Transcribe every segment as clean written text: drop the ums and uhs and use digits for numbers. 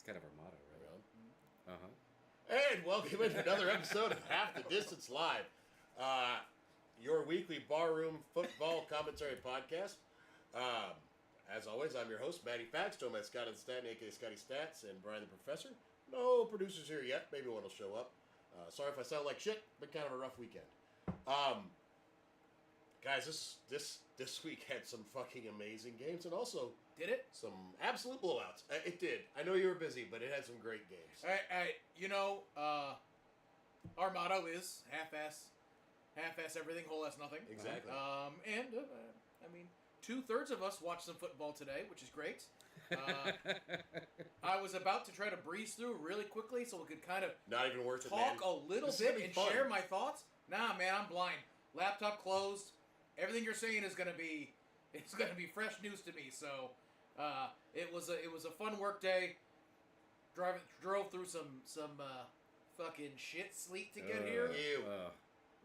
kind of our motto, right? Uh-huh. And welcome into another episode of Half the Distance Live, your weekly barroom football commentary podcast. As always, I'm your host, Matty Fax, joined by Scott and Staten, a.k.a. Scotty Stats, and Brian the Professor. No producers here yet. Maybe one will show up. Sorry if I sound like shit, but kind of a rough weekend. Guys, this week had some fucking amazing games, and also did it? Some absolute blowouts. It did. I know you were busy, but it had some great games. Our motto is half-ass everything, whole-ass nothing. Exactly. I mean, 2/3 of us watched some football today, which is great. I was about to try to breeze through really quickly so we could kind of not even worth talk it, a little bit and share my thoughts. Nah, man, I'm blind. Laptop closed. Everything you're saying is gonna be fresh news to me. So it was a fun work day. Drove through some fucking shit sleet to get here.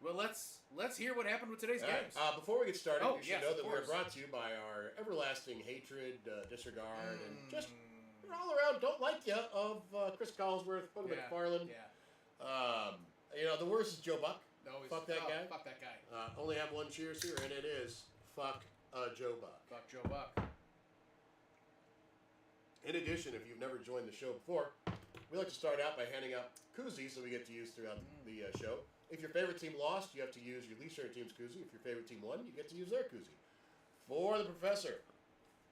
Well, let's hear what happened with today's games. Before we get started, you should know that course. we're brought to you by our everlasting hatred, disregard, and just all around don't like you of Chris Collinsworth, Bug McFarland. Yeah. The worst is Joe Buck. Fuck that guy. Fuck that guy. Only have one cheers here, and it is fuck Joe Buck. Fuck Joe Buck. In addition, if you've never joined the show before, we like to start out by handing out koozies that we get to use throughout the show. If your favorite team lost, you have to use your least favorite team's koozie. If your favorite team won, you get to use their koozie. For the Professor,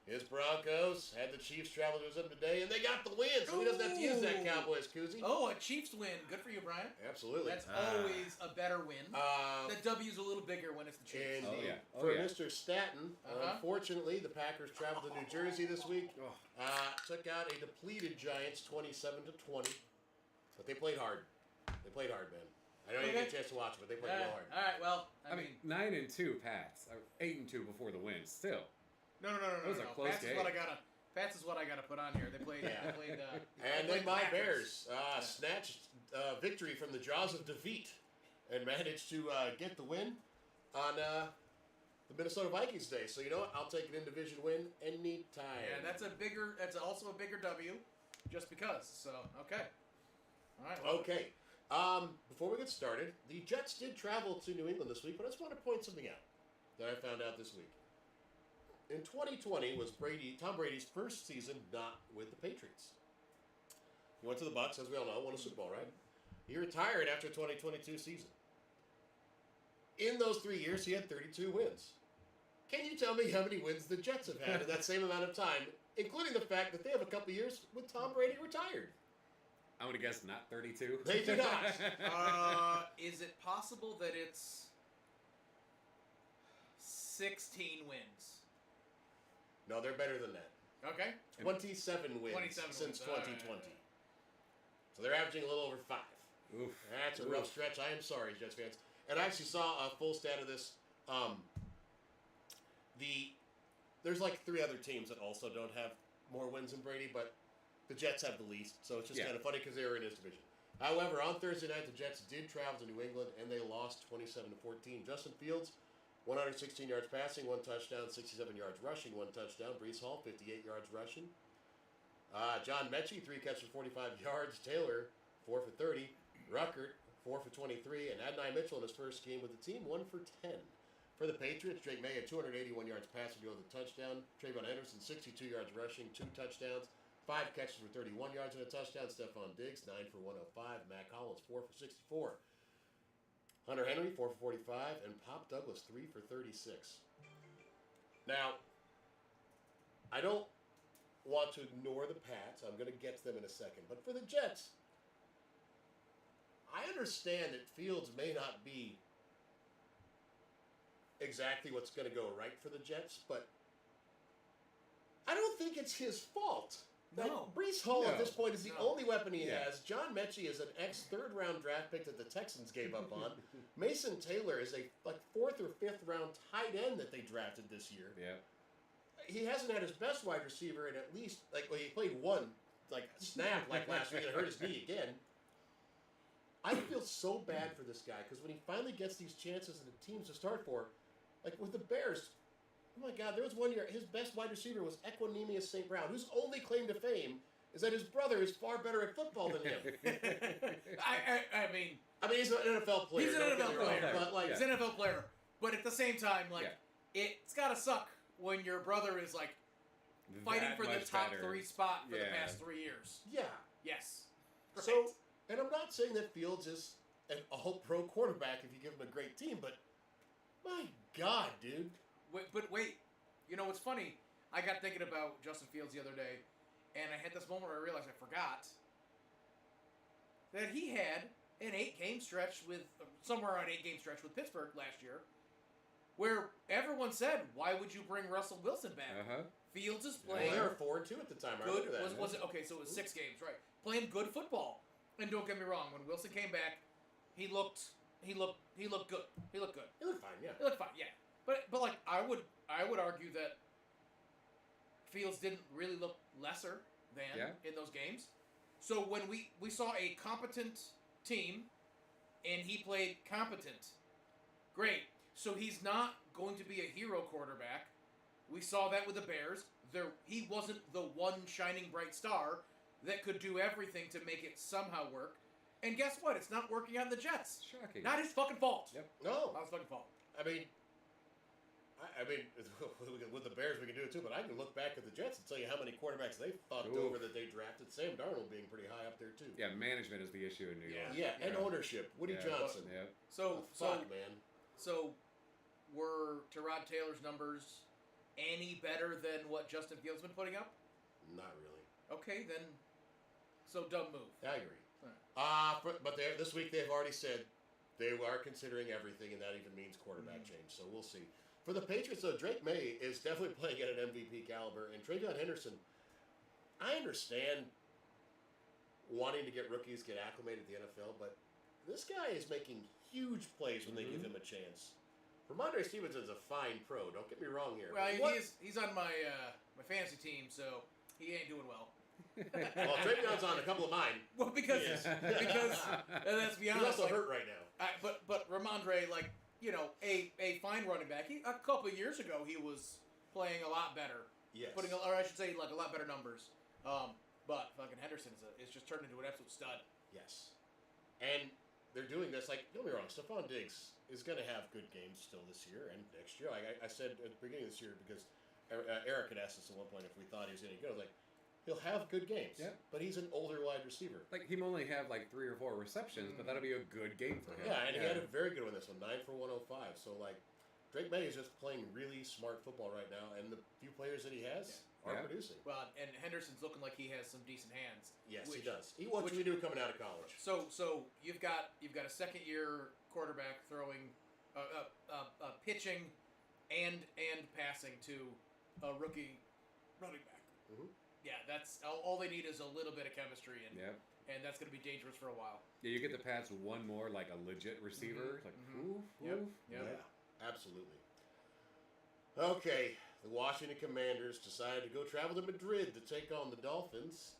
his Broncos had the Chiefs travel to them today, and they got the win, so he doesn't have to use that Cowboys koozie. Oh, a Chiefs win. Good for you, Brian. Absolutely. That's always a better win. The W's a little bigger when it's the Chiefs. For Mr. Staten, unfortunately, the Packers traveled to New Jersey this week. Took out a depleted Giants 27-20. But they played hard. They played hard, man. I know you didn't get a chance to watch it, but they played real hard. All right, well, I mean 9-2 Pats. 8-2 before the win. Still. No. It was a close Pats game. Pats is what I gotta put on here. They played. And then my Bears snatched victory from the jaws of defeat and managed to get the win on the Minnesota Vikings day. So you know what? I'll take an in-division win anytime. Yeah, that's also a bigger W, just because. So okay. All right. Well. Okay. Before we get started, the Jets did travel to New England this week, but I just want to point something out that I found out this week. In 2020 was Tom Brady's first season not with the Patriots. He went to the Bucs, as we all know, won a Super Bowl, right? He retired after the 2022 season. In those 3 years, he had 32 wins. Can you tell me how many wins the Jets have had in that same amount of time, including the fact that they have a couple years with Tom Brady retired? I would have guessed not 32. They do not. Is it possible that it's 16 wins? No, they're better than that. Okay. 27 wins since 2020. Right. So they're averaging a little over 5. Oof. That's a rough stretch. I am sorry, Jets fans. And I actually saw a full stat of this. There's like 3 other teams that also don't have more wins than Brady, but the Jets have the least, so it's just kind of funny because they were in his division. However, on Thursday night, the Jets did travel to New England, and they lost 27-14. Justin Fields, 116 yards passing, 1 touchdown, 67 yards rushing, 1 touchdown. Breece Hall, 58 yards rushing. John Mechie, 3 catches, 45 yards. Taylor, 4 for 30. Ruckert, 4 for 23. And Adonai Mitchell in his first game with the team, 1 for 10. For the Patriots, Drake May had 281 yards passing to go with a touchdown. Trayvon Henderson, 62 yards rushing, 2 touchdowns. 5 catches for 31 yards and a touchdown. Stephon Diggs, 9 for 105. Mac Hollins, 4 for 64. Hunter Henry, 4 for 45. And Pop Douglas, 3 for 36. Now, I don't want to ignore the Pats. I'm going to get to them in a second. But for the Jets, I understand that Fields may not be exactly what's going to go right for the Jets, but I don't think it's his fault. No. Like, Breece Hall at this point is the only weapon he has. John Mechie is an ex-third-round draft pick that the Texans gave up on. Mason Taylor is a 4th or 5th round tight end that they drafted this year. Yeah. He hasn't had his best wide receiver in at least, he played one snap last week and hurt his knee again. I feel so bad for this guy because when he finally gets these chances and the teams to start for, like with the Bears, oh my God, there was one year his best wide receiver was Equanimous St. Brown, whose only claim to fame is that his brother is far better at football than him. I mean, he's an NFL player. He's an NFL player. But like, he's an NFL player. But at the same time, like, it's gotta suck when your brother is like fighting for the top 3 spot for the past 3 years. Yeah. Yes. Right. So, and I'm not saying that Fields is an all-pro quarterback if you give him a great team, but my God, dude. Wait, you know what's funny? I got thinking about Justin Fields the other day, and I had this moment where I realized I forgot that he had an 8-game stretch with somewhere around 8-game stretch with Pittsburgh last year, where everyone said, "Why would you bring Russell Wilson back?" Fields is playing. Well, they were 4-2 at the time. I remember that. Was it okay? So it was 6 games, right? Playing good football, and don't get me wrong. When Wilson came back, he looked good. He looked good. He looked fine, yeah. He looked fine, yeah. But like I would argue that Fields didn't really look lesser than in those games. So when we saw a competent team, and he played competent, great. So he's not going to be a hero quarterback. We saw that with the Bears. He wasn't the one shining bright star that could do everything to make it somehow work. And guess what? It's not working on the Jets. Shocking. Not his fucking fault. Yep. No. Not his fucking fault. I mean, with the Bears we can do it too, but I can look back at the Jets and tell you how many quarterbacks they fucked over that they drafted. Sam Darnold being pretty high up there too. Yeah, management is the issue in New York. Yeah, and ownership. Woody Johnson. Yeah. So man. So were Tyrod Taylor's numbers any better than what Justin Fields been putting up? Not really. Okay, then. So dumb move. I agree. Right. But this week they've already said they are considering everything, and that even means quarterback change. So we'll see. For the Patriots, though, Drake May is definitely playing at an MVP caliber, and Travion Henderson. I understand wanting to get rookies get acclimated to the NFL, but this guy is making huge plays when they give him a chance. Ramondre Stevenson's a fine pro. Don't get me wrong here. Well, he's on my my fantasy team, so he ain't doing well. Well, Travion's on a couple of mine. Well, because let's be honest, he's also hurt right now. But Ramondre, like, you know, a fine running back. A couple of years ago, he was playing a lot better. Yes. Or I should say, like, a lot better numbers. But fucking Henderson is just turned into an absolute stud. Yes. And they're doing this, like, don't be wrong, Stephon Diggs is going to have good games still this year and next year. Like I said at the beginning of this year, because Eric had asked us at one point if we thought he was any good. I was like, he'll have good games. Yeah. But he's an older wide receiver. Like, he may only have like 3 or 4 receptions, but that'll be a good game for him. Yeah, and he had a very good one this one, 9 for 105. So, like, Drake May is just playing really smart football right now, and the few players that he has are producing. Well, and Henderson's looking like he has some decent hands. Yes, he does. What we do coming out of college. So you've got a second-year quarterback throwing, pitching, and passing to a rookie running back. Mm-hmm. Yeah, that's all they need is a little bit of chemistry, and that's going to be dangerous for a while. Yeah, you get the Pats one more like a legit receiver, like oof. Yeah, absolutely. Okay, the Washington Commanders decided to go travel to Madrid to take on the Dolphins.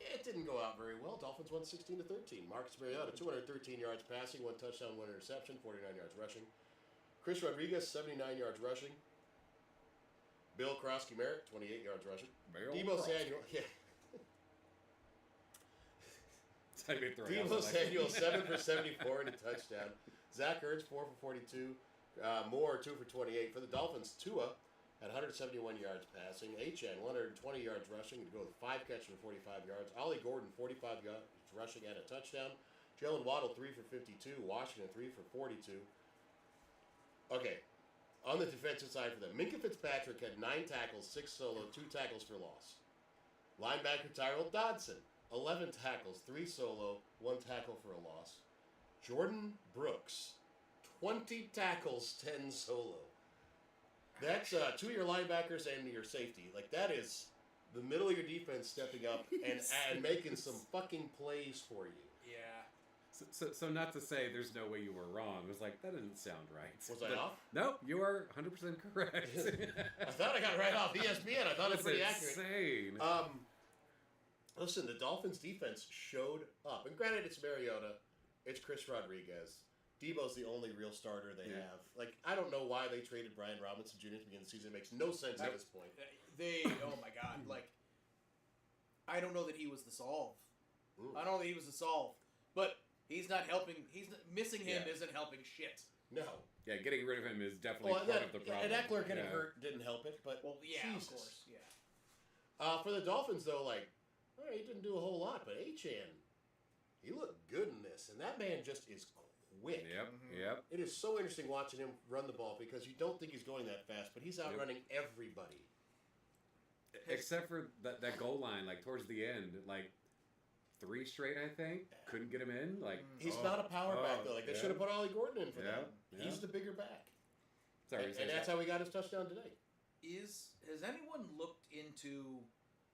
It didn't go out very well. Dolphins won 16-13. Marcus Mariota, 213 yards passing, 1 touchdown, 1 interception, 49 yards rushing. Chris Rodriguez, 79 yards rushing. Bill Krosky-Merritt, 28 yards rushing. Deebo Samuel, Deebo Samuel, 7 for 74 and a touchdown. Zach Ertz, 4 for 42. Moore, 2 for 28. For the Dolphins, Tua at 171 yards passing. Achane, 120 yards rushing to go with 5 catches for 45 yards. Ollie Gordon, 45 yards rushing and a touchdown. Jalen Waddle, 3 for 52. Washington, 3 for 42. Okay. On the defensive side for them, Minkah Fitzpatrick had 9 tackles, 6 solo, 2 tackles for loss. Linebacker Tyrell Dodson, 11 tackles, 3 solo, 1 tackle for a loss. Jordan Brooks, 20 tackles, 10 solo. That's 2 of your linebackers and your safety. Like, that is the middle of your defense stepping up and making some fucking plays for you. Yeah. So not to say there's no way you were wrong. It was like, that didn't sound right. Was I off? No, you are 100% correct. I thought I got it right off ESPN. I thought it was pretty accurate. Listen, the Dolphins' defense showed up. And granted, it's Mariota. It's Chris Rodriguez. Debo's the only real starter they have. Like, I don't know why they traded Brian Robinson Jr. at the beginning of the season. It makes no sense at this point. Oh my God. Like, I don't know that he was the solve. Ooh. I don't know that he was the solve, but he's not helping. Missing him Yeah. isn't helping shit. No. Yeah, getting rid of him is definitely part of the problem. And Eckler getting hurt didn't help it, but Well, yeah, Jesus. of course, yeah. For the Dolphins, though, like, all right, he didn't do a whole lot, but Achane, he looked good in this, and that man just is quick. Yep, Mhm. yep. It is so interesting watching him run the ball because you don't think he's going that fast, but he's outrunning everybody. Except for that goal line, like towards the end, like 3 straight, I think, couldn't get him in. Like He's not a power back, though. Like, they should have put Ollie Gordon in for that. Yeah. He's the bigger back. Sorry, And that's how he got his touchdown today. Has anyone looked into,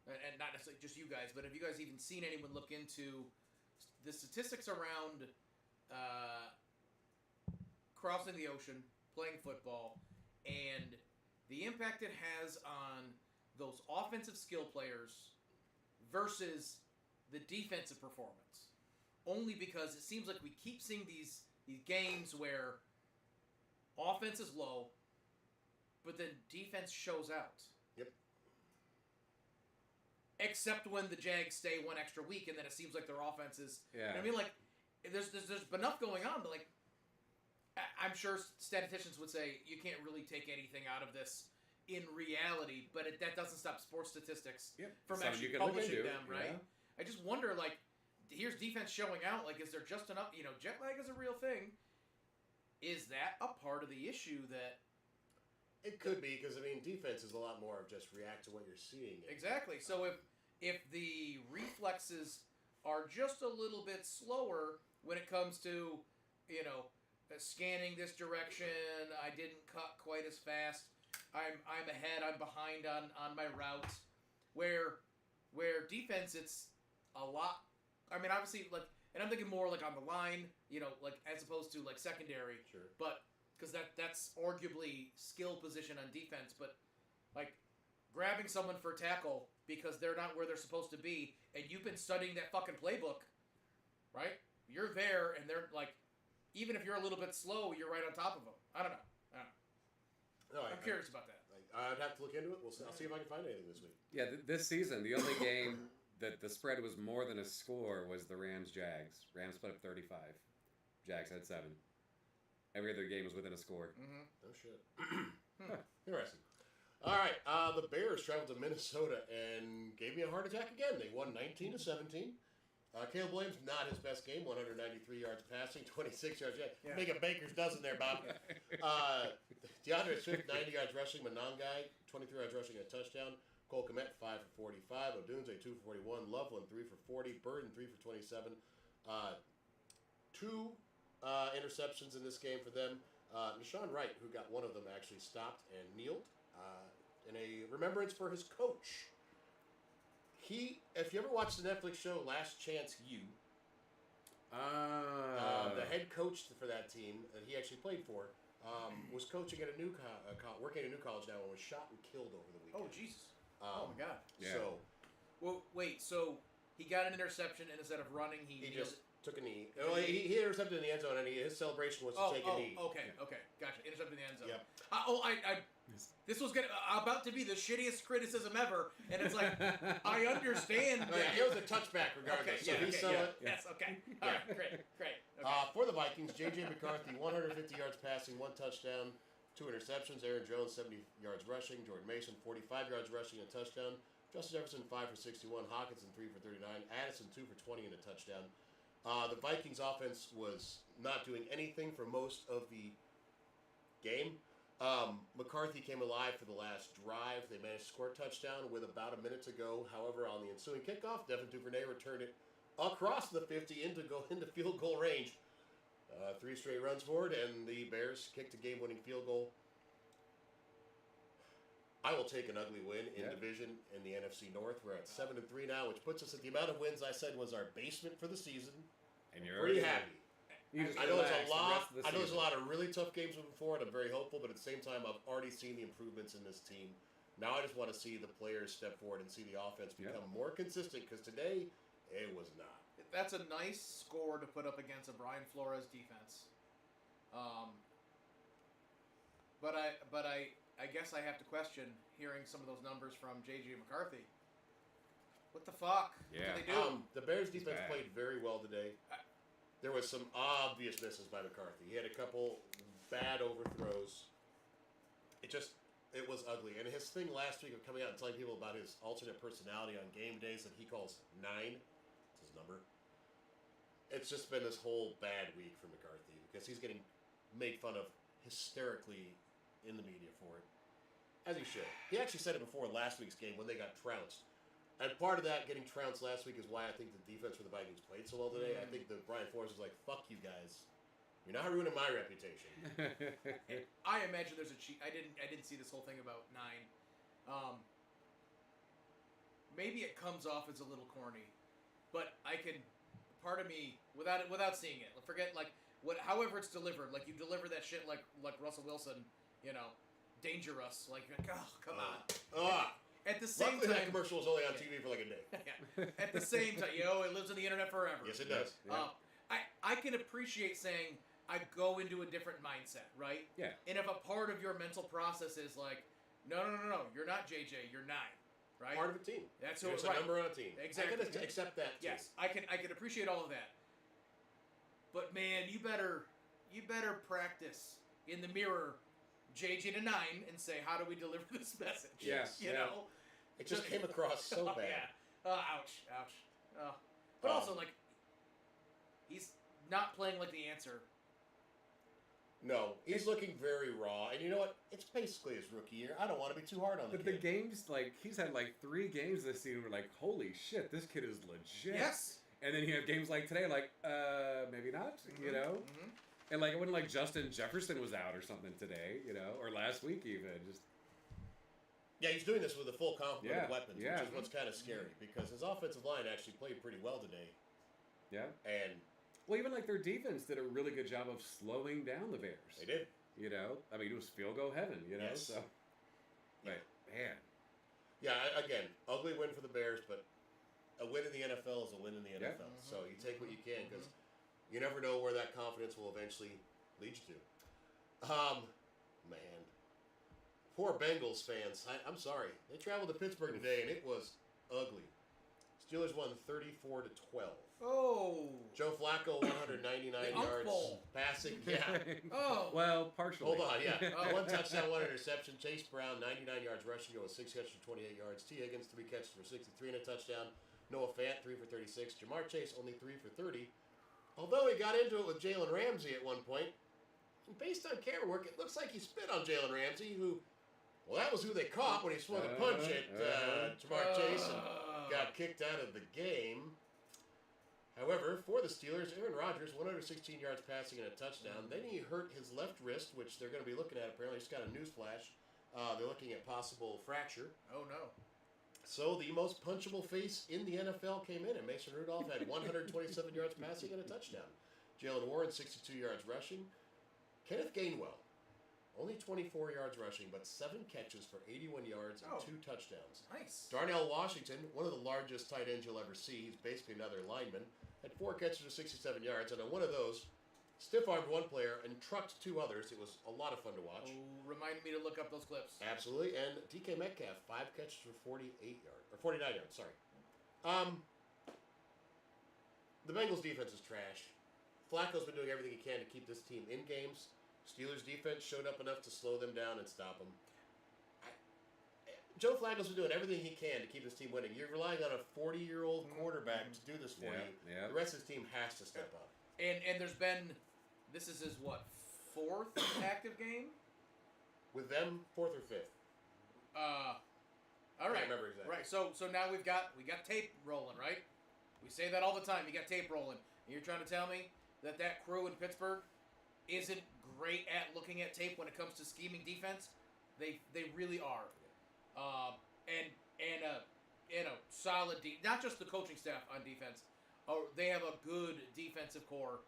and not necessarily just you guys, but have you guys even seen anyone look into the statistics around crossing the ocean, playing football, and the impact it has on those offensive skill players versus the defensive performance? Only because it seems like we keep seeing these games where offense is low, but then defense shows out. Yep. Except when the Jags stay one extra week, and then it seems like their offense is. Yeah. I mean, like, there's enough going on, but like, I'm sure statisticians would say you can't really take anything out of this in reality, but that doesn't stop sports statistics from Something actually you can look publishing into, them, right? yeah. I just wonder, like, here's defense showing out. Like, is there just enough? Jet lag is a real thing. Is that a part of the issue that? It could be, because, I mean, defense is a lot more of just react to what you're seeing. Exactly. So if the reflexes are just a little bit slower when it comes to, scanning this direction, I didn't cut quite as fast, I'm ahead, I'm behind on my route, where defense, it's a lot, I mean, obviously, like, and I'm thinking more like on the line, like as opposed to like secondary, Sure. but because that's arguably skill position on defense, but like grabbing someone for a tackle because they're not where they're supposed to be, and you've been studying that fucking playbook, right? You're there, and they're like, even if you're a little bit slow, you're right on top of them. I don't know. No, I'm curious about that. I'd have to look into it. I'll see if I can find anything this week. Yeah, this season, the only game that the spread was more than a score was the Rams-Jags. Rams put up 35. Jags had 7. Every other game was within a score. Mm-hmm. Oh, shit. Interesting. All right, the Bears traveled to Minnesota and gave me a heart attack again. They won 19-17. Caleb Williams, not his best game, 193 yards passing, 26 yards. Yeah. Make a baker's dozen there, Bob. DeAndre Swift, 90 yards rushing. Monangai, 23 yards rushing, a touchdown. Cole Kmet, 5 for 45. Odunze, 2 for 41. Loveland, 3 for 40. Burden, 3 for 27. 2 interceptions in this game for them. Nashawn Wright, who got one of them, actually stopped and kneeled in a remembrance for his coach. If you ever watched the Netflix show Last Chance U, the head coach for that team that he actually played for was coaching at a new working at a new college now and was shot and killed over the weekend. Oh, Jesus. Oh, my God. Yeah. So Well, wait, so he got an interception, and instead of running, he just took a knee. He intercepted in the end zone, and his celebration was to take a knee. Okay, gotcha. Intercepted in the end zone. Yeah. This was about to be the shittiest criticism ever, and it's like, I understand that. It was a touchback regardless. Yes, okay. All right, great. Okay. For the Vikings, J.J. McCarthy, 150 yards passing, 1 touchdown, 2 interceptions. Aaron Jones, 70 yards rushing. Jordan Mason, 45 yards rushing, and a touchdown. Justin Jefferson, 5 for 61. Hawkinson, 3 for 39. Addison, 2 for 20 and a touchdown. The Vikings offense was not doing anything for most of the game. McCarthy came alive for the last drive. They managed to score a touchdown with about a minute to go. However, on the ensuing kickoff, Devin Duvernay returned it across the 50 into field goal range. 3 straight runs forward, and the Bears kicked a game-winning field goal. I will take an ugly win in division in the NFC North. We're at 7-3 now, which puts us at the amount of wins I said was our basement for the season. And you're pretty happy. I know there's a lot of really tough games moving forward. I'm very hopeful, but at the same time, I've already seen the improvements in this team. Now I just want to see the players step forward and see the offense become more consistent, because today it was not. That's a nice score to put up against a Brian Flores defense. But I guess I have to question hearing some of those numbers from J.J. McCarthy. What the fuck? Yeah. What did they do? The Bears defense bad. played very well today. There was some obvious misses by McCarthy. He had a couple bad overthrows. It was ugly. And his thing last week of coming out and telling people about his alternate personality on game days that he calls 9, it's his number. It's just been this whole bad week for McCarthy because he's getting made fun of hysterically in the media for it. As he should. He actually said it before last week's game when they got trounced. And part of that getting trounced last week is why I think the defense for the Vikings played so well today. I think that Brian Flores was like, fuck you guys. You're not ruining my reputation. I imagine there's a cheat. I didn't see this whole thing about 9. Maybe it comes off as a little corny, but I can. Part of me, without seeing it, forget however it's delivered. Like you deliver that shit like Russell Wilson, dangerous. Like oh come on. At the same Luckily, time, that commercial was only on TV for like a day. At the same time, it lives on the internet forever. Yes, it does. Yeah. I can appreciate saying I go into a different mindset, right? Yeah. And if a part of your mental process is like, no, you're not JJ, you're 9, right? Part of a team. That's There's right. a number on a team. Exactly. I can accept that. Too. Yes, I can appreciate all of that. But man, you better practice in the mirror, JJ to 9, and say, how do we deliver this message? Yes. You know. It just came across so bad. Yeah. Ouch. But also, he's not playing like the answer. No, he's looking very raw. And you know what? It's basically his rookie year. I don't want to be too hard on the But kid. the games, he's had 3 games this season where holy shit, this kid is legit. Yes. And then you have games like today, maybe not, Mm-hmm. And it wasn't like Justin Jefferson was out or something today, or last week even. Just Yeah, he's doing this with a full complement of weapons, yeah. which is what's kind of scary because his offensive line actually played pretty well today. yeah. And Well, even their defense did a really good job of slowing down the Bears. they did. I mean, it was field goal heaven. Yes. So, but man, Yeah, again, ugly win for the Bears, but a win in the NFL is a win in the NFL. Mm-hmm. So you take what you can because you never know where that confidence will eventually lead you to. Man. Poor Bengals fans. I'm sorry. They traveled to Pittsburgh today, and it was ugly. Steelers won 34-12. Oh. Joe Flacco, 199 yards Bowl. passing. Yeah. Oh. well, partially. Hold on, yeah. 1 touchdown, 1 interception. Chase Brown, 99 yards rushing, with 6 catches for 28 yards. T. Higgins, 3 catches for 63 and a touchdown. Noah Fant, 3 for 36. Jamar Chase, only 3 for 30. Although he got into it with Jalen Ramsey at one point, and based on camera work, it looks like he spit on Jalen Ramsey, that was who they caught when he swung a punch at Jamar Chase and got kicked out of the game. However, for the Steelers, Aaron Rodgers, 116 yards passing and a touchdown. Then he hurt his left wrist, which they're going to be looking at apparently. Just got a news flash. They're looking at possible fracture. Oh, no. So the most punchable face in the NFL came in, and Mason Rudolph had 127 yards passing and a touchdown. Jalen Warren, 62 yards rushing. Kenneth Gainwell, only 24 yards rushing, but 7 catches for 81 yards and 2 touchdowns. Nice. Darnell Washington, one of the largest tight ends you'll ever see. He's basically another lineman. Had 4 catches for 67 yards, and on one of those, stiff-armed one player and trucked 2 others. It was a lot of fun to watch. Oh, reminded me to look up those clips. Absolutely. And DK Metcalf, 5 catches for 49 yards, sorry. The Bengals defense is trash. Flacco's been doing everything he can to keep this team in games. Steelers defense showed up enough to slow them down and stop them. Joe Flacco's been doing everything he can to keep this team winning. You're relying on a 40-year-old quarterback to do this for you. Yeah. The rest of his team has to step up. And there's been, this is his, 4th active game? With them, 4th or 5th. All right. I can't remember exactly. Right, so now we got tape rolling, right? We say that all the time. You got tape rolling. And you're trying to tell me that crew in Pittsburgh isn't great at looking at tape when it comes to scheming defense? They really are. And a solid not just the coaching staff on defense. They have a good defensive core.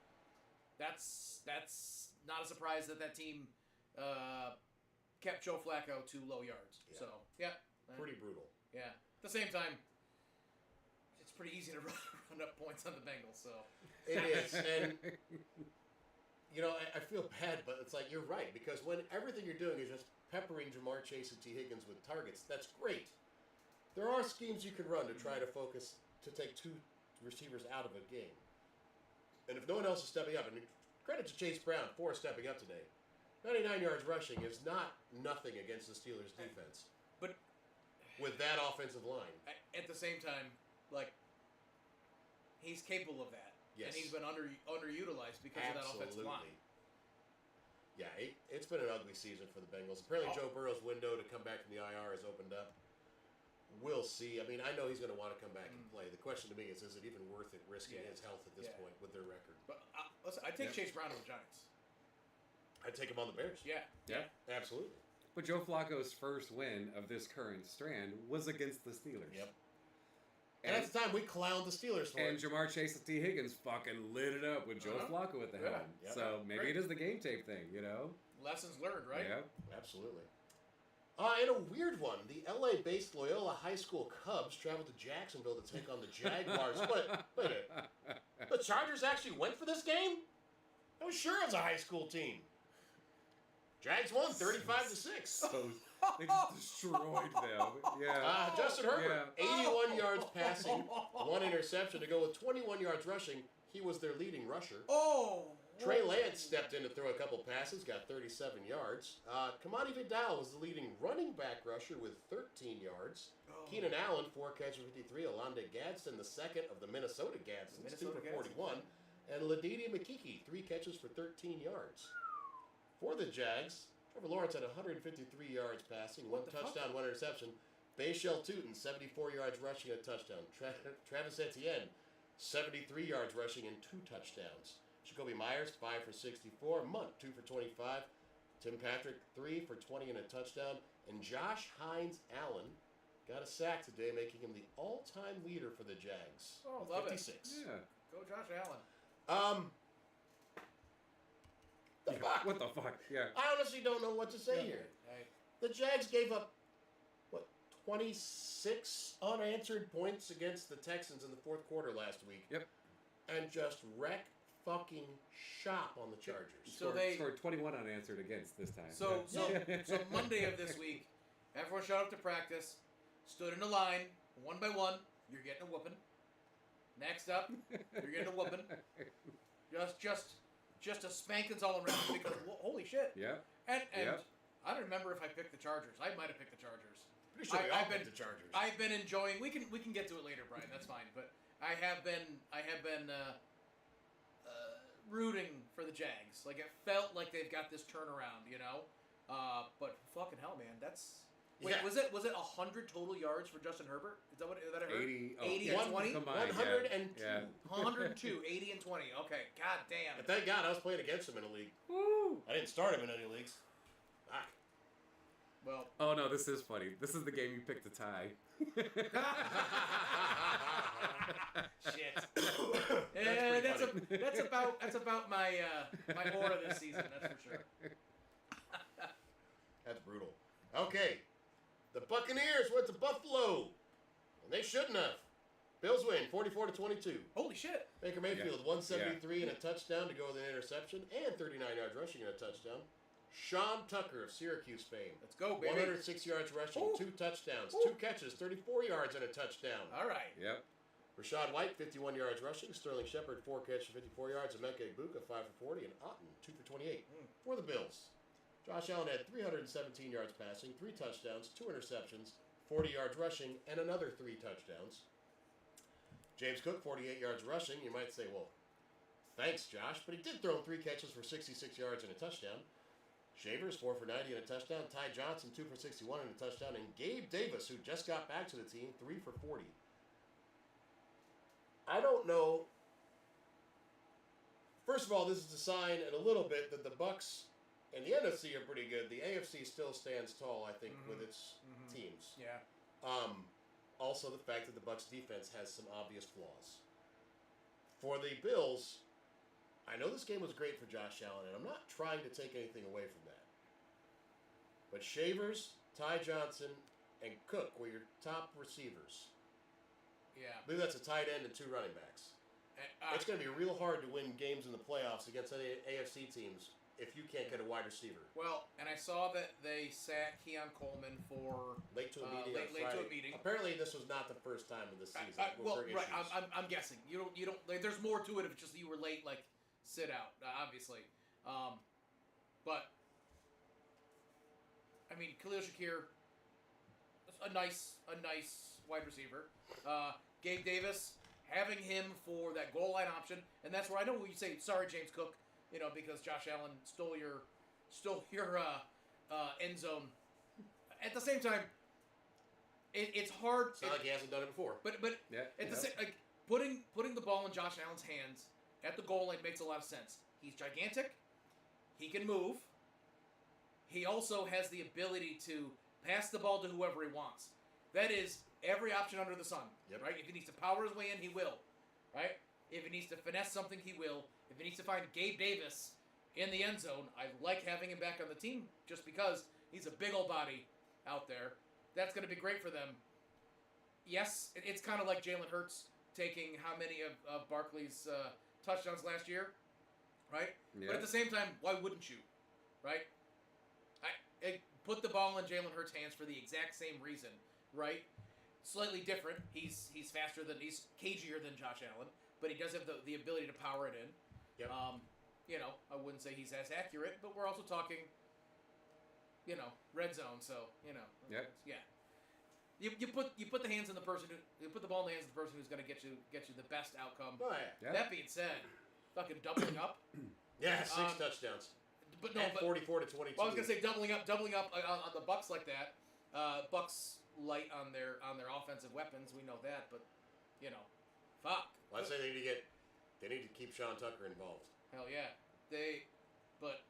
That's not a surprise that team kept Joe Flacco to low yards. Yeah. So yeah, Pretty brutal. yeah. At the same time, it's pretty easy to run up points on the Bengals. So It is, and I feel bad, but it's like you're right because when everything you're doing is just peppering Jamar Chase and T. Higgins with targets, that's great. there are schemes you can run to try to focus, to take two receivers out of a game. And if no one else is stepping up, and credit to Chase Brown for stepping up today, 99 yards rushing is not nothing against the Steelers' defense. But with that offensive line. At the same time, like, he's capable of that. Yes. And he's been underutilized because of that offensive line. Yeah, it's been an ugly season for the Bengals. Apparently Joe Burrow's window to come back from the IR has opened up. We'll see. I mean, I know he's going to want to come back and play. The question to me is it even worth it risking his health at this point with their record? But listen, I take Chase Brown on the Giants. I'd take him on the Bears. Yeah. Absolutely. But Joe Flacco's first win of this current strand was against the Steelers. Yep. And at the time, we clowned the Steelers for it. And Jamar Chase and T. Higgins fucking lit it up with Joe Flacco at the helm. Yep. So maybe it is the game tape thing, you know? Lessons learned, right? Yeah. Absolutely. And a weird one. The LA-based Loyola High School Cubs traveled to Jacksonville to take on the Jaguars. Wait a minute. The Chargers actually went for this game? I was sure it was a high school team. Jags won 35-6. So they just destroyed them. Yeah. Justin Herbert, 81 yards passing, 1 interception to go with 21 yards rushing. He was their leading rusher. Trey Lance stepped in to throw a couple passes, got 37 yards. Kamani Vidal was the leading running back rusher with 13 yards. Keenan Allen, 4 catches for 53. Alonde Gadsden, the second of the Minnesota Gadsdens, 2 for 41. And Ladidi Makiki, 3 catches for 13 yards. For the Jags, Trevor Lawrence had 153 yards passing, 1 touchdown, 1 interception. Bayshell Tootin, 74 yards rushing, a touchdown. Travis Etienne, 73 yards rushing and 2 touchdowns. Jacoby Myers, 5 for 64. Munt, 2 for 25. Tim Patrick, 3 for 20 and a touchdown. And Josh Hines Allen got a sack today, making him the all-time leader for the Jags. Oh, love 56. it. Yeah. Go Josh Allen. The fuck? What the fuck? Yeah. I honestly don't know what to say here. The Jags gave up, 26 unanswered points against the Texans in the fourth quarter last week. Yep. And just wreck fucking shop on the Chargers. So they scored 21 unanswered against this time. So Monday of this week, everyone showed up to practice, stood in a line, one by one. You're getting a whooping. Next up, you're getting a whooping. Just a spankings all around because holy shit. Yeah. And I don't remember if I picked the Chargers. I might have picked the Chargers. Pretty sure I've been the Chargers. I've been enjoying. We can get to it later, Brian. That's fine. But I have been rooting for the Jags. Like it felt like they've got this turnaround, you know. But fucking hell, man, that's. Wait, was it 100 total yards for Justin Herbert? Is that what I heard? 80 and 20? 102. 102, 80 and 20. Okay, god damn. And thank God I was playing against him in a league. Woo! I didn't start him in any leagues. Well. Oh no, this is funny. This is the game you picked to tie. Shit. That's about my my aura this season. That's for sure. That's brutal. Okay. The Buccaneers went to Buffalo. And they shouldn't have. Bills win 44-22. Holy shit. Baker Mayfield, 173 and a touchdown to go with an interception and 39 yards rushing and a touchdown. Sean Tucker of Syracuse fame. Let's go, baby. 106 yards rushing, 2 touchdowns, 2 catches, 34 yards and a touchdown. All right. Yep. Rashad White, 51 yards rushing. Sterling Shepard, 4 catches, 54 yards. Emeka Egbuka, 5 for 40. And Otten, 2 for 28 for the Bills. Josh Allen had 317 yards passing, 3 touchdowns, 2 interceptions, 40 yards rushing, and another 3 touchdowns. James Cook, 48 yards rushing. You might say, well, thanks, Josh. But he did throw 3 catches for 66 yards and a touchdown. Shavers, 4 for 90 and a touchdown. Ty Johnson, 2 for 61 and a touchdown. And Gabe Davis, who just got back to the team, 3 for 40. I don't know. First of all, this is a sign in a little bit that the Bucs and the NFC are pretty good. The AFC still stands tall, I think, with its teams. Yeah. Also, the fact that the Bucs defense has some obvious flaws. For the Bills, I know this game was great for Josh Allen, and I'm not trying to take anything away from that. But Shavers, Ty Johnson, and Cook were your top receivers. Yeah. I believe that's a tight end and 2 running backs. It's going to be real hard to win games in the playoffs against any AFC teams if you can't get a wide receiver. Well, and I saw that they sat Keon Coleman for Late to a meeting on late Friday. to a meeting. Apparently, this was not the first time in this season. Well, right. I'm guessing you don't. Like, there's more to it if just you were late, like sit out, obviously. But I mean, Khalil Shakir, a nice wide receiver. Gabe Davis, having him for that goal line option, and that's where I know when you say sorry, James Cook, because Josh Allen stole your end zone. At the same time, it's hard. It's not like he hasn't done it before. But at the same, like putting the ball in Josh Allen's hands at the goal line makes a lot of sense. He's gigantic. He can move. He also has the ability to pass the ball to whoever he wants. That is every option under the sun. Yep. Right? If he needs to power his way in, he will. Right? If he needs to finesse something, he will. If he needs to find Gabe Davis in the end zone, I like having him back on the team just because he's a big old body out there. That's going to be great for them. Yes, it's kind of like Jalen Hurts taking how many of Barkley's touchdowns last year, right? Yeah. But at the same time, why wouldn't you, right? I put the ball in Jalen Hurts' hands for the exact same reason, right? Slightly different. He's cagier than Josh Allen, but he does have the ability to power it in. Yep. I wouldn't say he's as accurate, but we're also talking, red zone. So Yep. yeah. You put the hands in the person you put the ball in the hands of the person who's going to get you the best outcome. Oh, yeah. Yeah. That being said, fucking doubling up. Yeah, 6 touchdowns. But no, And but 44 to 22. well, I was gonna say doubling up on the Bucks like that. Bucks light on their offensive weapons. We know that, but fuck. Well, I'd say they need to keep Sean Tucker involved. Hell yeah, but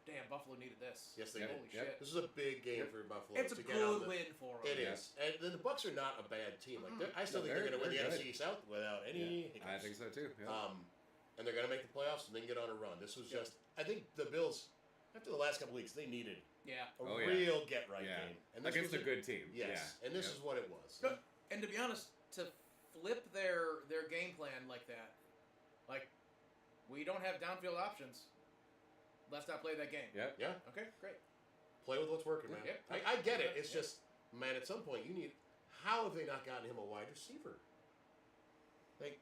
damn, Buffalo needed this. Yes, they did. Holy Yep. shit. This is a big game for Buffalo. It's a to get on good win for them. It is, and the Bucks are not a bad team. Like I still No, think they're going to win the they're NFC South without any hiccups. I think so too. Yeah. And they're going to make the playoffs and then get on a run. This was just, I think the Bills, after the last couple weeks, they needed a real get-right Yeah. game. And this Against was a good team. Yes, Yeah. and this is what it was. And to be honest, to flip their game plan like that, like we don't have downfield options. Let's not play that game. Yep. Yeah, Okay, great. play with what's working, man. Yep. I get it. It's just, man, at some point you need, how have they not gotten him a wide receiver? Like,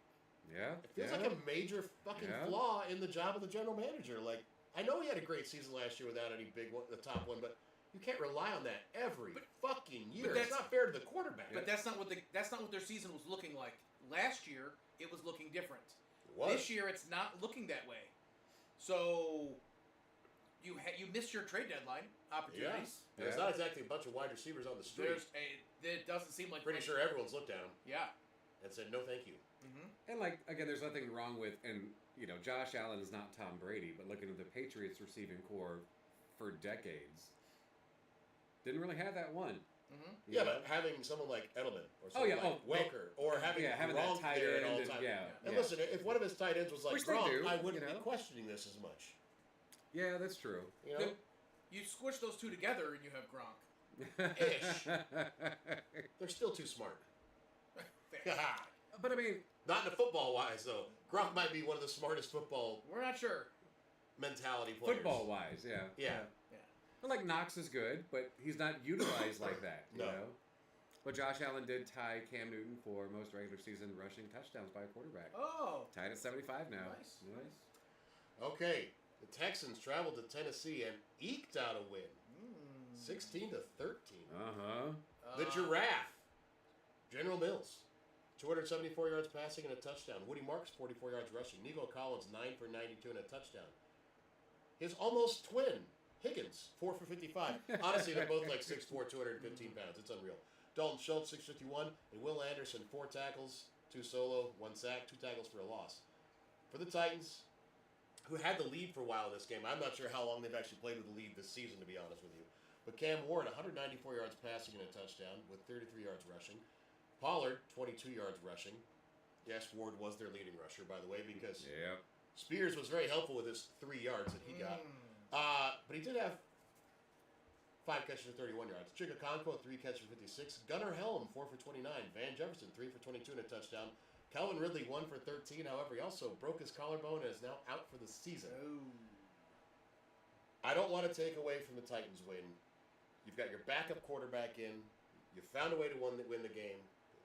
Yeah. it feels like a major fucking flaw in the job of the general manager. Like, I know he had a great season last year without any big one, the top one, but you can't rely on that every fucking year. but It's not fair to the quarterback. But that's not what their season was looking like. Last year, it was looking different. It was. This year, it's not looking that way. So you missed your trade deadline opportunities. And it's not exactly a bunch of wide receivers on the street. It doesn't seem like Pretty sure everyone's looked at him Yeah. and said, no, thank you. Mm-hmm. And again, there's nothing wrong with, and Josh Allen is not Tom Brady, but looking at the Patriots receiving core for decades, didn't really have that one. Mm-hmm. Yeah, but having someone like Edelman or someone like Welker or having having Gronk that tight there at end, all and, time. yeah. And listen, if one of his tight ends was like Which they Gronk, do, I wouldn't be questioning this as much. Yeah, that's true. You know? You squish those two together and you have Gronk. Ish. They're still too smart. Fair. But I mean, Not in the football wise though. Gronk might be one of the smartest football We're not sure. mentality players. football wise, yeah. Yeah. But Knox is good, but he's not utilized like that. You No. know. But Josh Allen did tie Cam Newton for most regular season rushing touchdowns by a quarterback. Oh. Tied at 75 now. Nice. Okay. The Texans traveled to Tennessee and eked out a win. 16 to 13. The Giraffe. General Mills. 274 yards passing and a touchdown. Woody Marks, 44 yards rushing. Nico Collins, 9 for 92 and a touchdown. His almost twin, Higgins, 4 for 55. Honestly, they're both like 6'4", 215 pounds. It's unreal. Dalton Schultz, 651. And Will Anderson, 4 tackles, 2 solo, 1 sack, 2 tackles for a loss. For the Titans, who had the lead for a while in this game. I'm not sure how long they've actually played with the lead this season, to be honest with you. But Cam Ward, 194 yards passing and a touchdown with 33 yards rushing. Pollard, 22 yards rushing. Yes, Ward was their leading rusher, by the way, because Spears was very helpful with his 3 yards that he got. But he did have 5 catches for 31 yards. Chika Conquo, 3 catches for 56. Gunnar Helm, 4 for 29. Van Jefferson, 3 for 22 and a touchdown. Calvin Ridley, 1 for 13. However, he also broke his collarbone and is now out for the season. I don't want to take away from the Titans win. You've got your backup quarterback in. You found a way to win the game.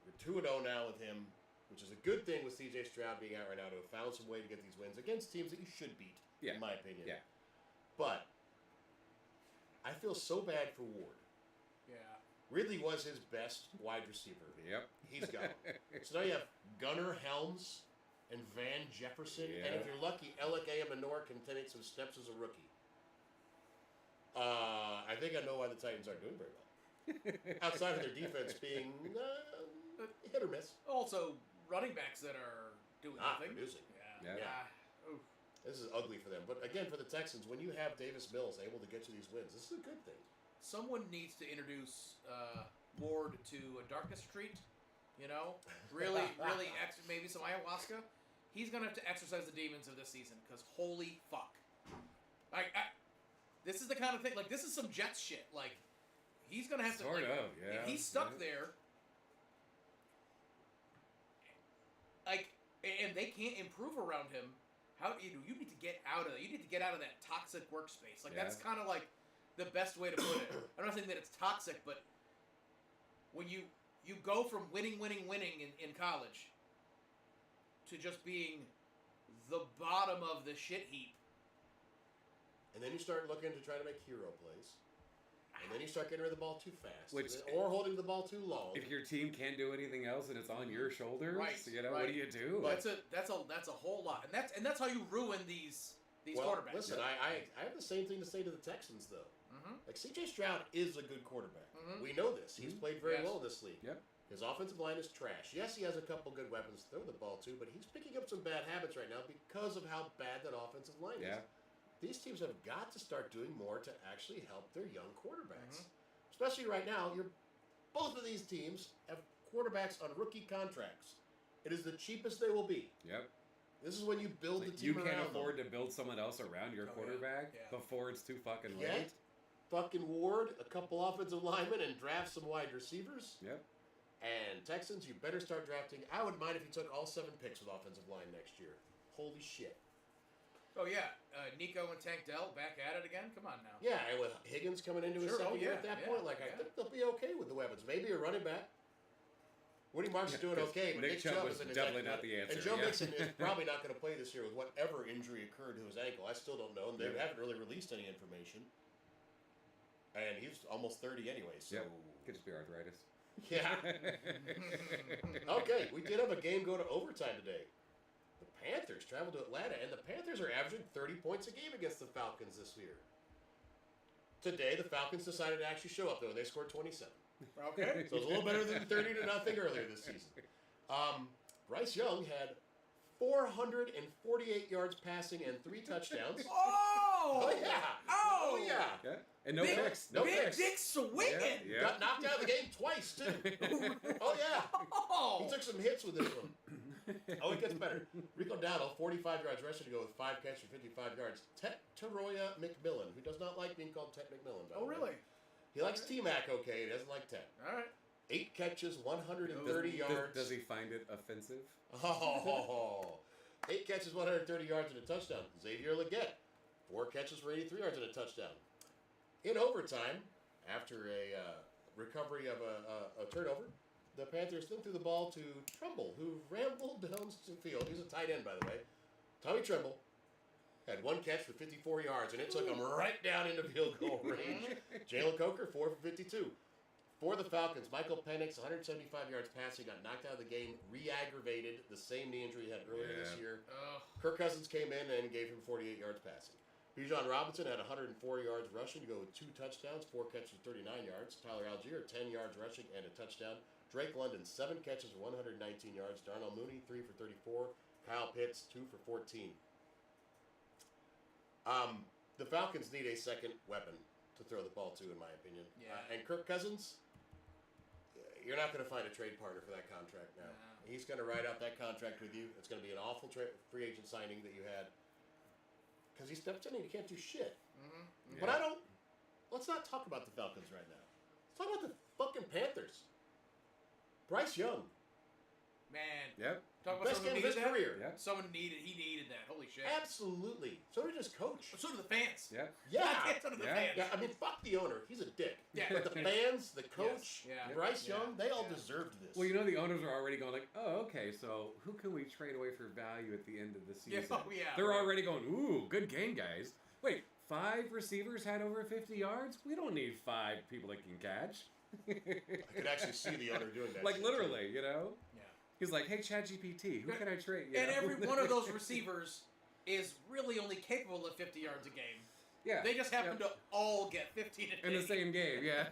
You're 2-0 now with him, which is a good thing with C.J. Stroud being out right now to have found some way to get these wins against teams that you should beat, in my opinion. Yeah. But I feel so bad for Ward. Yeah. Ridley was his best wide receiver. Yep. He's gone. So now you have Gunnar Helms and Van Jefferson. Yeah. And if you're lucky, Alec Amanor can take some steps as a rookie. I think I know why the Titans aren't doing very well. Outside of their defense being hit or miss. Also, running backs that are doing Not nothing. producing. Yeah. Yeah. Oof. This is ugly for them. But again, for the Texans, when you have Davis Mills able to get you these wins, this is a good thing. Someone needs to introduce Ward to a darkness retreat. You know, really, maybe some ayahuasca. He's gonna have to exercise the demons of this season because holy fuck, this is the kind of thing. Like, this is some Jets shit. Like, he's gonna have to. Sort like, of, yeah. If he's stuck there, like, and they can't improve around him. How do you need to get out of that? You need to get out of that toxic workspace. Like, that's kind of like the best way to put it. I'm not saying that it's toxic, but when you go from winning in college to just being the bottom of the shit heap. And then you start looking to try to make hero plays. And then you start getting rid of the ball too fast. Which, or holding the ball too long. If your team can't do anything else and it's on your shoulders, Right, what do you do? But that's a whole lot. And that's how you ruin these quarterbacks. Listen, I have the same thing to say to the Texans, though. Mm-hmm. Like, C.J. Stroud is a good quarterback. Mm-hmm. We know this. He's played very well in this league. Yep. His offensive line is trash. Yes, he has a couple good weapons to throw the ball to, but he's picking up some bad habits right now because of how bad that offensive line is. These teams have got to start doing more to actually help their young quarterbacks. Especially right now, both of these teams have quarterbacks on rookie contracts. It is the cheapest they will be. Yep. This is when you build the team around You can't afford them. to build someone else around your quarterback before it's too fucking late. Fucking Ward, a couple offensive linemen, and draft some wide receivers. Yep. And Texans, you better start drafting. I wouldn't mind if you took all 7 picks with offensive line next year. Holy shit. Oh, yeah. Nico and Tank Dell back at it again? Come on now. Yeah, and with Higgins coming into his second year at that point, I think they'll be okay with the weapons. Maybe a running back. Woody Marks is doing okay, but Nick Chubb was is definitely not the answer. And Joe Mixon is probably not going to play this year with whatever injury occurred to his ankle. I still don't know. And they haven't really released any information. And he's almost 30 anyway, so... Could just be arthritis. Yeah. Okay, we did have a game go to overtime today. The Panthers traveled to Atlanta, and the Panthers are averaging 30 points a game against the Falcons this year. Today, the Falcons decided to actually show up, though, and they scored 27. Okay. So it's a little better than 30-0 earlier this season. Bryce Young had 448 yards passing and 3 touchdowns. Oh! Yeah! Oh! Yeah! And no picks. No Big picks. Dick swinging! Yeah. Got knocked out of the game twice, too. Oh, yeah. Oh! He took some hits with this one. Oh, it gets better. Rico Dowdle, 45 yards rushing to go with 5 catches for 55 yards. Teroya McMillan, who does not like being called Tet McMillan. Oh, really? He likes T-Mac okay. He doesn't like Tet. All right. 8 catches, 130 yards. Does he find it offensive? Oh, 8 catches, 130 yards and a touchdown. Xavier Leggett, 4 catches for 83 yards and a touchdown. In overtime, after a recovery of a turnover, the Panthers then threw the ball to Tremble, who rambled down the field. He's a tight end, by the way. Tommy Tremble had 1 catch for 54 yards, and it took him right down into field goal range. Jalen Coker, 4 for 52. For the Falcons, Michael Penix, 175 yards passing, got knocked out of the game, re-aggravated the same knee injury he had earlier this year. Kirk Cousins came in and gave him 48 yards passing. Bijan Robinson had 104 yards rushing to go with 2 touchdowns, 4 catches, 39 yards. Tyler Algier, 10 yards rushing and a touchdown. Drake London, 7 catches, 119 yards. Darnell Mooney, 3 for 34. Kyle Pitts, 2 for 14. The Falcons need a second weapon to throw the ball to, in my opinion. Yeah. And Kirk Cousins, you're not going to find a trade partner for that contract now. No. He's going to ride out that contract with you. It's going to be an awful free agent signing that you had. Because he steps in and he can't do shit. Mm-hmm. But let's not talk about the Falcons right now. Let's talk about the fucking Panthers. Bryce Young. Man. Yep. Talk about Best someone game who of his needed that. career. Yep. He needed that. Holy shit. Absolutely. So did his coach. So do the fans. Yep. Yeah. So do the Yeah. fans. Yeah, I mean, fuck the owner. He's a dick. Yeah. But the fans, the coach, Yes. Yeah. Bryce Yeah. Young, they all Yeah. deserved this. Well, you know, the owners are already going like, oh, okay, so who can we trade away for value at the end of the season? Yeah, oh, yeah, They're right. already going, ooh, good game, guys. Wait, 5 receivers had over 50 yards? We don't need 5 people that can catch. I could actually see the owner doing that. Like, shit, literally, you know? Yeah. He's like, hey, ChatGPT, who can I trade? You And know? every one of those receivers is really only capable of 50 yards a game. Yeah. They just happen to all get 15 a In the game. same game, yeah.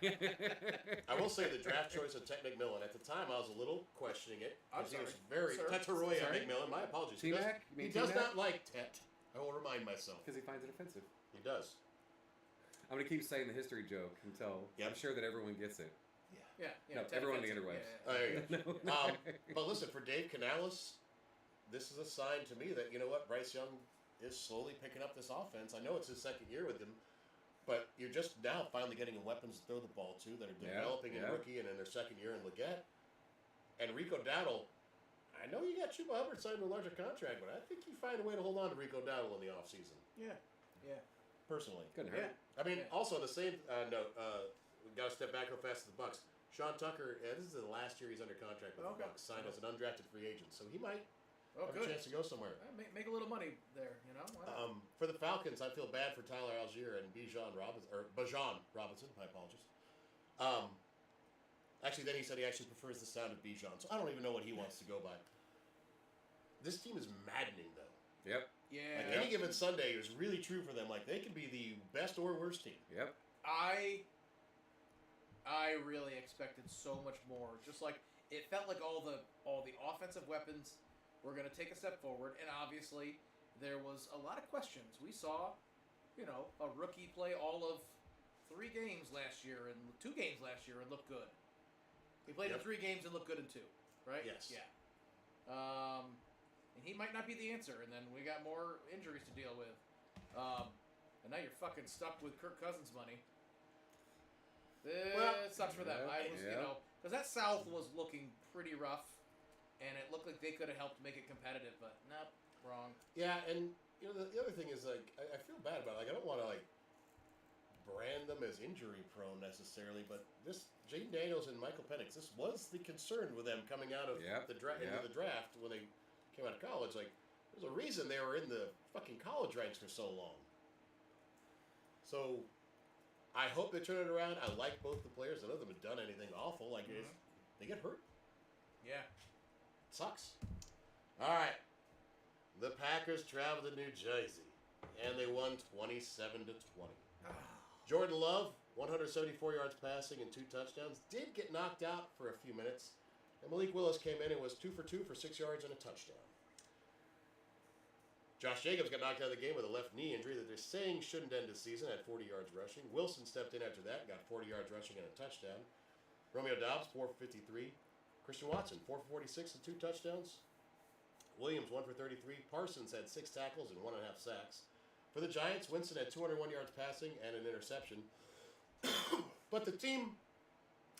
I will say the draft choice of Ted McMillan. At the time, I was a little questioning it. I'm Because he was sorry. very... Sir? Tetaroya Sorry? McMillan. My apologies. He T-Mac? does, You mean he does T-Mac? not like Tet. I will remind myself. Because he finds it offensive. He does. I'm going to keep saying the history joke until Yep. I'm sure that everyone gets it. Yeah. No, Ted everyone in the Offensive. interwebs. Oh, there you go. No. But listen, for Dave Canales, this is a sign to me that, you know what, Bryce Young is slowly picking up this offense. I know it's his second year with him, but you're just now finally getting weapons to throw the ball to that are developing in rookie and in their second year in Leggett. And Rico Dowdle, I know you got Chuba Hubbard signed to a larger contract, but I think you find a way to hold on to Rico Dowdle in the offseason. Yeah. Personally. Couldn't hurt. Yeah. I mean, Yeah. also on the same note, we got to step back real fast to the Bucks. Sean Tucker, this is the last year he's under contract with the Bucks, signed as an undrafted free agent, so he might Oh, have a good. chance to go somewhere. Make a little money there, you know? Why not? For the Falcons, I feel bad for Tyler Algier and Bajan Robinson. My apologies. Actually, then he said he actually prefers the sound of Bijan, so I don't even know what he wants to go by. This team is maddening, though. Yep. Yeah. Like any given Sunday is really true for them. Like they could be the best or worst team. Yep. I really expected so much more. Just like it felt like all the offensive weapons were going to take a step forward, and obviously there was a lot of questions. We saw, a rookie play all of 3 games last year and 2 games last year and looked good. He played in 3 games and looked good in 2, right? Yes. Yeah. And he might not be the answer, and then we got more injuries to deal with. And now you're fucking stuck with Kirk Cousins money. It sucks for them. Because that South was looking pretty rough, and it looked like they could have helped make it competitive, but nope, wrong. Yeah, and the other thing is like I feel bad about it. Like I don't want to like brand them as injury prone necessarily, but this Jaden Daniels and Michael Penix, this was the concern with them coming out of into the draft when they came out of college. Like there's a reason they were in the fucking college ranks for so long. So I hope they turn it around. I like both the players. None of them have done anything awful. Like they get hurt. Yeah. It sucks. All right. The Packers traveled to New Jersey, and they won 27-20. Jordan Love, 174 yards passing and 2 touchdowns, did get knocked out for a few minutes, and Malik Willis came in and was 2 for 2 for 6 yards and a touchdown. Josh Jacobs got knocked out of the game with a left knee injury that they're saying shouldn't end the season at 40 yards rushing. Wilson stepped in after that and got 40 yards rushing and a touchdown. Romeo Doubs, 4 for 53. Christian Watson, 4 for 46 and 2 touchdowns. Williams, 1 for 33. Parsons had 6 tackles and 1.5 sacks. For the Giants, Winston had 201 yards passing and an interception. But the team,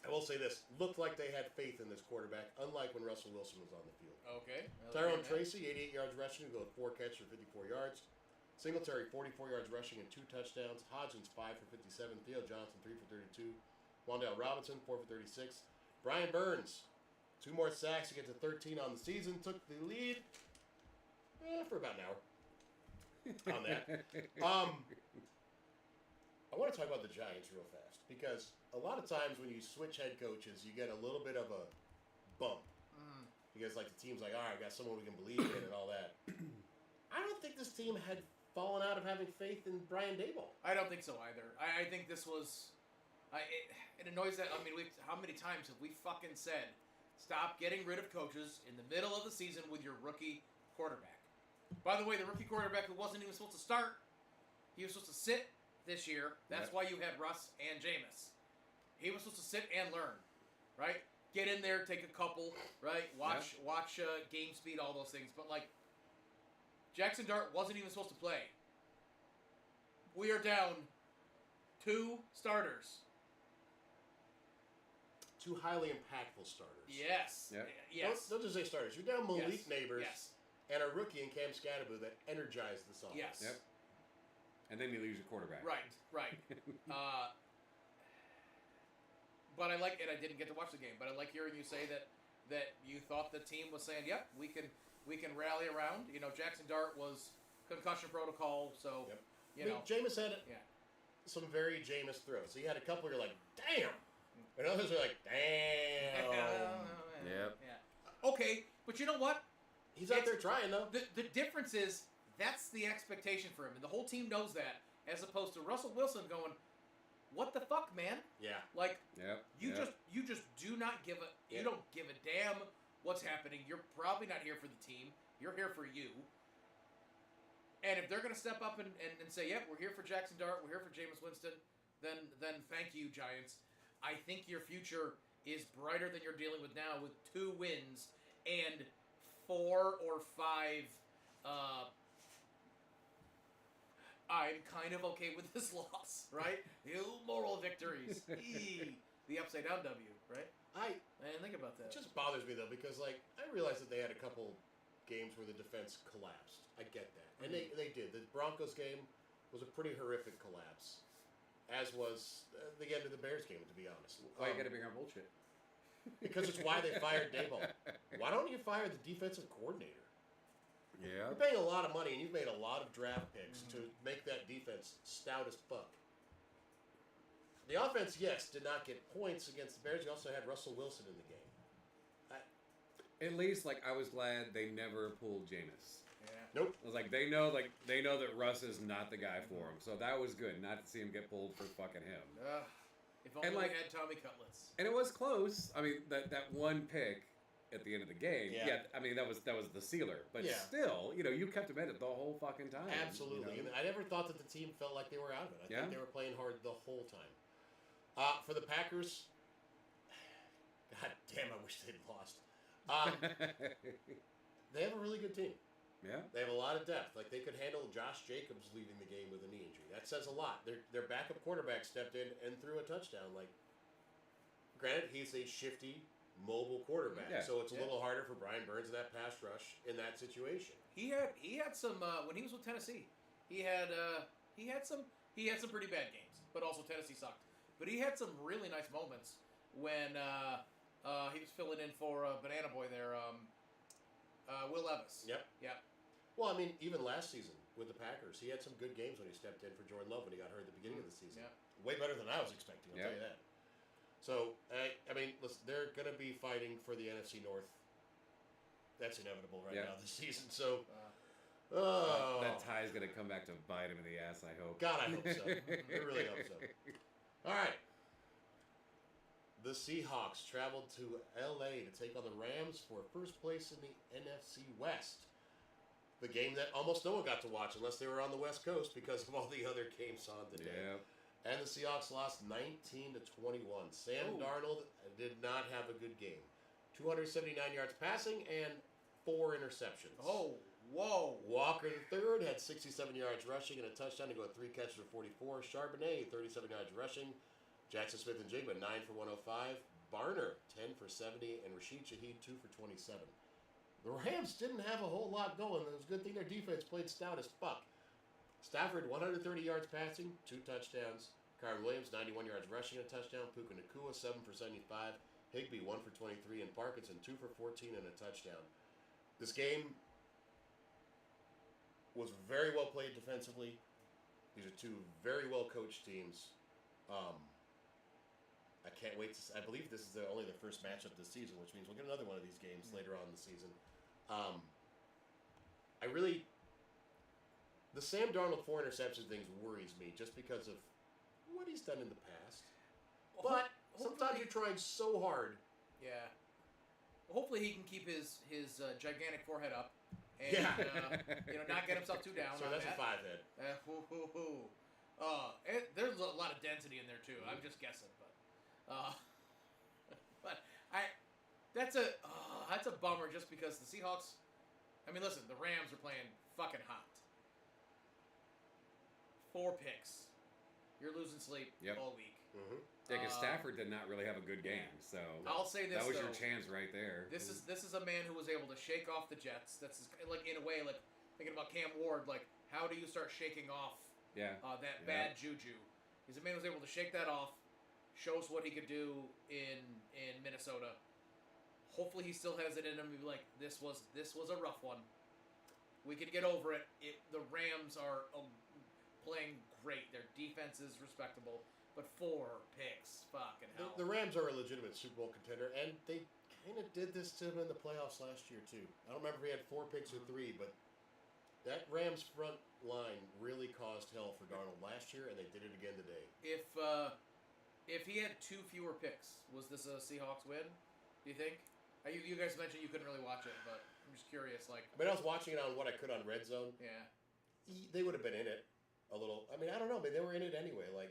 I will say this, looked like they had faith in this quarterback, unlike when Russell Wilson was on the field. Okay. Tyrone Tracy, 88 yards rushing, go with 4 catches for 54 yards. Singletary, 44 yards rushing and 2 touchdowns. Hodgins, 5 for 57. Theo Johnson, 3 for 32. Wandale Robinson, 4 for 36. Brian Burns, 2 more sacks to get to 13 on the season. Took the lead for about an hour on that. I want to talk about the Giants real fast because a lot of times when you switch head coaches, you get a little bit of a bump. Because like the team's like, all right, I got someone we can believe in and all that. I don't think this team had fallen out of having faith in Brian Daboll. I don't think so either. I think this was... It annoys that... I mean, how many times have we fucking said, stop getting rid of coaches in the middle of the season with your rookie quarterback? By the way, the rookie quarterback who wasn't even supposed to start, he was supposed to sit this year. That's why you had Russ and Jameis. He was supposed to sit and learn, right? Get in there, take a couple, right? Watch game speed, all those things. But, like, Jackson Dart wasn't even supposed to play. We are down 2 starters. two highly impactful starters. Yes. Yep. Yes. Don't just say starters. You're down Malik Yes. Neighbors Yes. and a rookie in Cam Scadaboo that energized this offense. Yes. Yep. And then you lose your quarterback. Right. But I like, and I didn't get to watch the game, but I like hearing you say that you thought the team was saying, "Yep, we can rally around." You know, Jackson Dart was concussion protocol, so Jameis had Yeah. some very Jameis throws. So you had a couple you're like, damn. And others are like, damn. Yep. Yeah. Okay, but you know what? He's out there trying, though. The difference is that's the expectation for him, and the whole team knows that, as opposed to Russell Wilson going, "What the fuck, man? Yeah. Like, Yep. you just do not give a you don't give a damn what's happening. You're probably not here for the team. You're here for you. And if they're going to step up and say, "Yep, we're here for Jackson Dart, we're here for Jameis Winston," then thank you, Giants. I think your future is brighter than you're dealing with now with 2 wins and 4 or 5. I'm kind of okay with this loss, right? Moral victories. The upside down W, right? I didn't think about that. It just bothers me, though, because, like, I realized that they had a couple games where the defense collapsed. I get that. And they did. The Broncos game was a pretty horrific collapse, as was the end of the Bears game, to be honest. Why you got to bring up bullshit? Because it's why they fired Daboll. Why don't you fire the defensive coordinator? Yeah. You're paying a lot of money, and you've made a lot of draft picks to make that defense stout as fuck. The offense, yes, did not get points against the Bears. You also had Russell Wilson in the game. At least, like, I was glad they never pulled Jameis. Yeah. Nope. I was like, they know that Russ is not the guy for him, so that was good. Not to see him get pulled for fucking him. If only And, we like- had Tommy Cutlets. And it was close. I mean, that one pick at the end of the game. Yeah. I mean, that was the sealer. But Yeah. still, you kept him in it the whole fucking time. Absolutely. And I never thought that the team felt like they were out of it. I Yeah. think they were playing hard the whole time. For the Packers, God damn, I wish they'd lost. They have a really good team. Yeah. They have a lot of depth. Like, they could handle Josh Jacobs leaving the game with a knee injury. That says a lot. Their backup quarterback stepped in and threw a touchdown. Like, granted, he's a shifty, mobile quarterback, Yeah. so it's a little harder for Brian Burns in that pass rush in that situation. He had some when he was with Tennessee. He had some pretty bad games, but also Tennessee sucked. But he had some really nice moments when he was filling in for Banana Boy there, Will Levis. Yep. Yeah. Well, I mean, even last season with the Packers, he had some good games when he stepped in for Jordan Love when he got hurt at the beginning of the season. Yeah. Way better than I was expecting, I'll tell you that. So, I mean, listen, they're going to be fighting for the NFC North. That's inevitable right now this season. So, That tie's going to come back to bite him in the ass, I hope. God, I hope so. I really hope so. All right. The Seahawks traveled to L.A. to take on the Rams for first place in the NFC West. The game that almost no one got to watch unless they were on the West Coast because of all the other games on the day. Yeah. And the Seahawks lost 19-21. Sam Darnold did not have a good game. 279 yards passing and 4 interceptions. Oh, whoa. Walker III had 67 yards rushing and a touchdown to go with 3 catches for 44. Charbonnet, 37 yards rushing. Jackson Smith and Jigba, 9 for 105. Barner, 10 for 70. And Rashid Shaheed, 2 for 27. The Rams didn't have a whole lot going. It was a good thing their defense played stout as fuck. Stafford, 130 yards passing, 2 touchdowns. Kyron Williams, 91 yards rushing and a touchdown. Puka Nacua, 7 for 75. Higbee, 1 for 23. And Parkinson, 2 for 14 and a touchdown. This game was very well played defensively. These are 2 very well coached teams. I can't wait to. I believe this is only the first matchup this season, which means we'll get another one of these games later on in the season. The Sam Darnold 4 interception things worries me just because of what he's done in the past. But sometimes you're trying so hard. Yeah. Hopefully he can keep his gigantic forehead up and not get himself too down. So that's that. a 5 head. There's a lot of density in there too. I'm just guessing, but that's a bummer just because the Seahawks. I mean, listen, the Rams are playing fucking hot. 4 picks. You're losing sleep all week. Mm-hmm. Yeah, because Stafford did not really have a good game, so I'll say this, that was though. your chance right there. This is a man who was able to shake off the Jets. That's like in a way like thinking about Cam Ward. Like how do you start shaking off that bad juju? He's a man who was able to shake that off. Show us what he could do in Minnesota. Hopefully he still has it in him. Like this was a rough one. We can get over it. The Rams are playing great. Their defense is respectable. But 4 picks, fucking hell. The Rams are a legitimate Super Bowl contender, and they kind of did this to him in the playoffs last year, too. I don't remember if he had 4 picks or 3, but that Rams front line really caused hell for Darnold last year, and they did it again today. If he had 2 fewer picks, was this a Seahawks win, do you think? You guys mentioned you couldn't really watch it, but I'm just curious. Like, I mean, I was watching it on what I could on Red Zone. Yeah. They would have been in it a little. I mean, I don't know, but they were in it anyway. Like,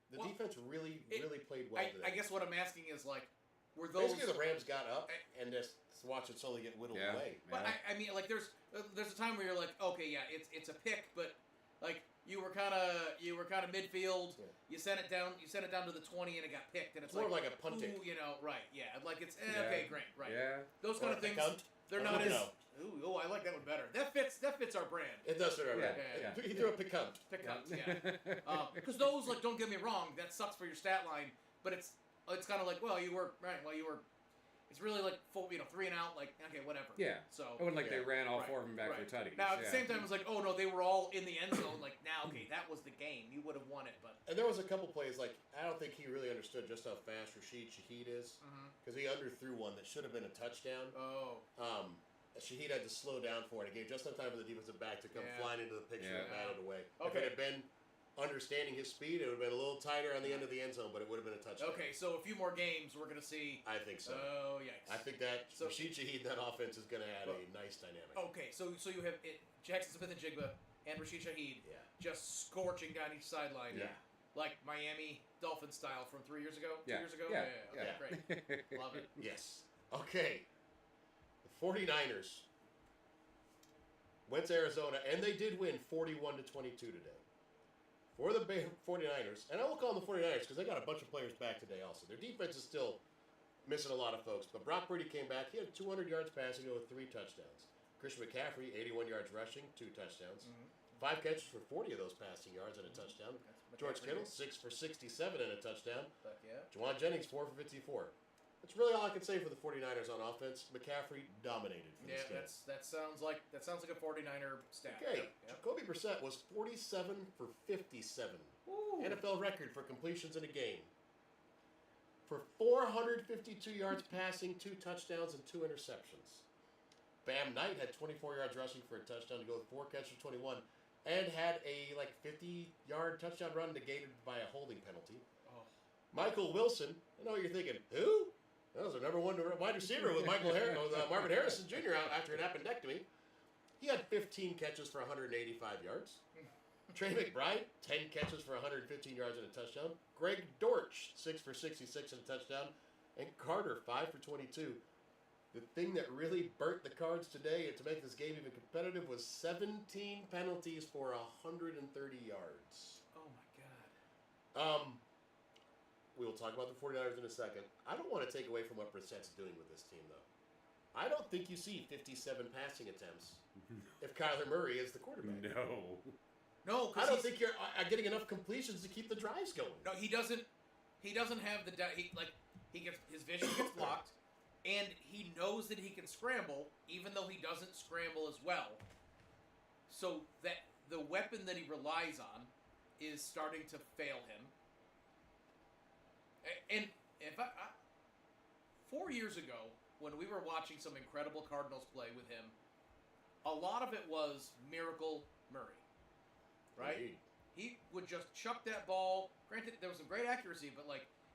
the defense really played well today. I guess what I'm asking is, like, were those... Basically, the Rams got up and just watch it slowly get whittled away. But, I mean, like, there's a time where you're like, okay, yeah, it's a pick, but, like, you were kind of midfield. Yeah. You sent it down to the 20 and it got picked, and it's more like a punting. You know, right? Yeah, like it's okay, great, right? Yeah. Those kind of things. They're not as. Ooh, I like that one better. That fits our brand. It does fit our brand. Yeah. He threw a piquant. Piquant, yeah. Because those, like, don't get me wrong, that sucks for your stat line, but it's kind of like, well, you were right. Well, you were. It's really like 3 and out. Like, okay, whatever. Yeah. So it wasn't like they ran all 4 of them back for tutties. Now at the same time, it was like, oh no, they were all in the end zone. Like, now, okay, that was the game. You would have won it, but. And there was a couple plays like I don't think he really understood just how fast Rashid Shaheed is because he underthrew one that should have been a touchdown. Oh. Shaheed had to slow down for it. It gave just enough time for the defensive back to come flying into the picture and bat it away. Okay. If it had been understanding his speed, it would have been a little tighter on the end of the end zone, but it would have been a touchdown. Okay, so a few more games we're going to see. I think so. Oh, yikes. I think that Rashid Shaheed, that offense is going to add a nice dynamic. Okay, so you have Jackson Smith and Jigba and Rashid Shaheed just scorching down each sideline. Yeah. Like Miami Dolphins style from 3 years ago? 2 Yeah. years ago? Yeah. Okay, great. Love it. Yes. Okay. The 49ers went to Arizona, and they did win 41-22 today. For the 49ers, and I will call them the 49ers because they got a bunch of players back today also. Their defense is still missing a lot of folks, but Brock Purdy came back. He had 200 yards passing with 3 touchdowns. Christian McCaffrey, 81 yards rushing, 2 touchdowns. 5 catches for 40 of those passing yards and a touchdown. George Kittle, 6 for 67 and a touchdown. Juwan Jennings, 4 for 54. That's really all I can say for the 49ers on offense. McCaffrey dominated for this game. That sounds like a 49er stat. Okay, Jacoby Brissett was 47 for 57. Ooh. NFL record for completions in a game. For 452 yards passing, 2 touchdowns, and 2 interceptions. Bam Knight had 24 yards rushing for a touchdown to go with 4 catches for 21. And had a 50-yard touchdown run negated by a holding penalty. Oh. Michael Wilson, I know what you're thinking, who? That was the number 1 wide receiver with Marvin Harrison Jr. out after an appendectomy. He had 15 catches for 185 yards. Trey McBride, 10 catches for 115 yards and a touchdown. Greg Dortch, 6 for 66 and a touchdown. And Carter, 5 for 22. The thing that really burnt the cards today and to make this game even competitive was 17 penalties for 130 yards. Oh, my God. We will talk about the 49ers in a second. I don't want to take away from what Brissett's doing with this team, though. I don't think you see 57 passing attempts if Kyler Murray is the quarterback. No, I don't think you're getting enough completions to keep the drives going. No, he doesn't have the his vision gets blocked. And he knows that he can scramble, even though he doesn't scramble as well. So that the weapon that he relies on is starting to fail him. And if 4 years ago, when we were watching some incredible Cardinals play with him, a lot of it was Miracle Murray, right? Indeed. He would just chuck that ball. Granted, there was some great accuracy, but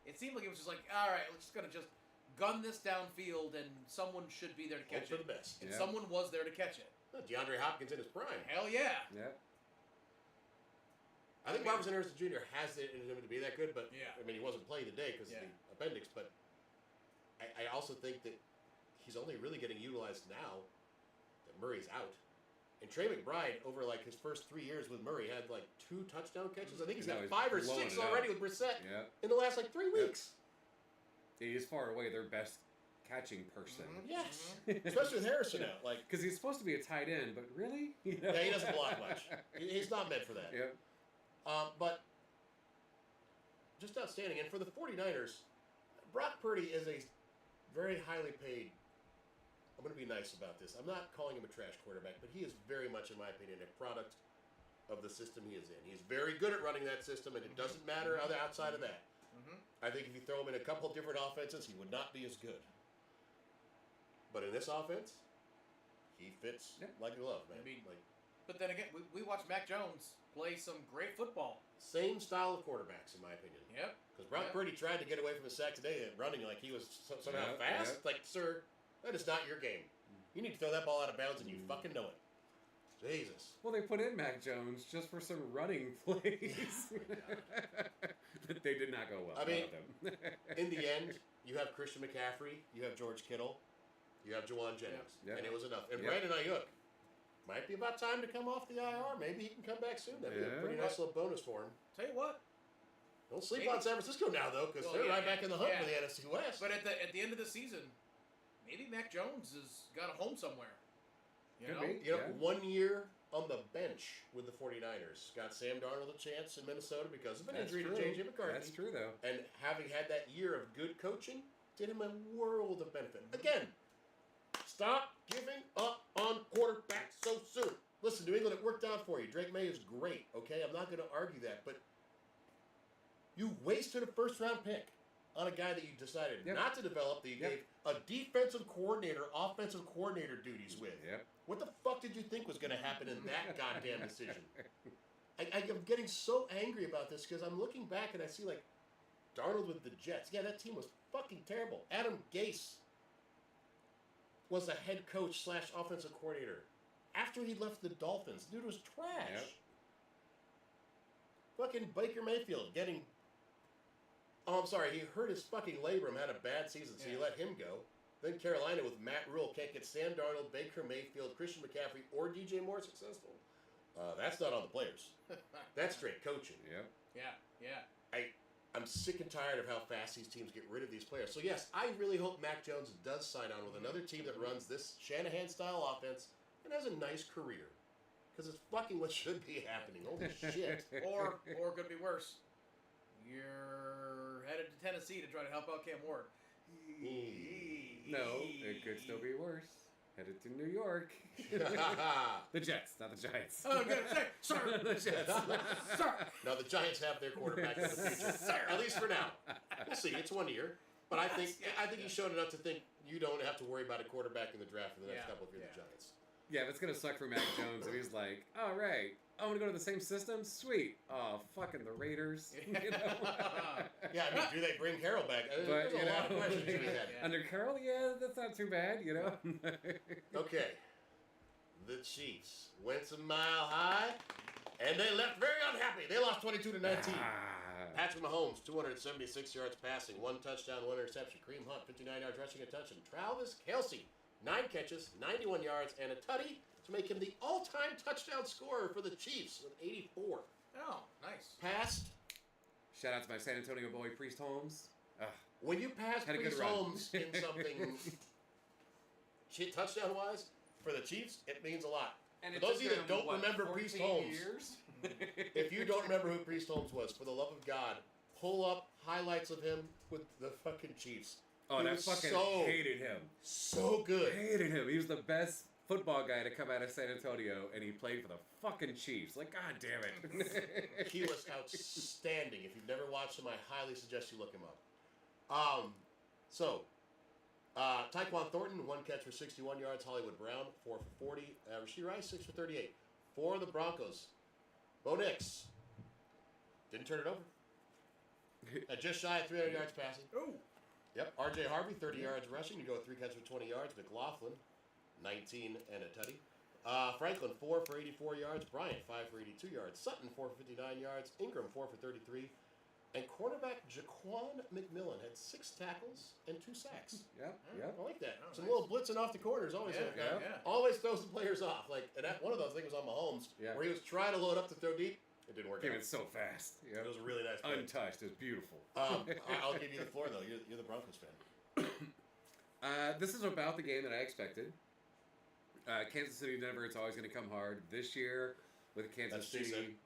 it seemed like it was just like, all right, we're just gonna just gun this downfield, and someone should be there to catch it. For the best. And someone was there to catch it. DeAndre Hopkins in his prime. Hell yeah. Yeah. I think Robinson Harrison Jr. has it in him to be that good, but yeah. I mean, he wasn't playing today because of the appendix, but I also think that he's only really getting utilized now that Murray's out. And Trey McBride, over like his first 3 years with Murray, had like 2 touchdown catches. I think he's got he's 5 or blowing 6 it already out. with Brissett Yep. in the last like 3 weeks. He's far away their best catching person. Yes, especially with Harrison out. Like, Because he's supposed to be a tight end, but really? You know? yeah, he doesn't block much. He's not meant for that. Yep. But just outstanding. And for the 49ers, Brock Purdy is a very highly paid. I'm going to be nice about this. I'm not calling him a trash quarterback, but he is very much, in my opinion, a product of the system he is in. He's very good at running that system, and it doesn't matter other outside of that. I think if you throw him in a couple different offenses, he would not be as good. But in this offense, he fits like a glove, man. I mean, but then again, we watched Mac Jones play some great football. Same style of quarterbacks, in my opinion. Yep. Because Brock Purdy tried to get away from the sack today and running like he was somehow fast. Like, sir, that is not your game. You need to throw that ball out of bounds, and you fucking know it. Jesus. Well, they put in Mac Jones just for some running plays. They did not go well. I mean, them. in the end, you have Christian McCaffrey, you have George Kittle, you have Jawan Jennings, and it was enough. And Brandon Ayuk might be about time to come off the IR. Maybe he can come back soon. That'd be a pretty nice little bonus for him. Tell you what. Don't sleep on San Francisco now, though, because they're right back in the hunt for the NFC West. But at the end of the season, maybe Mac Jones has got a home somewhere. You know? You know, 1 year on the bench with the 49ers got Sam Darnold a chance in Minnesota because of an injury to J.J. McCarthy. That's true, though. And having had that year of good coaching did him a world of benefit. Again, stop giving up on quarterbacks so soon. Listen, New England, it worked out for you. Drake May is great, okay? I'm not going to argue that, but you wasted a first-round pick on a guy that you decided not to develop, that you gave a defensive coordinator, offensive coordinator duties with. What the fuck did you think was going to happen in that goddamn decision? I'm getting so angry about this because I'm looking back and I see, like, Darnold with the Jets. Yeah, that team was fucking terrible. Adam Gase was the head coach / offensive coordinator after he left the Dolphins. Dude was trash. Fucking Baker Mayfield getting... Oh, I'm sorry. He hurt his fucking labrum, had a bad season, so you let him go. Then Carolina with Matt Rule can't get Sam Darnold, Baker Mayfield, Christian McCaffrey, or DJ Moore successful. That's not on the players. That's straight coaching. I'm sick and tired of how fast these teams get rid of these players. So, yes, I really hope Mac Jones does sign on with another team that runs this Shanahan-style offense and has a nice career. Because it's fucking what should be happening. Holy shit. Or could be worse. You're headed to Tennessee to try to help out Cam Ward. No, it could still be worse. Headed to New York. The Jets, not the Giants. Oh, good. Sir. The Jets. Sir. No, the Giants have their quarterback in the future. At least for now. We'll see. It's 1 year. But I think he showed enough to think you don't have to worry about a quarterback in the draft for the next couple of years, the Giants. Yeah, but it's going to suck for Mac Jones if he's like, all right, I want to go to the same system? Sweet. Oh, fucking the Raiders. You know? Yeah, I mean, do they bring Carroll back? There's a lot of questions to be had. Under Carroll, yeah, that's not too bad, you know? Okay. The Chiefs went a mile high, and they left very unhappy. They lost 22-19. Patrick Mahomes, 276 yards passing, 1 touchdown, 1 interception. Kareem Hunt, 59 yards rushing, a touchdown. Travis Kelce, 9 catches, 91 yards, and a tutty to make him the all-time touchdown scorer for the Chiefs with 84. Oh, nice. Passed. Shout out to my San Antonio boy, Priest Holmes. When you pass Priest Holmes in something touchdown-wise for the Chiefs, it means a lot. And for those of you that don't remember Priest Holmes, if you don't remember who Priest Holmes was, for the love of God, pull up highlights of him with the fucking Chiefs. Oh, I fucking hated him. So good. Hated him. He was the best football guy to come out of San Antonio, and he played for the fucking Chiefs. Like, God damn it. He was outstanding. If you've never watched him, I highly suggest you look him up. Tyquan Thornton, 1 catch for 61 yards. Hollywood Brown, 4 for 40. Rashee Rice, 6 for 38. For the Broncos, Bo Nix didn't turn it over. Just shy of 300 yards passing. Ooh. Yep. R.J. Harvey, 30 yards rushing to go with 3 catches for 20 yards. McLaughlin, 19 and a tutty. Franklin, 4 for 84 yards. Bryant, 5 for 82 yards. Sutton, 4 for 59 yards. Ingram, 4 for 33. And quarterback Jaquan McMillan had 6 tackles and 2 sacks. Yep. I like that. Oh, Some nice. little blitzing off the corners always. Always throws the players off. Like, and one of those things was on Mahomes, where he was trying to load up to throw deep. It didn't work. Came out. in so fast. Yep. It was a really nice play. Untouched. It was beautiful. I'll give you the floor though. You're the Broncos fan. This is about the game that I expected. Kansas City, Denver. It's always going to come hard this year with Kansas City.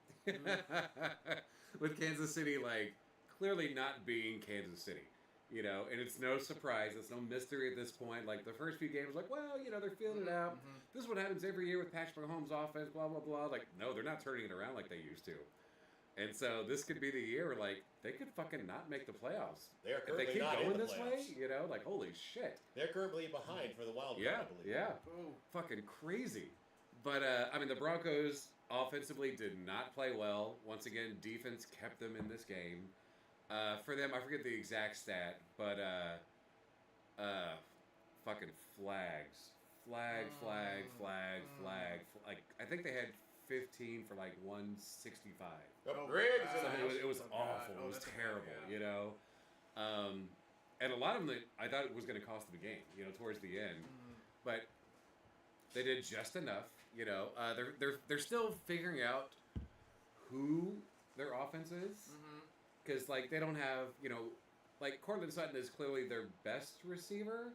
With Kansas City, like clearly not being Kansas City, you know, and it's no surprise. It's no mystery at this point. Like the first few games, like, well, you know, they're feeling it out. This is what happens every year with Patrick Mahomes' offense. Blah blah blah. Like, no, they're not turning it around like they used to. And so this could be the year where, like, they could fucking not make the playoffs. They are if currently they keep not going in the this playoffs. way, you know, like, holy shit. They're currently behind for the wild card, I believe. Yeah. Ooh. Fucking crazy. But, I mean, the Broncos offensively did not play well. Once again, defense kept them in this game. For them, I forget the exact stat, but fucking flags. Flag. Like, I think they had 15 for like 165. Griggs. It was awful. It was terrible, you know. And a lot of them, I thought it was going to cost them the game, you know, towards the end. But they did just enough, you know. They're still figuring out who their offense is. Because, like, they don't have, you know, like, Cortland Sutton is clearly their best receiver.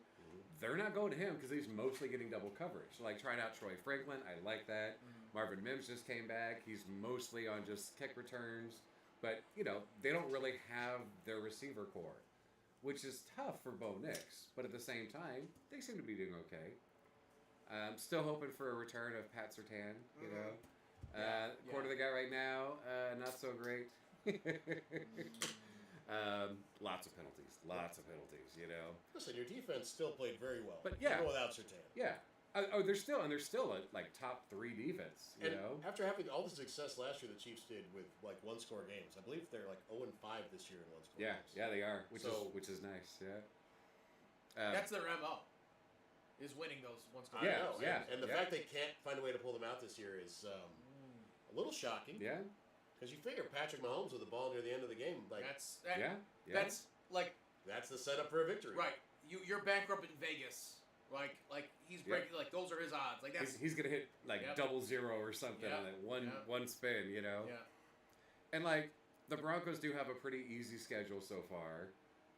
They're not going to him because he's mostly getting double coverage. So, like, trying out Troy Franklin, I like that. Marvin Mims just came back. He's mostly on just kick returns. But, you know, they don't really have their receiver core, which is tough for Bo Nix. But at the same time, they seem to be doing okay. I'm still hoping for a return of Pat Surtain, you know. Quarter the guy right now, not so great. Lots of penalties, you know. Listen, your defense still played very well. But yeah, even without Surtain. Yeah. They're still a like top 3 defense, you know. After having all the success last year, the Chiefs did with like 1-score games. I believe they're like 0-5 this year in 1-score games. Yeah, they are, which is nice. Yeah. That's their MO. Is winning those 1-score games. Yeah. And the fact they can't find a way to pull them out this year is a little shocking. Yeah. Because you figure Patrick Mahomes with the ball near the end of the game, like that's the setup for a victory. Right. You're bankrupt in Vegas. Like he's breaking. Like those are his odds. Like that's he's gonna hit like 0-0 or something on that one spin, you know. Yeah. And like the Broncos do have a pretty easy schedule so far,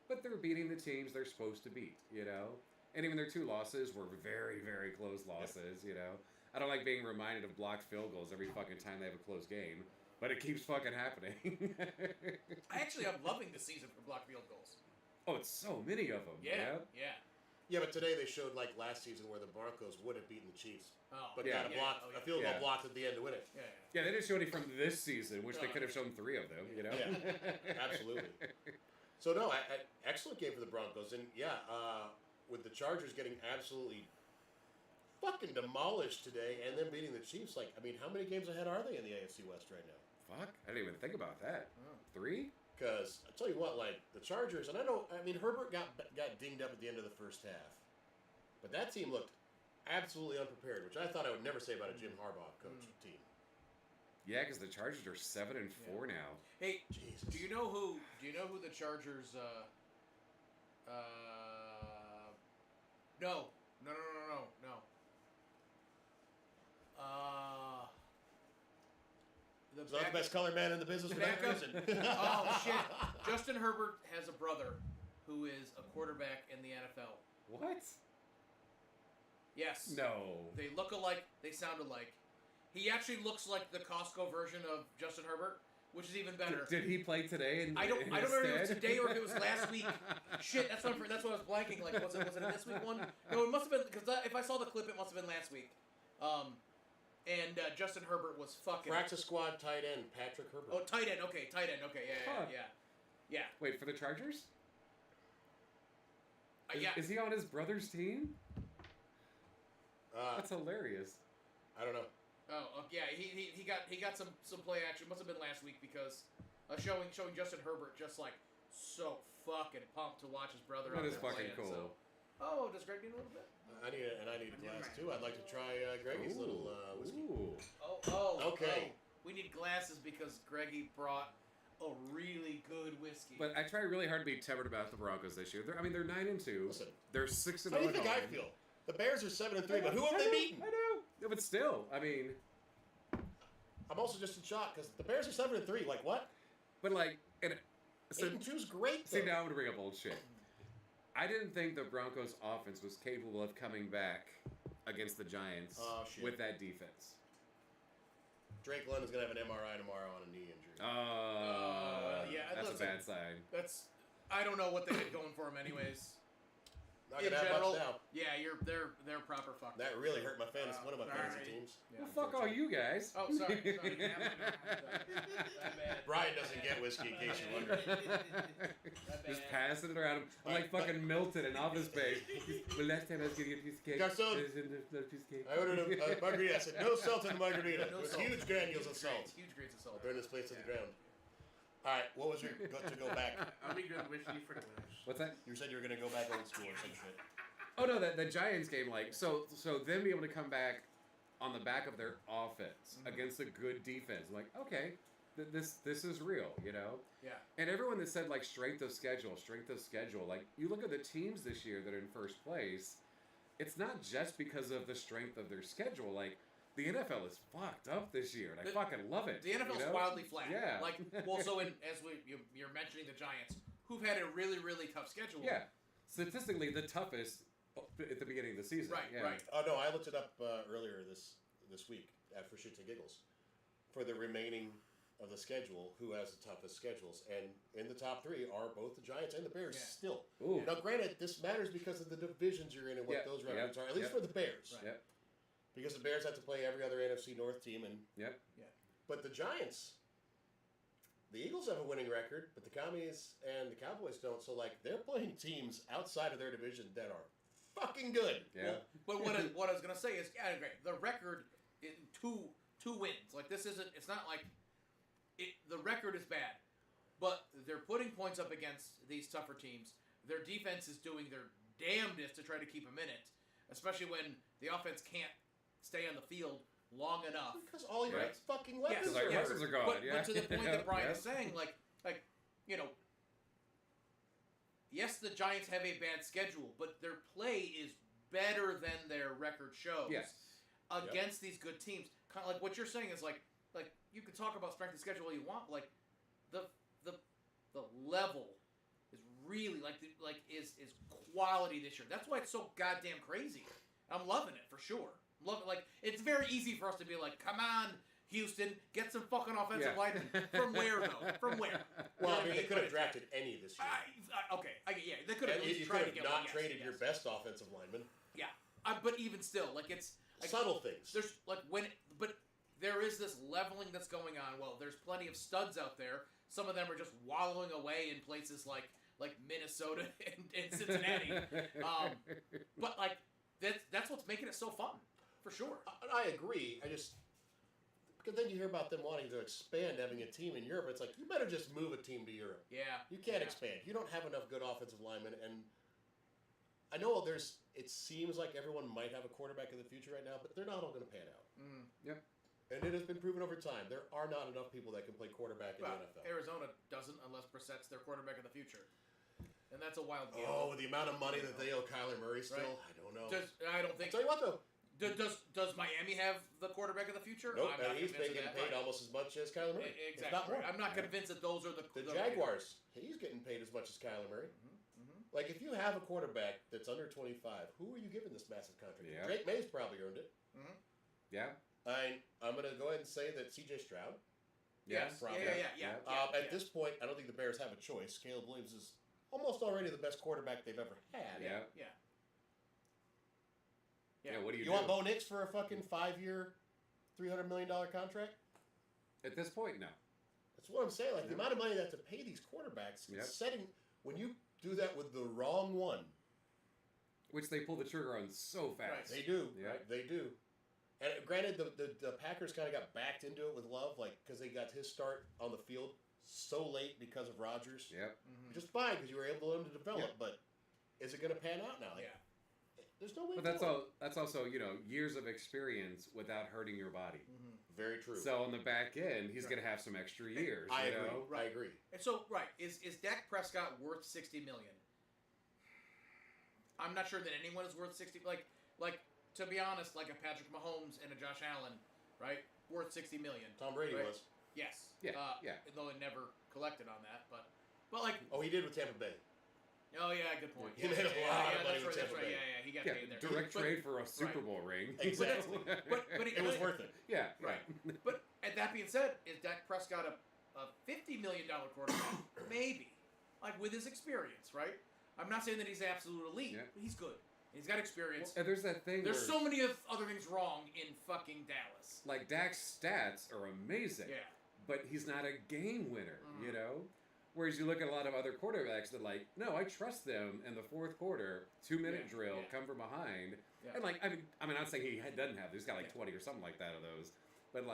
but they're beating the teams they're supposed to beat, you know. And even their 2 losses were very, very close losses, you know. I don't like being reminded of blocked field goals every fucking time they have a close game. But it keeps fucking happening. I'm loving the season for blocked field goals. Oh, it's so many of them. Yeah. Yeah, but today they showed like last season where the Broncos would have beaten the Chiefs, but got a field goal blocked at the end to win it. Yeah, they didn't show any from this season, which they could have shown 3 of them. You know. Yeah, absolutely. So no, excellent game for the Broncos, and with the Chargers getting absolutely fucking demolished today, and then beating the Chiefs. Like, I mean, how many games ahead are they in the AFC West right now? Fuck, I didn't even think about that. 3? Because I tell you what, like the Chargers, and I mean Herbert got dinged up at the end of the first half, but that team looked absolutely unprepared, which I thought I would never say about a Jim Harbaugh coach team. Yeah, because the Chargers are 7-4 now. Hey, Jesus. Do you know who the Chargers? No. Not the best color man in the business for that reason. Oh shit! Justin Herbert has a brother who is a quarterback in the NFL. What? Yes. No. They look alike. They sound alike. He actually looks like the Costco version of Justin Herbert, which is even better. Did he play today? I don't know if it was today or if it was last week. Shit, that's what I was blanking. Like, was it a this week one? No, it must have been because if I saw the clip, it must have been last week. And Justin Herbert was fucking practice squad tight end Patrick Herbert. Oh, tight end. Okay, yeah. Wait, for the Chargers? Yeah. Is he on his brother's team? That's hilarious. I don't know. Oh, yeah. He got some play action. Must have been last week because showing Justin Herbert just like so fucking pumped to watch his brother. That is fucking cool. So. Does Greg need a little bit? I need a glass too. I'd like to try Greggy's little whiskey. Oh. Okay. We need glasses because Greggy brought a really good whiskey. But I try really hard to be tempered about the Broncos this year. They're 9-2. Listen, They're 6-0. how do you think I feel? The Bears are 7-3, but who have they beaten? I know. Yeah, but still, I mean, I'm also just in shock because the Bears are 7-3. Like what? but like, so 8-2's great. see, Though. now I'm gonna bring up old shit. I didn't think the Broncos' offense was capable of coming back against the Giants with that defense. Drake London's gonna have an MRI tomorrow on a knee injury. Yeah, that's listen, a bad sign. I don't know what they had going for him, anyways. Not gonna have much now. Yeah, they're proper fucked. That really hurt my fantasy. One of my fantasy teams. Yeah, Well, fuck all you guys. Oh, sorry. Yeah, my bad. Brian doesn't get whiskey, in case you're wondering. Just passing it around. I'm like fucking Milton in Office Space. The last time I was getting a piece of cake. Garçon. There's no piece of cake. I ordered a margarita. I said, no salt in the margarita. No With salt. huge granules of salt. Huge grains of salt. I'll burn this place to the ground. All right, what was your to go back? I'll be good whiskey for the winners. What's that? You said you were going to go back old school or some shit. Oh no, the Giants game, like so them being able to come back on the back of their offense against a good defense. I'm like, okay, this is real, you know. Yeah. And everyone that said like strength of schedule, like you look at the teams this year that are in first place, it's not just because of the strength of their schedule. Like the NFL is fucked up this year, and I fucking love it. The NFL's wildly flat. Yeah. Like, well, so you're mentioning the Giants, who've had a really, really tough schedule. Yeah. Statistically, the toughest at the beginning of the season. Right. Yeah. Right. Oh no, I looked it up earlier this week for shits and giggles for the remaining of the schedule. Who has the toughest schedules? And in the top three are both the Giants and the Bears. Yeah. Still. Ooh. Now, granted, this matters because of the divisions you're in and what those records are. At least for the Bears. Right. Yep. Because the Bears have to play every other NFC North team, and Yep. but the Giants, the Eagles have a winning record, but the Commies and the Cowboys don't. So like they're playing teams outside of their division that are fucking good. Yeah. But what I was gonna say is, yeah, great. The record in two wins. Like this isn't. It's not like the record is bad, but they're putting points up against these tougher teams. Their defense is doing their damnedest to try to keep them in it, especially when the offense can't stay on the field long enough. Because all your Right. fucking weapons Because our are weapons hurt. are gone. But to the point that Brian Yeah. is saying, like you know, yes, the Giants have a bad schedule, but their play is better than their record shows. Yes. Against these good teams, kind of like what you're saying is like you can talk about strength of schedule all you want, like the level is really is quality this year. That's why it's so goddamn crazy. I'm loving it for sure. It's very easy for us to be like, come on, Houston, get some fucking offensive linemen. From where though? From where? Well, I You know mean, they could have drafted any this year. They could have at You least could tried to have get not one. traded Yes, your yes. best offensive lineman. Yeah, but even still, it's like, Subtle things. There's but there is this leveling that's going on. Well, there's plenty of studs out there. Some of them are just wallowing away in places like Minnesota and Cincinnati. But that's what's making it so fun, for sure. I agree. Because then you hear about them wanting to expand, having a team in Europe. It's like, you better just move a team to Europe. Yeah. You can't expand. You don't have enough good offensive linemen. And I know it seems like everyone might have a quarterback in the future right now, but they're not all going to pan out. Yep. And it has been proven over time. There are not enough people that can play quarterback in the NFL. Arizona doesn't unless Brissett's their quarterback of the future. And that's a wild game. Oh, with the amount of money that they owe Kyler Murray still, Right. I don't know. I don't think. I'll tell you what, though. Does Miami have the quarterback of the future? Nope, I'm not and he's convinced getting of that. paid almost as much as Kyler Murray. Exactly. If not more. I'm not convinced that those are the Jaguars, he's getting paid as much as Kyler Murray. Like, if you have a quarterback that's under 25, who are you giving this massive contract? Yeah. Drake May's probably earned it. Yeah. I'm going to go ahead and say that C.J. Stroud. Yes. Probably. Yeah. At this point, I don't think the Bears have a choice. Caleb Williams is almost already the best quarterback they've ever had. Yeah. What do you do? You want Bo Nix for a fucking 5-year, $300 million contract? At this point, no. That's what I'm saying. Like, the amount of money they have to pay these quarterbacks, it's setting, when you do that with the wrong one. Which they pull the trigger on so fast. They do. Yeah. They do. And granted, the Packers kind of got backed into it with Love, because they got his start on the field so late because of Rodgers. Yep. Which is fine, because you were able to let him to develop, but is it going to pan out now? There's no way. But that's also years of experience without hurting your body. Mm-hmm. Very true. So on the back end, he's going to have some extra years. I agree. Know? Right. I agree. And so, is Dak Prescott worth $60 million? I'm not sure that anyone is worth 60. Like to be honest, like a Patrick Mahomes and a Josh Allen, right? Worth $60 million. Tom Brady right? was. Yes. Yeah. Though it never collected on that, but like. Oh, he did with Tampa Bay. Oh yeah, good point. He made a lot of money with that's Tampa right. Bay. Yeah, he got paid there. Direct trade for a Super Bowl ring. Exactly. but it was worth it. Yeah. Right. But that being said, is Dak Prescott a $50 million quarterback? Maybe. Like with his experience, right? I'm not saying that he's absolute elite, but he's good. He's got experience. And there's that thing. There's so many other things wrong in fucking Dallas. Like Dak's stats are amazing. Yeah. But he's not a game winner, Whereas you look at a lot of other quarterbacks that no, I trust them in the fourth quarter, 2-minute drill, come from behind. Yeah. And I'm not saying he doesn't have, he's got 20 or something like that of those. But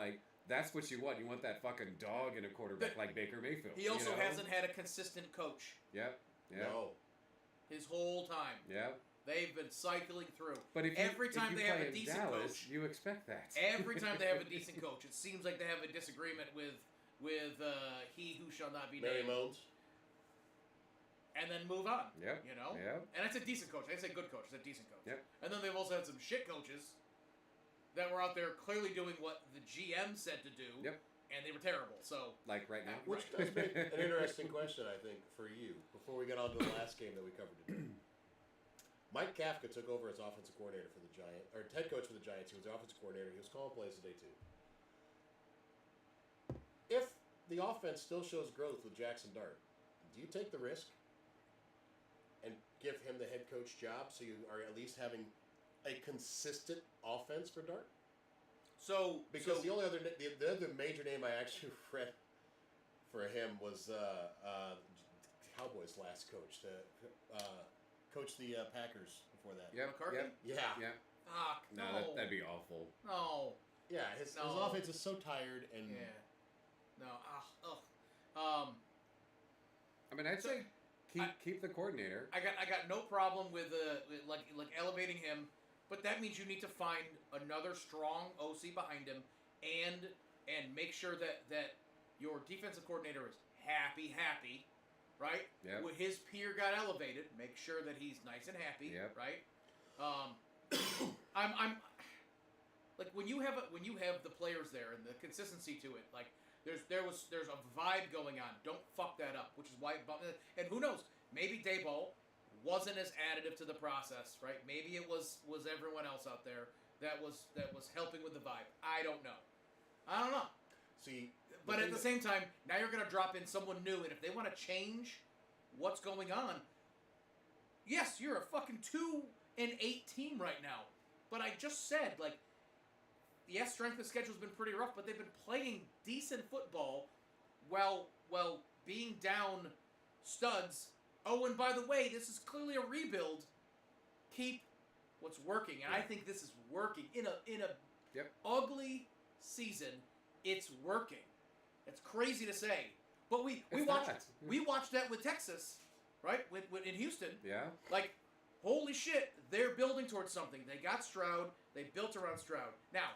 that's what you want. You want that fucking dog in a quarterback like Baker Mayfield. He also hasn't had a consistent coach. Yep. Yeah. No. His whole time. Yeah. They've been cycling through. But every time they have a decent Dallas, coach, you expect that. Every time they have a decent coach, it seems like they have a disagreement with he who shall not be named. Moans. And then move on. Yep. Yep. And that's a decent coach. I say good coach. It's a decent coach. Yep. And then they've also had some shit coaches that were out there clearly doing what the GM said to do. Yep. And they were terrible. So right now. Which does make an interesting question, I think, for you, before we get on to the last game that we covered today. Mike Kafka took over as offensive coordinator for the Giants, or head coach for the Giants. He was the offensive coordinator. He was calling plays today too. If the offense still shows growth with Jackson Dart, do you take the risk and give him the head coach job so you are at least having a consistent offense for Dart? Because the only other the other major name I actually read for him was Cowboys' last coach, coach the Packers before that. Yep. McCarthy? Yeah. Yeah. Fuck, No, that'd be awful. No. Yeah, his offense is so tired and No. Ugh. I'd say keep the coordinator. I got no problem with elevating him, but that means you need to find another strong OC behind him and make sure that your defensive coordinator is happy, right? Yeah. When his peer got elevated, make sure that he's nice and happy, right? I'm like when you have the players there and the consistency to it, like there's a vibe going on. Don't fuck that up, which is why. And who knows? Maybe Dayball wasn't as additive to the process, right? Maybe it was everyone else out there that was helping with the vibe. I don't know. See, but at the same time, now you're gonna drop in someone new, and if they want to change what's going on, yes, you're a fucking 2-8 team right now. But I just said, yes, strength of schedule's been pretty rough, but they've been playing decent football while being down studs. Oh, and by the way, this is clearly a rebuild. Keep what's working, and I think this is working in a ugly season. It's working. It's crazy to say, but we watched that with Texas, right? With in Houston. Yeah. Holy shit, they're building towards something. They got Stroud. They built around Stroud. Now,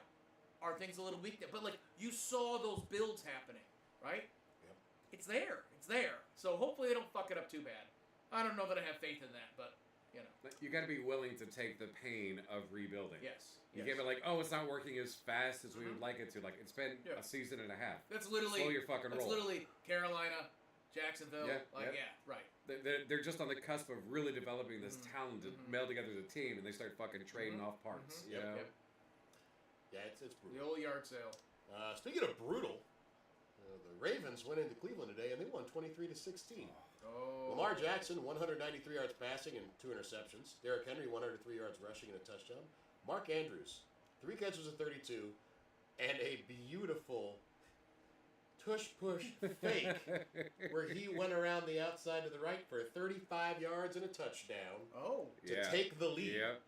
are things a little weak there? But you saw those builds happening, right? Yep. It's there. So hopefully they don't fuck it up too bad. I don't know that I have faith in that, but you got to be willing to take the pain of rebuilding. Yes. You can't be it's not working as fast as we would like it to. It's been a season and a half. That's literally slow your fucking roll. That's literally Carolina, Jacksonville. Right. They're just on the cusp of really developing this talent to meld together as a team, and they start fucking trading off parts. You know? Yep. Yeah, it's brutal. The old yard sale. Speaking of brutal, the Ravens went into Cleveland today, and they won 23-16. Oh. Lamar Jackson, 193 yards passing and 2 interceptions. Derrick Henry, 103 yards rushing and a touchdown. Mark Andrews, 3 catches of 32, and a beautiful tush-push fake where he went around the outside to the right for 35 yards and a touchdown to take the lead. Yep.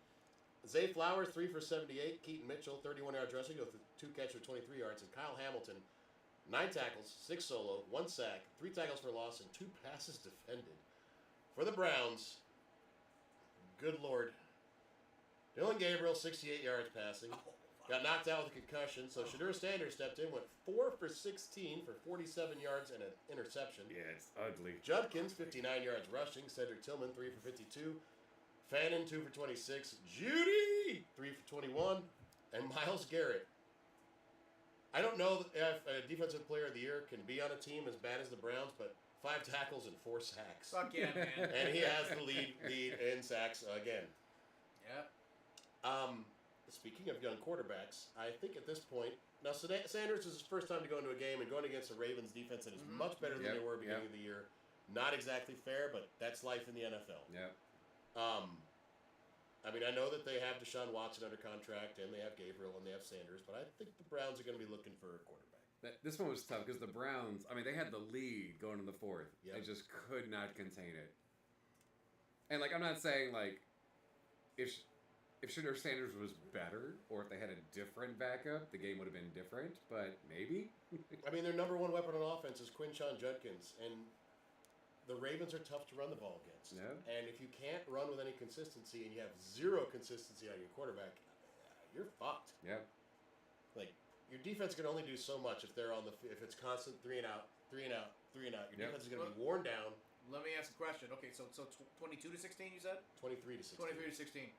Zay Flowers, 3 for 78. Keaton Mitchell, 31 yards rushing with 2 catches for 23 yards. And Kyle Hamilton, 9 tackles, 6 solo, 1 sack, 3 tackles for loss, and 2 passes defended. For the Browns, good Lord, Dylan Gabriel, 68 yards passing. Got knocked out with a concussion, so Shedeur Sanders stepped in, went 4 for 16 for 47 yards and an interception. Yeah, it's ugly. Judkins, 59 yards rushing. Cedric Tillman, 3 for 52. Fannin, 2 for 26. Judy, 3 for 21. And Myles Garrett. I don't know if a defensive player of the year can be on a team as bad as the Browns, but 5 tackles and 4 sacks. Fuck yeah, man. And he has the lead in sacks again. Yeah. Speaking of young quarterbacks, I think at this point, now Sanders is his first time to go into a game and going against the Ravens defense that is much better than they were beginning of the year. Not exactly fair, but that's life in the NFL. Yeah. I mean, I know that they have Deshaun Watson under contract, and they have Gabriel, and they have Sanders, but I think the Browns are going to be looking for a quarterback. This one was tough because the Browns, I mean, they had the lead going to the fourth. Yep. They just could not contain it. And, like, I'm not saying, like, if Shedeur Sanders was better, or if they had a different backup, the game would have been different, but maybe. I mean, their number one weapon on offense is Quinshon Judkins, and the Ravens are tough to run the ball against. Yeah. And if you can't run with any consistency and you have zero consistency on your quarterback, you're fucked. Yeah. Like, your defense can only do so much if it's constant 3 and out, 3 and out, 3 and out. Your defense is going to be worn down. Let me ask a question. Okay, so 22 to 16, you said? 23 to 16. 23 to 16.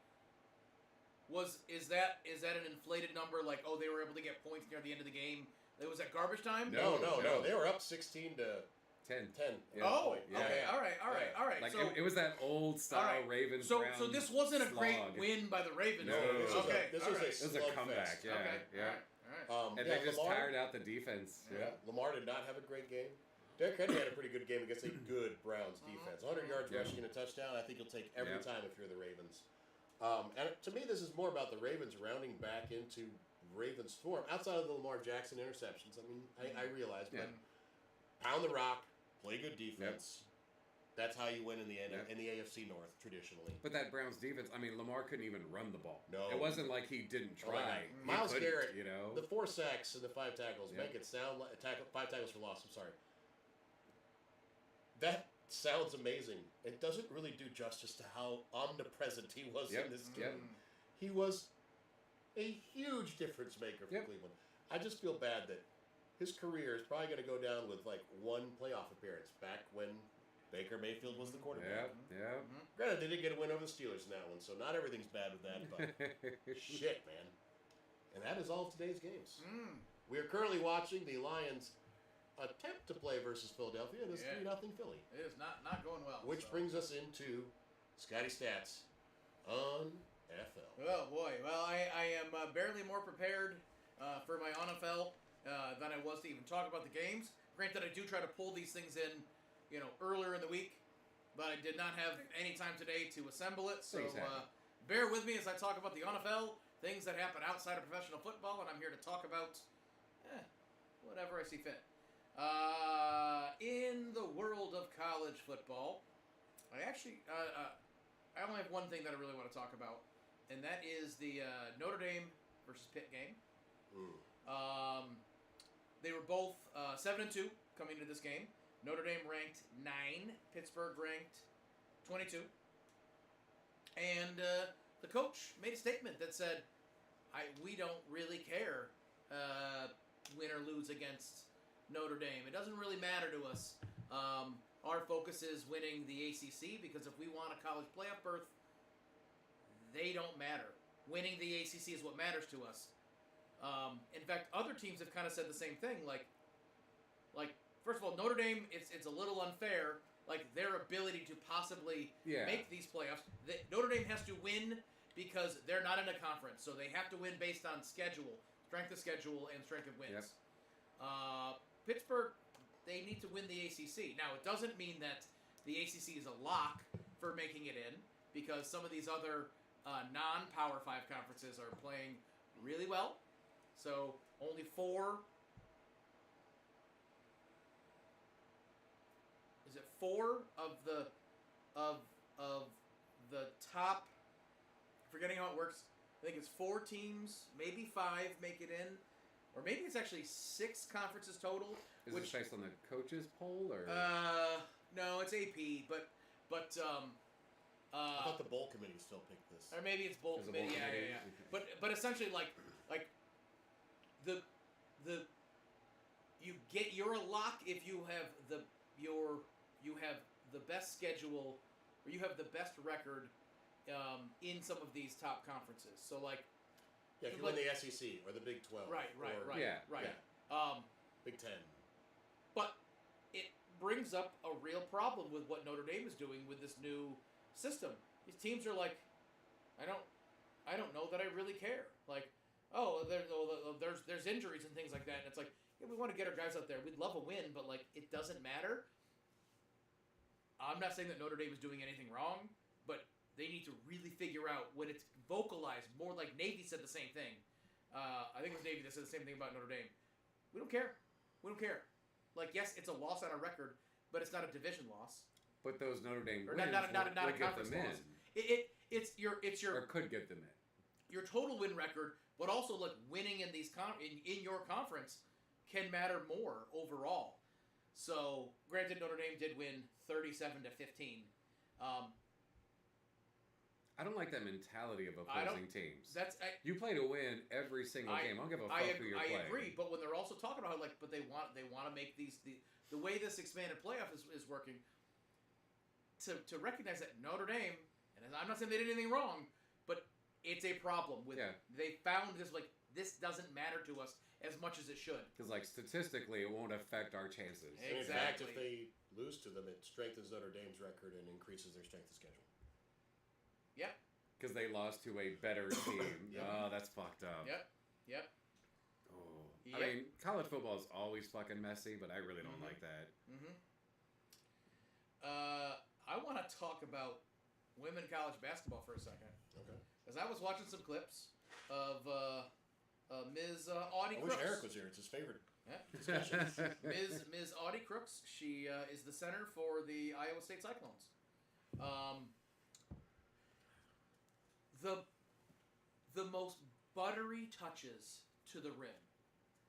Is that an inflated number? Like, oh, they were able to get points near the end of the game. Was that garbage time? No. They were up 16 to 10. Yeah. Oh, Yeah. okay. All right. Like, so, it was that old style Ravens. So Browns this wasn't a great slog. win by the Ravens. No. This was It was a comeback. fest. Yeah. Okay. Yeah. All right. And they just tired out the defense. Yeah. Lamar did not have a great game. Derrick Henry had a pretty good game against a good Browns defense. 100 yards rushing and a touchdown. I think you'll take every time if you're the Ravens. And to me, this is more about the Ravens rounding back into Ravens form. Outside of the Lamar Jackson interceptions, I mean, I realize, but pound the rock, play good defense. That's how you win in the AFC North traditionally. But that Browns defense, I mean, Lamar couldn't even run the ball. No. It wasn't like he didn't try. Myles Garrett, you know, the 4 sacks and the 5 tackles make it sound like 5 tackles for loss. I'm sorry. That sounds amazing. It doesn't really do justice to how omnipresent he was in this game. He was a huge difference maker for Cleveland. I just feel bad that his career is probably going to go down with like 1 playoff appearance back when Baker Mayfield was the quarterback. Yeah. Granted, they did get a win over the Steelers in that one, so not everything's bad with that, but shit, man. And that is all of today's games. We are currently watching the Lions attempt to play versus Philadelphia. It is 3-0 Philly. It is not going well. Which brings us into Scotty Stats on NFL. Oh boy. Well, I am barely more prepared for my NFL than I was to even talk about the games. Granted, I do try to pull these things in, earlier in the week, but I did not have any time today to assemble it. So bear with me as I talk about the NFL, things that happen outside of professional football, and I'm here to talk about whatever I see fit. In the world of college football, I actually I only have one thing that I really want to talk about, and that is the Notre Dame versus Pitt game. They were both 7-2 coming into this game. Notre Dame ranked 9, Pittsburgh ranked 22, and the coach made a statement that said, "We don't really care win or lose against Notre Dame. It doesn't really matter to us. Our focus is winning the ACC because if we want a college playoff berth, they don't matter. Winning the ACC is what matters to us." In fact, other teams have kind of said the same thing. Like first of all, Notre Dame, it's a little unfair. Like their ability to possibly make these playoffs. Notre Dame has to win because they're not in a conference, so they have to win based on schedule, strength of schedule, and strength of wins. Pittsburgh, they need to win the ACC. Now, it doesn't mean that the ACC is a lock for making it in, because some of these other non-Power 5 conferences are playing really well. So, only 4... Is it 4 of the top... Forgetting how it works. I think it's 4 teams, maybe 5 make it in. Or maybe it's actually 6 conferences total. Is it based on the coaches poll or? No, it's AP. But I thought the bowl committee still picked this. Or maybe it's bowl committee. Yeah. But essentially, like the you're a lock if you have the best schedule, or you have the best record in some of these top conferences. So like. Yeah, if you win the SEC or the Big 12. Right. Yeah. Big 10. But it brings up a real problem with what Notre Dame is doing with this new system. These teams are like, I don't know that I really care. Like, there's injuries and things like that, and it's like, yeah, we want to get our guys out there. We'd love a win, but like, it doesn't matter. I'm not saying that Notre Dame is doing anything wrong, but they need to really figure out when it's vocalized more. Like Navy said the same thing. I think it was Navy that said the same thing about Notre Dame. We don't care. Like, yes, it's a loss on our record, but it's not a division loss. But those Notre Dame or wins not a would get conference them loss. in. It's your Or could get them in. Your total win record, but also like winning in these in your conference can matter more overall. So, granted, Notre Dame did win 37-15. I don't like that mentality of opposing teams. You play to win every single game. I don't give a fuck who you're playing. I agree, but when they're also talking about like, but they want to make the way this expanded playoff is working. To recognize that Notre Dame, and I'm not saying they did anything wrong, but it's a problem with. Yeah. They found this doesn't matter to us as much as it should. Because like statistically, it won't affect our chances. Exactly. In fact, if they lose to them, it strengthens Notre Dame's record and increases their strength of schedule. Yep. Because they lost to a better team. Yep. Oh, that's fucked up. Yep. Oh. Yep. I mean, college football is always fucking messy, but I really don't like that. I want to talk about women college basketball for a second. Okay. Because I was watching some clips of Ms. Audie Crooks. I wish Eric was here. It's his favorite. Yeah. Ms. Audie Crooks. She is the center for the Iowa State Cyclones. The most buttery touches to the rim.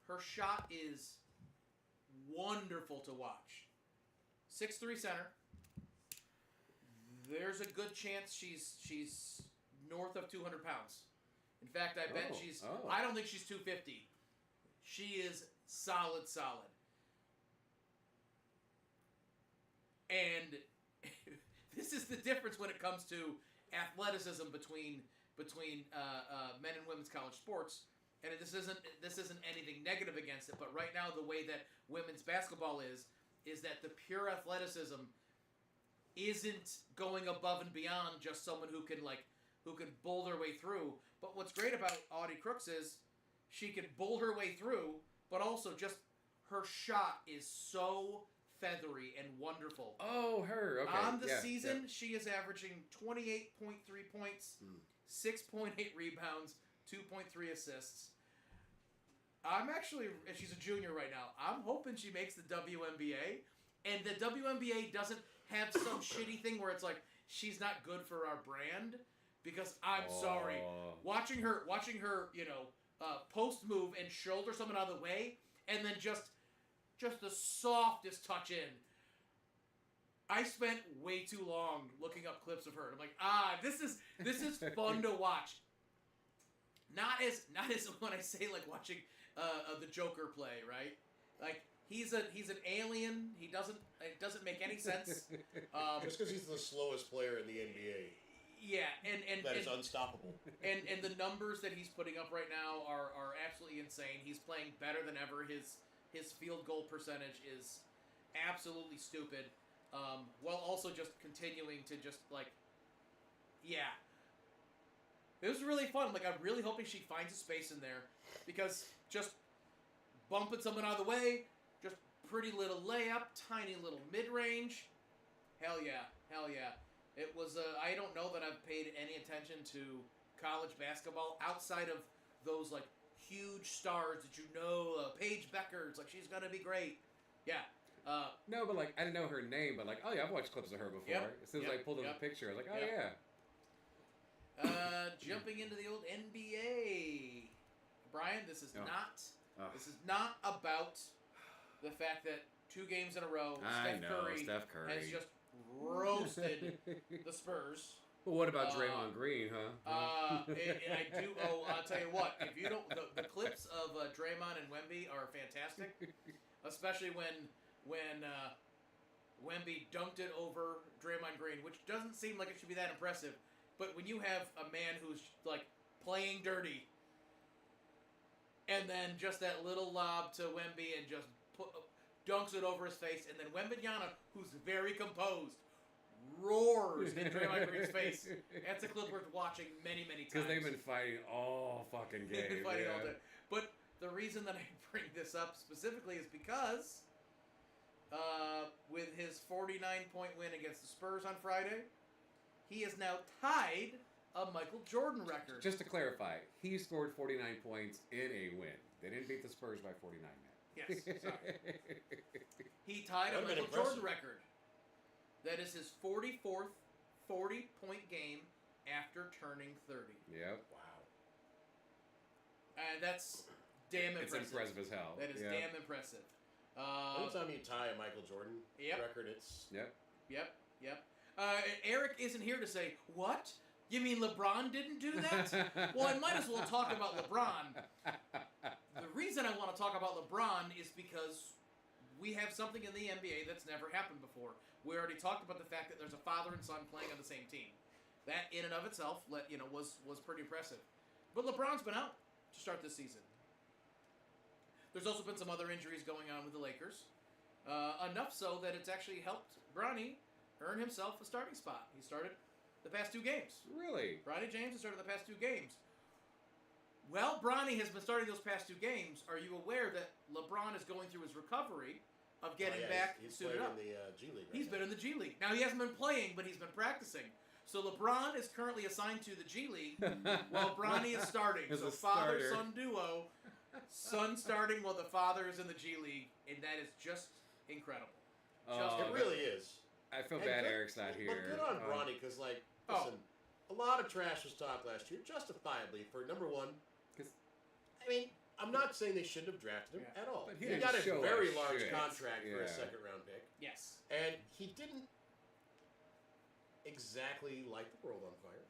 Her shot is wonderful to watch. 6'3" center. There's a good chance she's north of 200 pounds. In fact, I bet she's. I don't think she's 250. She is solid. And this is the difference when it comes to athleticism between men and women's college sports. And this isn't anything negative against it, but right now the way that women's basketball is that the pure athleticism isn't going above and beyond just someone who can bull their way through. But what's great about Audie Crooks is she can bull her way through, but also just her shot is so feathery and wonderful. Oh, her. Okay. On the season, she is averaging 28.3 points, 6.8 rebounds, 2.3 assists. She's a junior right now. I'm hoping she makes the WNBA, and the WNBA doesn't have some shitty thing where it's like she's not good for our brand, because I'm sorry, watching her, post move and shoulder someone out of the way, and then just the softest touch in. I spent way too long looking up clips of her. I'm like, this is fun to watch. Not as when I say like watching the Joker play, right? Like he's an alien. It doesn't make any sense. Just because he's the slowest player in the NBA. Yeah, and that is unstoppable. And the numbers that he's putting up right now are absolutely insane. He's playing better than ever. His field goal percentage is absolutely stupid. While also just continuing to just it was really fun. Like, I'm really hoping she finds a space in there, because just bumping someone out of the way, just pretty little layup, tiny little mid-range. Hell yeah. It was, I don't know that I've paid any attention to college basketball outside of those, like, huge stars that Paige Becker. It's like, she's going to be great. Yeah. No, but, like, I didn't know her name, but, like, oh, yeah, I've watched clips of her before. As soon as I pulled up the picture, I was like, oh, yeah. Jumping into the old NBA. Brian, this is not about the fact that 2 games in a row, Steph Curry has just roasted the Spurs. Well, what about Draymond Green, huh? And I do. Oh, I'll tell you what. If you don't, the clips of Draymond and Wemby are fantastic, especially when Wemby dunked it over Draymond Green, which doesn't seem like it should be that impressive. But when you have a man who's like playing dirty, and then just that little lob to Wemby and just dunks it over his face, and then Wembanyama, who's very composed, roars in Draymond Green's face. That's a clip worth watching many, many times. Because they've been fighting all fucking game. They've been fighting all day. But the reason that I bring this up specifically is because with his 49-point win against the Spurs on Friday, he is now tied a Michael Jordan record. Just to clarify, he scored 49 points in a win. They didn't beat the Spurs by 49 men. Yes, sorry. He tied a Michael Jordan record. That is his 44th 40-point game after turning 30. Yep. Wow. And that's damn impressive. It's impressive as hell. That is damn impressive. Anytime you tie a Michael Jordan record, it's... Yep. Eric isn't here to say, what? You mean LeBron didn't do that? Well, I might as well talk about LeBron. The reason I want to talk about LeBron is because we have something in the NBA that's never happened before. We already talked about the fact that there's a father and son playing on the same team. That, in and of itself, was pretty impressive. But LeBron's been out to start this season. There's also been some other injuries going on with the Lakers. Enough so that it's actually helped Bronny earn himself a starting spot. He started the past 2 games. Really? Bronny James has started the past 2 games. Well, Bronny has been starting those past 2 games. Are you aware that LeBron is going through his recovery of getting back suited up? He's playing in the G League. He's been in the G League. Now, he hasn't been playing, but he's been practicing. So LeBron is currently assigned to the G League while Bronny is starting. So father-son duo, son starting while the father is in the G League, and that is just incredible. It really is. I feel bad Eric's not here. But good on Bronny, because, listen, a lot of trash was talked last year, justifiably, for number one. I mean, I'm not saying they shouldn't have drafted him at all. But he got a very large contract for a second-round pick. Yes. And he didn't exactly light the world on fire.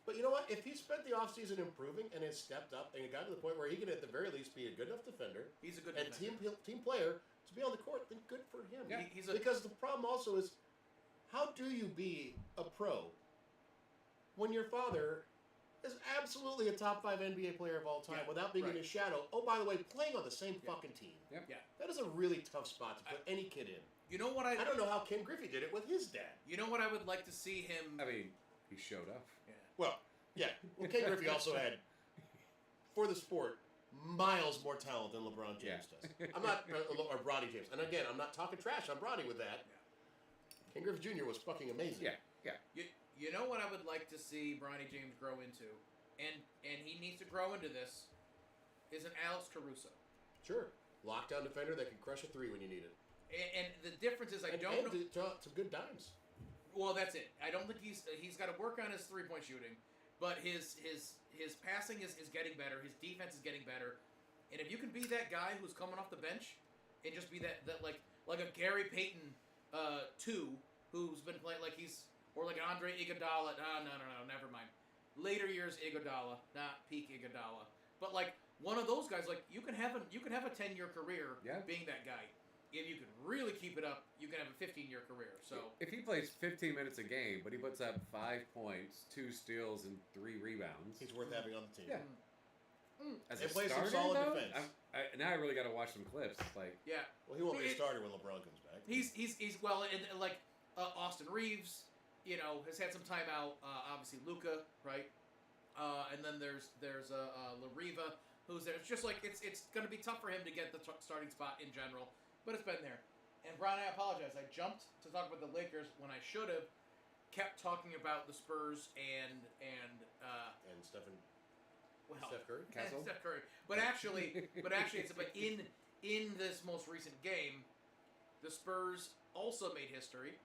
But you know what? If he spent the offseason improving and has stepped up and got to the point where he can at the very least be a good enough defender, he's a good and team player to be on the court, then good for him. Yeah. Because the problem also is, how do you be a pro when your father is absolutely a top 5 NBA player of all time without being in his shadow? Oh, by the way, playing on the same fucking team. Yep. Yeah. That is a really tough spot to put any kid in. You know what I don't know how Ken Griffey did it with his dad. You know what I would like to see him... I mean, he showed up. Yeah. Well, Ken Griffey also had, for the sport, miles more talent than LeBron James does. I'm not... or Bronny James. And again, I'm not talking trash on Bronny with that. Yeah. Ken Griffey Jr. was fucking amazing. Yeah. You know what I would like to see Bronny James grow into, and he needs to grow into this, is an Alex Caruso. Sure. Lockdown defender that can crush a 3 when you need it. And the difference is, I don't know... some good dimes. Well, that's it. I don't think he's got to work on his 3-point shooting, but his passing is getting better. His defense is getting better. And if you can be that guy who's coming off the bench and just be that like a Gary Payton 2 who's been playing like he's... Or like an Andre Iguodala. No, never mind. Later years Iguodala, not peak Iguodala. But like one of those guys, like you can have a 10-year career being that guy. If you can really keep it up, you can have a 15-year career. So if he plays 15 minutes a game, but he puts up 5 points, 2 steals, and 3 rebounds, he's worth having on the team. Yeah. As and a plays starter, some solid though, defense. Now I really got to watch some clips. Like, well, he won't be a starter when LeBron comes back. He's well, and like Austin Reeves, has had some time out. Obviously Luka, right? And then there's Lariva, who's there. It's just like it's going to be tough for him to get the starting spot in general. But it's been there. And Brian, I apologize. I jumped to talk about the Lakers when I should have kept talking about the Spurs and Steph Curry. And Steph Curry. But actually, it's about in this most recent game, the Spurs also made history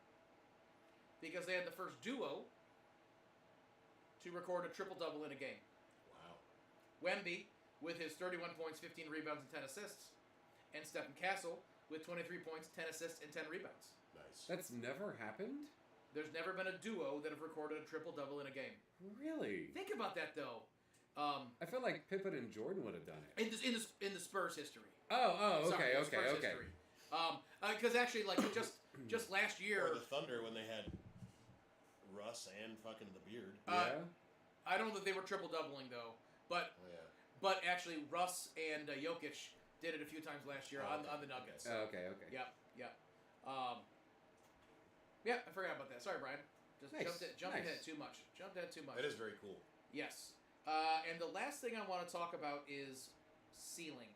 because they had the first duo to record a triple-double in a game. Wow. Wemby with his 31 points, 15 rebounds, and 10 assists, and Stephen Castle with 23 points, 10 assists, and 10 rebounds. Nice. That's never happened? There's never been a duo that have recorded a triple-double in a game. Really? Think about that, though. I feel like Pippen and Jordan would have done it. In the Spurs history. Oh, Sorry, okay. Spurs history. Because actually, like just last year, Or the Thunder when they had Russ and fucking the Beard. Yeah. I don't know that they were triple-doubling though, but Oh, yeah. but actually Russ and Jokic did it a few times last year on the Nuggets. Oh, okay. Yep. Yeah, I forgot about that. Sorry, Brian. Just Nice. jumped Nice. ahead too much. Jumped ahead too much. That is very cool. Yes. And the last thing I want to talk about is ceiling.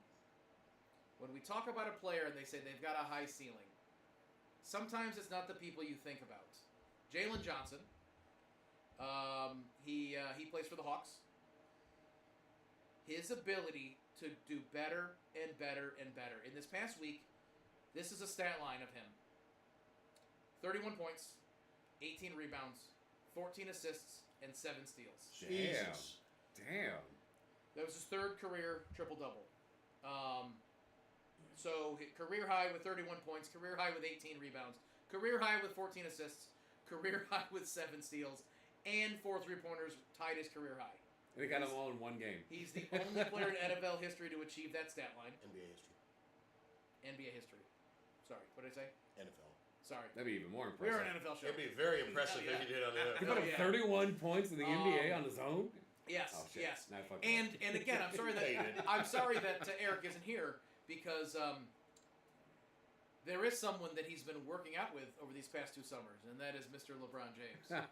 When we talk about a player and they say they've got a high ceiling, sometimes it's not the people you think about. Jalen Johnson. He plays for the Hawks. His ability to do better and better and better. In this past week, this is a stat line of him. 31 points, 18 rebounds, 14 assists, and 7 steals. Damn. That was his third career triple-double. So career high with 31 points, career high with 18 rebounds, career high with 14 assists, career high with 7 steals, and 4 3-pointers, tied his career high. And he got them all in one game. He's the only player in NFL history to achieve that stat line. NBA history. NBA history. Sorry, what did I say? NFL. Sorry. That'd be even more We're impressive. an NFL show. It'd be very impressive Yeah. if you did on the He NFL. put up Yeah. 31 points in the NBA on his own? Yes, Oh, shit. yes. Nah, fuck And that. and again, I'm sorry Hated. that Eric isn't here because there is someone that he's been working out with over these past 2 summers, and that is Mr. LeBron James.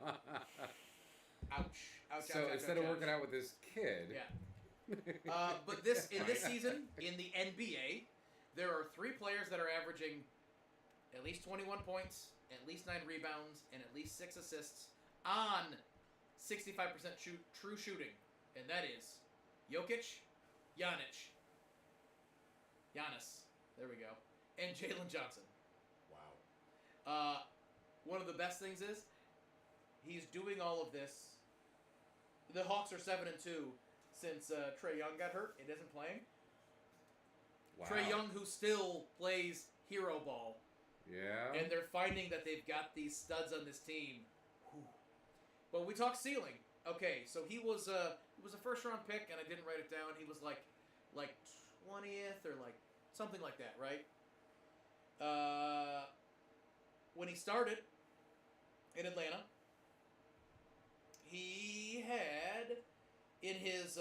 Ouch. So instead of working out with this kid, Yeah. But this season in the NBA, there are 3 players that are averaging at least 21 points, at least 9 rebounds, and at least 6 assists on 65% true shooting, and that is Jokic, Giannis. There we go, and Jalen Johnson. Wow. One of the best things is he's doing all of this. The Hawks are 7-2 since Trae Young got hurt. It isn't playing. wow. Trae Young, who still plays hero ball, Yeah. and they're finding that they've got these studs on this team. Whew. But we talk ceiling. Okay, so he was a first round pick, and I didn't write it down. He was like 20th or like something like that, right? When he started in Atlanta, he had in his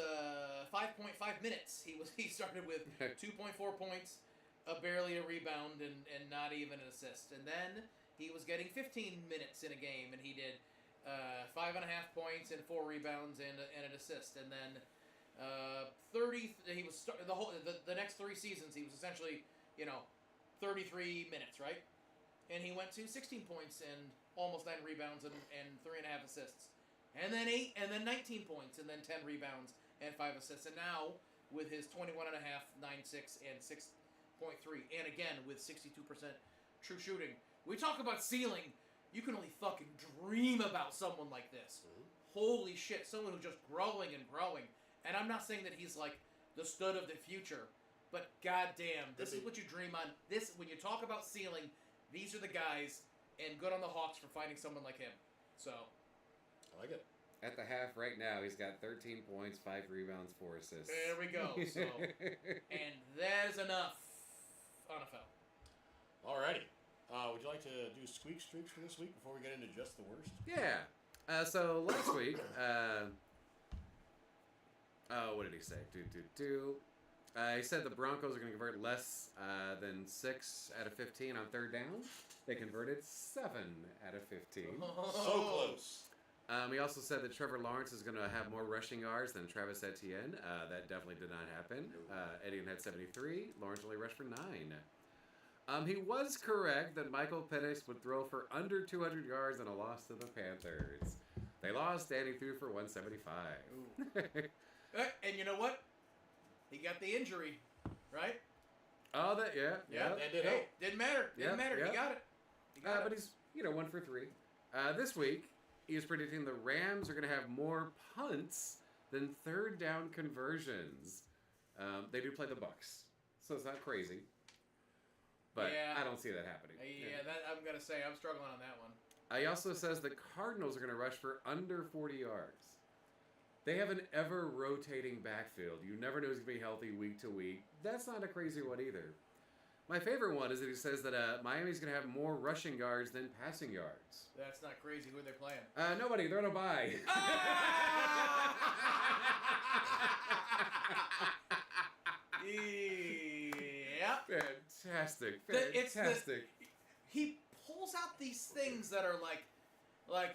5.5 minutes, he started with 2.4 points, barely a rebound, and not even an assist. And then he was getting 15 minutes in a game, and he did 5.5 points and 4 rebounds and an assist. And then 30. He was the next 3 seasons. He was essentially 33 minutes, right? And he went to 16 points and almost 9 rebounds and 3.5 assists. And then 8, and then 19 points, and then 10 rebounds and 5 assists. And now with his 21.5, 9.6, and 6.3, and again with 62% true shooting. We talk about ceiling. You can only fucking dream about someone like this. Mhm. Holy shit, someone who's just growing and growing. And I'm not saying that he's like the stud of the future, but goddamn, this is what you dream on. This, when you talk about ceiling, these are the guys, and good on the Hawks for finding someone like him. So, I like it. At the half right now, he's got 13 points, 5 rebounds, 4 assists. there we go. So, and that is enough on a foul. Alrighty. Would you like to do squeak streaks for this week before we get into just the worst? Yeah. So last week, what did he say? He said the Broncos are going to convert less than 6 out of 15 on third down. They converted 7 out of 15. So close. He also said that Trevor Lawrence is going to have more rushing yards than Travis Etienne. That definitely did not happen. Etienne had 73. Lawrence only rushed for 9. He was correct that Michael Penix would throw for under 200 yards in a loss to the Panthers. They lost, and he threw for 175. And you know what? He got the injury, right? Oh, that yeah. That did Hey, help. didn't matter. Didn't matter. yeah. He got it. He got But it. he's 1 for 3. This week he is predicting the Rams are going to have more punts than third down conversions. They do play the Bucks, so it's not crazy. But Yeah. I don't see that happening. Yeah, that I'm gonna say I'm struggling on that one. He also says the Cardinals are going to rush for under 40 yards. They have an ever-rotating backfield. You never know who's going to be healthy week to week. That's not a crazy one either. My favorite one is that he says that Miami's going to have more rushing yards than passing yards. That's not crazy. Who are they playing? Nobody. They're on a bye. Yeah. Fantastic. He pulls out these things that are like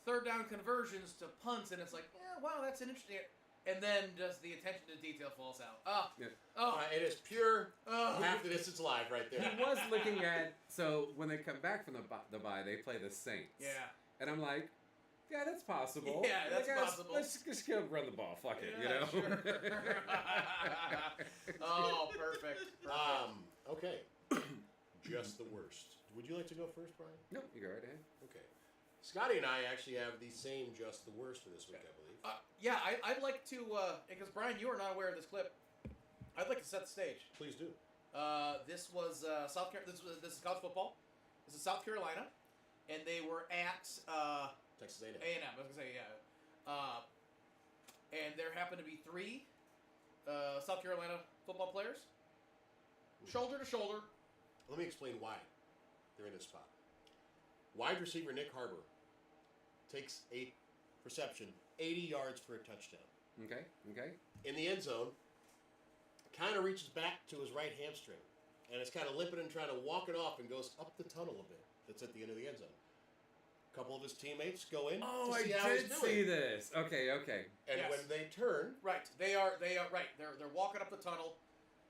third down conversions to punts, and it's like, yeah, wow, that's an interesting. And then just the attention to detail falls out. It is pure half the distance live right there. He was looking at, so when they come back from the bye, they play the Saints. Yeah. And I'm like, yeah, that's possible. Yeah, that's possible. Let's just run the ball. Fuck it, Yeah, you know? Sure. Oh, perfect. Okay. Just the worst. Would you like to go first, Brian? No, you go right ahead. Okay. Scotty and I actually have the same just the worst for this week, I believe. Yeah, I'd like to, because Brian, you are not aware of this clip. I'd like to set the stage. Please do. This was South Carolina. This is college football. This is South Carolina, and they were at Texas A&M. A&M. I was gonna say and there happened to be 3 South Carolina football players, shoulder to shoulder. Let me explain why they're in this spot. Wide receiver Nick Harbor takes a reception, 80 yards for a touchdown. Okay. In the end zone, kind of reaches back to his right hamstring, and it's kind of limping and trying to walk it off and goes up the tunnel a bit. That's at the end of the end zone. A couple of his teammates go in to see how he's doing. See this. Okay. And Yes. when they turn... Right, they are right. They're walking up the tunnel,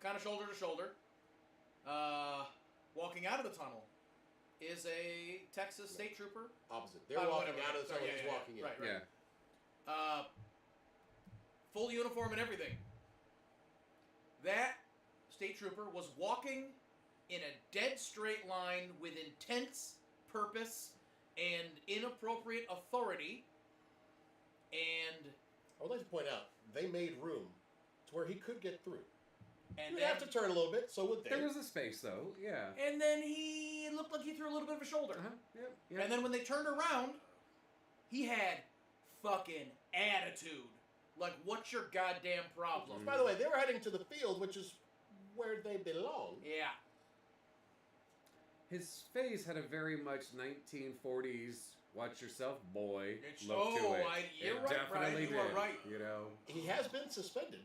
kind of shoulder to shoulder. Walking out of the tunnel is a Texas state trooper. Opposite. They're walking out of the tunnel, he's walking in. Right. Yeah. Full uniform and everything. That state trooper was walking in a dead straight line with intense purpose and inappropriate authority. And I would like to point out, they made room to where he could get through. And You'd have to turn a little bit, so would they. There was a space, though. Yeah. And then he looked like he threw a little bit of a shoulder. Yeah. And then when they turned around, he had fucking attitude. Like, what's your goddamn problem? By the way, they were heading to the field, which is where they belong. Yeah. His face had a very much 1940s watch yourself, boy It's- look to oh, it. you're It right, definitely Brian, you did. are right. You know. He has been suspended.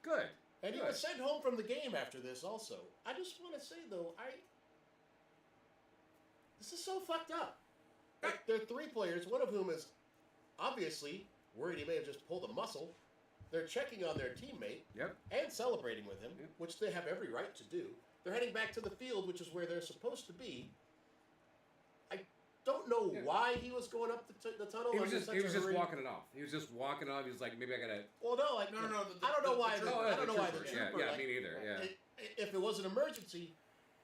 Good. And he was sent home from the game after this also. I just want to say, though, this is so fucked up. Like, there are 3 players, one of whom is obviously worried he may have just pulled a muscle. They're checking on their teammate Yep. and celebrating with him, Yep. which they have every right to do. They're heading back to the field, which is where they're supposed to be. I don't know why he was going up the tunnel. He was just walking it off. He was just walking it off. He was like, maybe I gotta. Well, no, like No. I don't know why. I don't know why the trooper. trooper. Yeah, like, me neither. Yeah. If it was an emergency,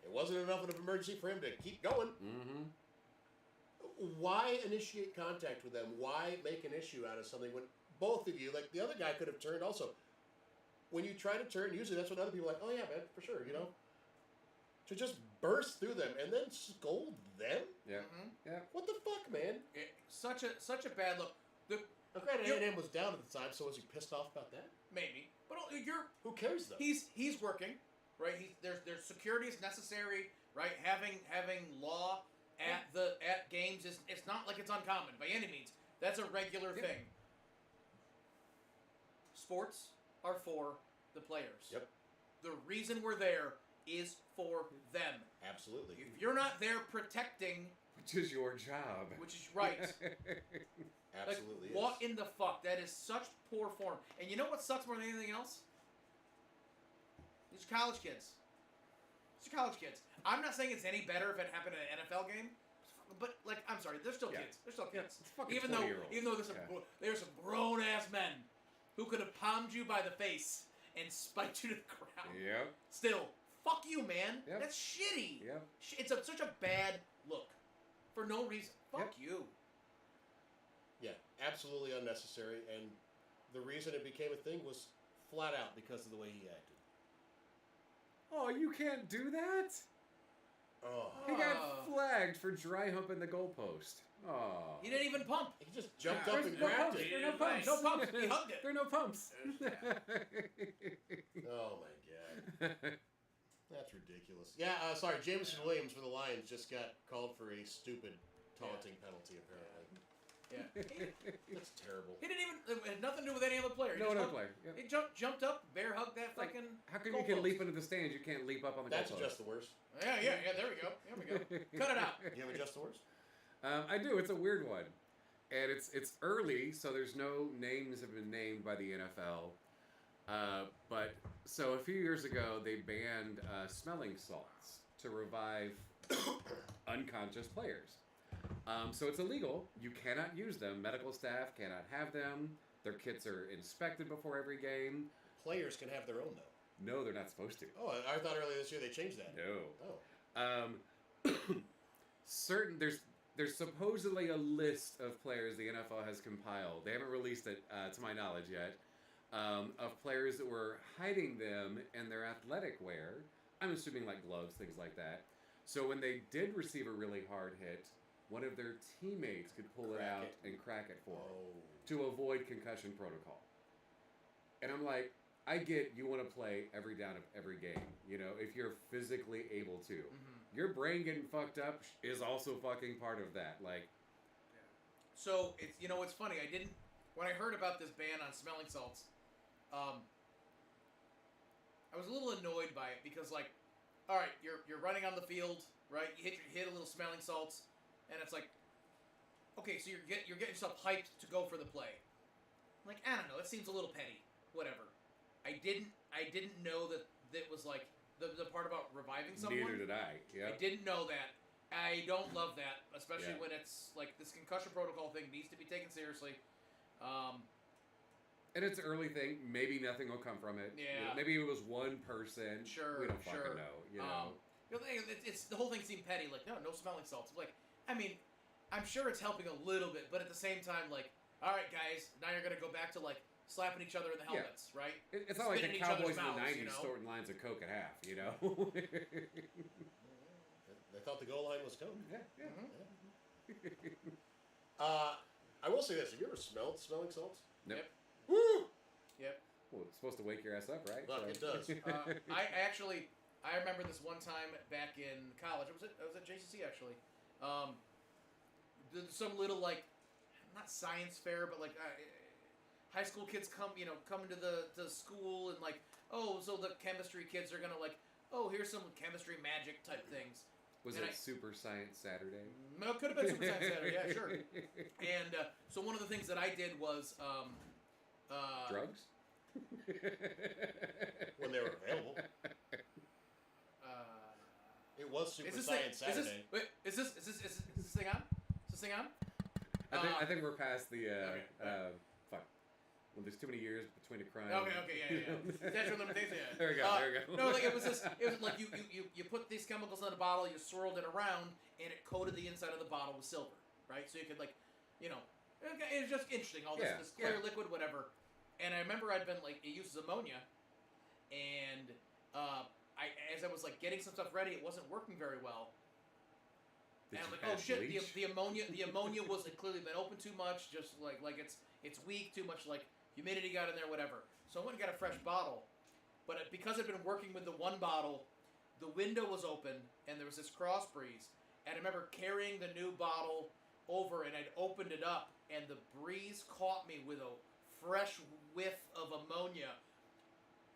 it wasn't enough of an emergency for him to keep going. Mm-hmm. Why initiate contact with them? Why make an issue out of something when both of you, like the other guy, could have turned also? When you try to turn, usually that's when other people are like, oh yeah, man, for sure, you know. To just burst through them and then scold them? Yeah. Mhm. Yeah. What the fuck, man? Such a bad look. Granted, A&M was down at the time, so was he pissed off about that? Maybe, but Who cares though? he's working, right? There's security is necessary, right? Having law at games it's not like it's uncommon by any means. That's a regular thing. Sports are for the players. Yep. The reason we're there is for them. Absolutely. If you're not there protecting, Which is your job. which is right. Absolutely. Like, what in the fuck? That is such poor form. And you know what sucks more than anything else? These are college kids. These are college kids. I'm not saying it's any better if it happened in an NFL game, but like, I'm sorry, they're still kids. They're still kids. It's fucking Even 20-year-olds. though there's some grown ass men who could have palmed you by the face and spiked you to the ground. Yep. Still, fuck you, man. Yep. That's shitty. Yep. It's such a bad look for no reason. Fuck you. Yeah, absolutely unnecessary, and the reason it became a thing was flat out because of the way he acted. Oh, you can't do that? Oh. He got flagged flagged for dry humping the goalpost. Oh. He didn't even pump. He just jumped Yeah. up There's and no grabbed pumps. it. There are no pumps. No pumps. He hugged it. There are no pumps. Oh my god. That's ridiculous. Yeah, sorry, Jameson Williams for the Lions just got called for a stupid taunting penalty, apparently. Yeah. That's terrible. He didn't even. It had nothing to do with any other player. He No just other hugged- player. Yeah. He jumped up, bear hugged that Like, fucking. How come you can goalpost. leap into the stands? You can't leap up on the That's goalpost. just the worst. Yeah. There we go. Here we go. Cut it out. You have a just the worst? I do. It's a weird one, and it's early, so there's no names have been named by the NFL. But so a few years ago, they banned smelling salts to revive unconscious players. So it's illegal. You cannot use them. Medical staff cannot have them. Their kits are inspected before every game. Players can have their own, though. No, they're not supposed to. Oh, I thought earlier this year they changed that. No. Oh. There's supposedly a list of players the NFL has compiled. They haven't released it, to my knowledge yet, of players that were hiding them in their athletic wear. I'm assuming like gloves, things like that. So when they did receive a really hard hit, one of their teammates could pull it out and crack it for them to avoid concussion protocol. And I'm like, I get you want to play every down of every game, if you're physically able to. Mm-hmm. Your brain getting fucked up is also fucking part of that. Like, So it's it's funny. When I heard about this ban on smelling salts, I was a little annoyed by it because all right, you're running on the field, right? You hit a little smelling salts, and it's like, okay, so you're getting yourself hyped to go for the play. Like, I don't know, it seems a little petty. Whatever. I didn't know that was like the part about reviving someone. neither did I. Yeah. I didn't know that. I don't love that, especially Yeah. when it's like this concussion protocol thing needs to be taken seriously. And it's an early thing. Maybe nothing will come from it. Yeah. Maybe it was one person. Sure, We don't fucking sure. know. It's the whole thing seemed petty. Like, no smelling salts. Like, I mean, I'm sure it's helping a little bit, but at the same time, like, all right, guys, now you're gonna go back to like slapping each other in the helmets, right? It's not like Spit the in each other's Cowboys in the mouths, 90s sorting lines of Coke at half, They thought the goal line was Coke. Yeah. Mm-hmm. I will say this. Have you ever smelled smelling salts? Nope. Yep. Woo! Yep. Well, it's supposed to wake your ass up, right? Look, it does. I remember this one time back in college. I was at JCC actually. Some little like, not science fair, but like high school kids come into the school and like, oh, so the chemistry kids are gonna like, oh, here's some chemistry magic type things. Was And it Super Science Saturday? No, it could have been Super Science Saturday. Yeah, sure. And so one of the things that I did was Drugs? When they were available. It was Super Science Saturday. Is this thing on? Is this thing on? I think we're past the okay. fuck. Well, there's too many years between a crime. Okay, yeah. Statute of limitations. Yeah. There we go. No, like it was like you put these chemicals in a bottle, you swirled it around, and it coated the inside of the bottle with silver, right? So you could like, it was just interesting. All this clear liquid, whatever. And I remember I'd been like, it uses ammonia, and as I was like getting some stuff ready, it wasn't working very well. Did and I'm you like, oh add shit, bleach? the ammonia was had clearly been open too much, just like it's weak, too much like humidity got in there, whatever. So I went and got a fresh bottle, but because I'd been working with the one bottle, the window was open and there was this cross breeze, and I remember carrying the new bottle over and I'd opened it up and the breeze caught me with a fresh whiff of ammonia,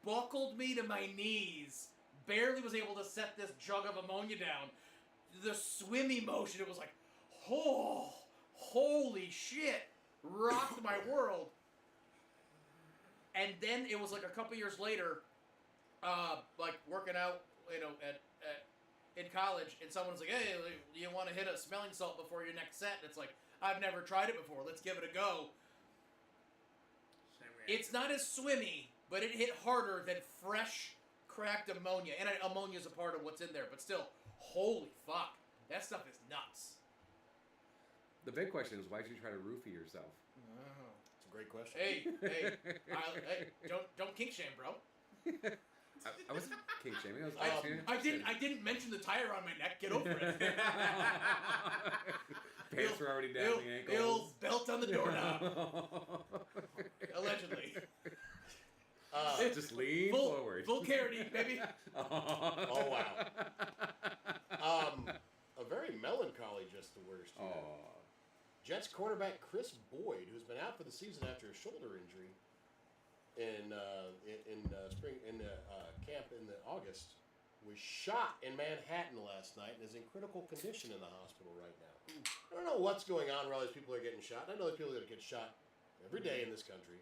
buckled me to my knees, barely was able to set this jug of ammonia down. The swimmy motion, it was like, oh, holy shit, rocked my world. And then it was like a couple years later, like working out, in college, and someone's like, hey, you want to hit a smelling salt before your next set? And it's like, I've never tried it before, let's give it a go. It's not as swimmy, but it hit harder than fresh, cracked ammonia. And ammonia is a part of what's in there, but still, holy fuck. That stuff is nuts. The big question is, why'd you try to roofie yourself? It's a great question. Hey, don't kink shame, bro. I wasn't king shaming. I didn't mention the tire on my neck. Get over it. Pants were already down the ankles. The old belt on the doorknob. Allegedly. Just lean forward. Full carity, baby. Oh, wow. A very melancholy, just the worst. Jets quarterback Chris Boyd, who's been out for the season after a shoulder injury in camp in August, was shot in Manhattan last night and is in critical condition in the hospital right now. I don't know what's going on where all these people are getting shot. I know there's people that get shot every day in this country.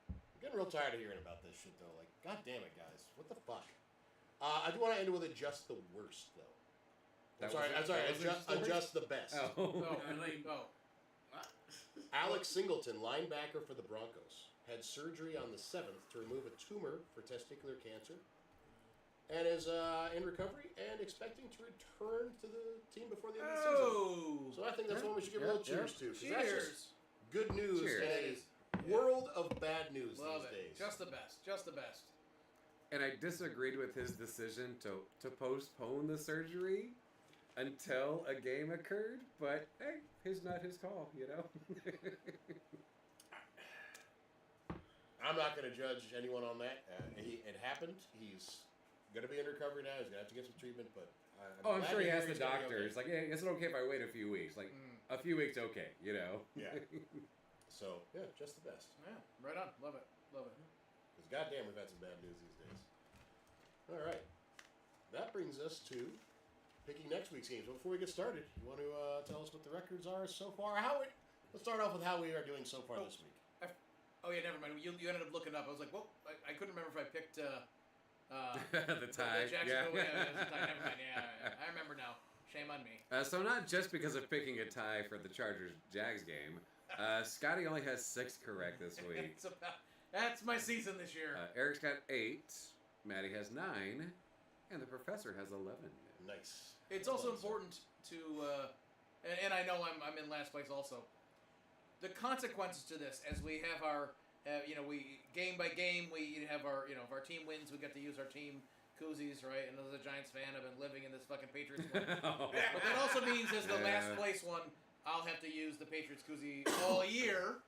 I'm getting real tired of hearing about this shit, though. Like, God damn it, guys. What the fuck? I do want to end with just the worst, though. I'm sorry. Just the best. Alex Singleton, linebacker for the Broncos, had surgery on the 7th to remove a tumor for testicular cancer, and is in recovery and expecting to return to the team before the end of the season. So I think that's one we should give a little cheers to. Because that's just good news in a world of bad news these days. Just the best. Just the best. And I disagreed with his decision to postpone the surgery until a game occurred, but hey, it's not his call, you know? I'm not going to judge anyone on that. It happened. He's going to be in recovery now. He's going to have to get some treatment, but I'm sure he asked the doctor. It's like, hey, is it okay if I wait a few weeks? Like, a few weeks, okay, you know? Yeah. So, yeah, just the best. Yeah, right on. Love it. Love it. Because goddamn, we've had some bad news these days. All right. That brings us to picking next week's games. But before we get started, you want to tell us what the records are so far? Let's start off with how we are doing so far this week. Never mind. You ended up looking up. I was like, well, I couldn't remember if I picked the tie. Jacksonville. Yeah, it was the tie. Never mind. Yeah, I remember now. Shame on me. So not just because of picking a tie for the Chargers-Jags game, Scotty only has 6 correct this week. That's my season this year. Eric's got 8, Maddie has 9, and the professor has 11. Nice. It's also important to, and I know I'm in last place also. The consequences to this, as we have our, we game by game, we have our, if our team wins, we get to use our team koozies, right? And as a Giants fan, I've been living in this fucking Patriots one. But that also means as the last place one, I'll have to use the Patriots koozie all year.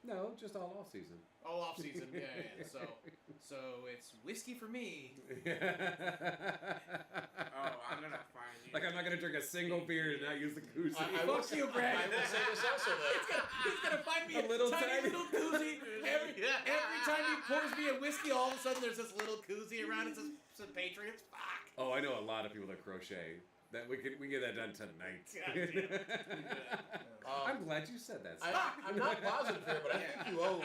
No, just all off season. All off season, yeah. So it's whiskey for me. I'm gonna find you. Like I'm not gonna drink a single beer and not use the koozie. Fuck you, Brad. I will say this also. He's gonna find me a little tiny little koozie. Every time he pours me a whiskey, all of a sudden there's this little koozie around. It says Patriots. Fuck. Oh, I know a lot of people that crochet. That we get that done tonight. I'm glad you said that. I'm not positive here, but I think you owe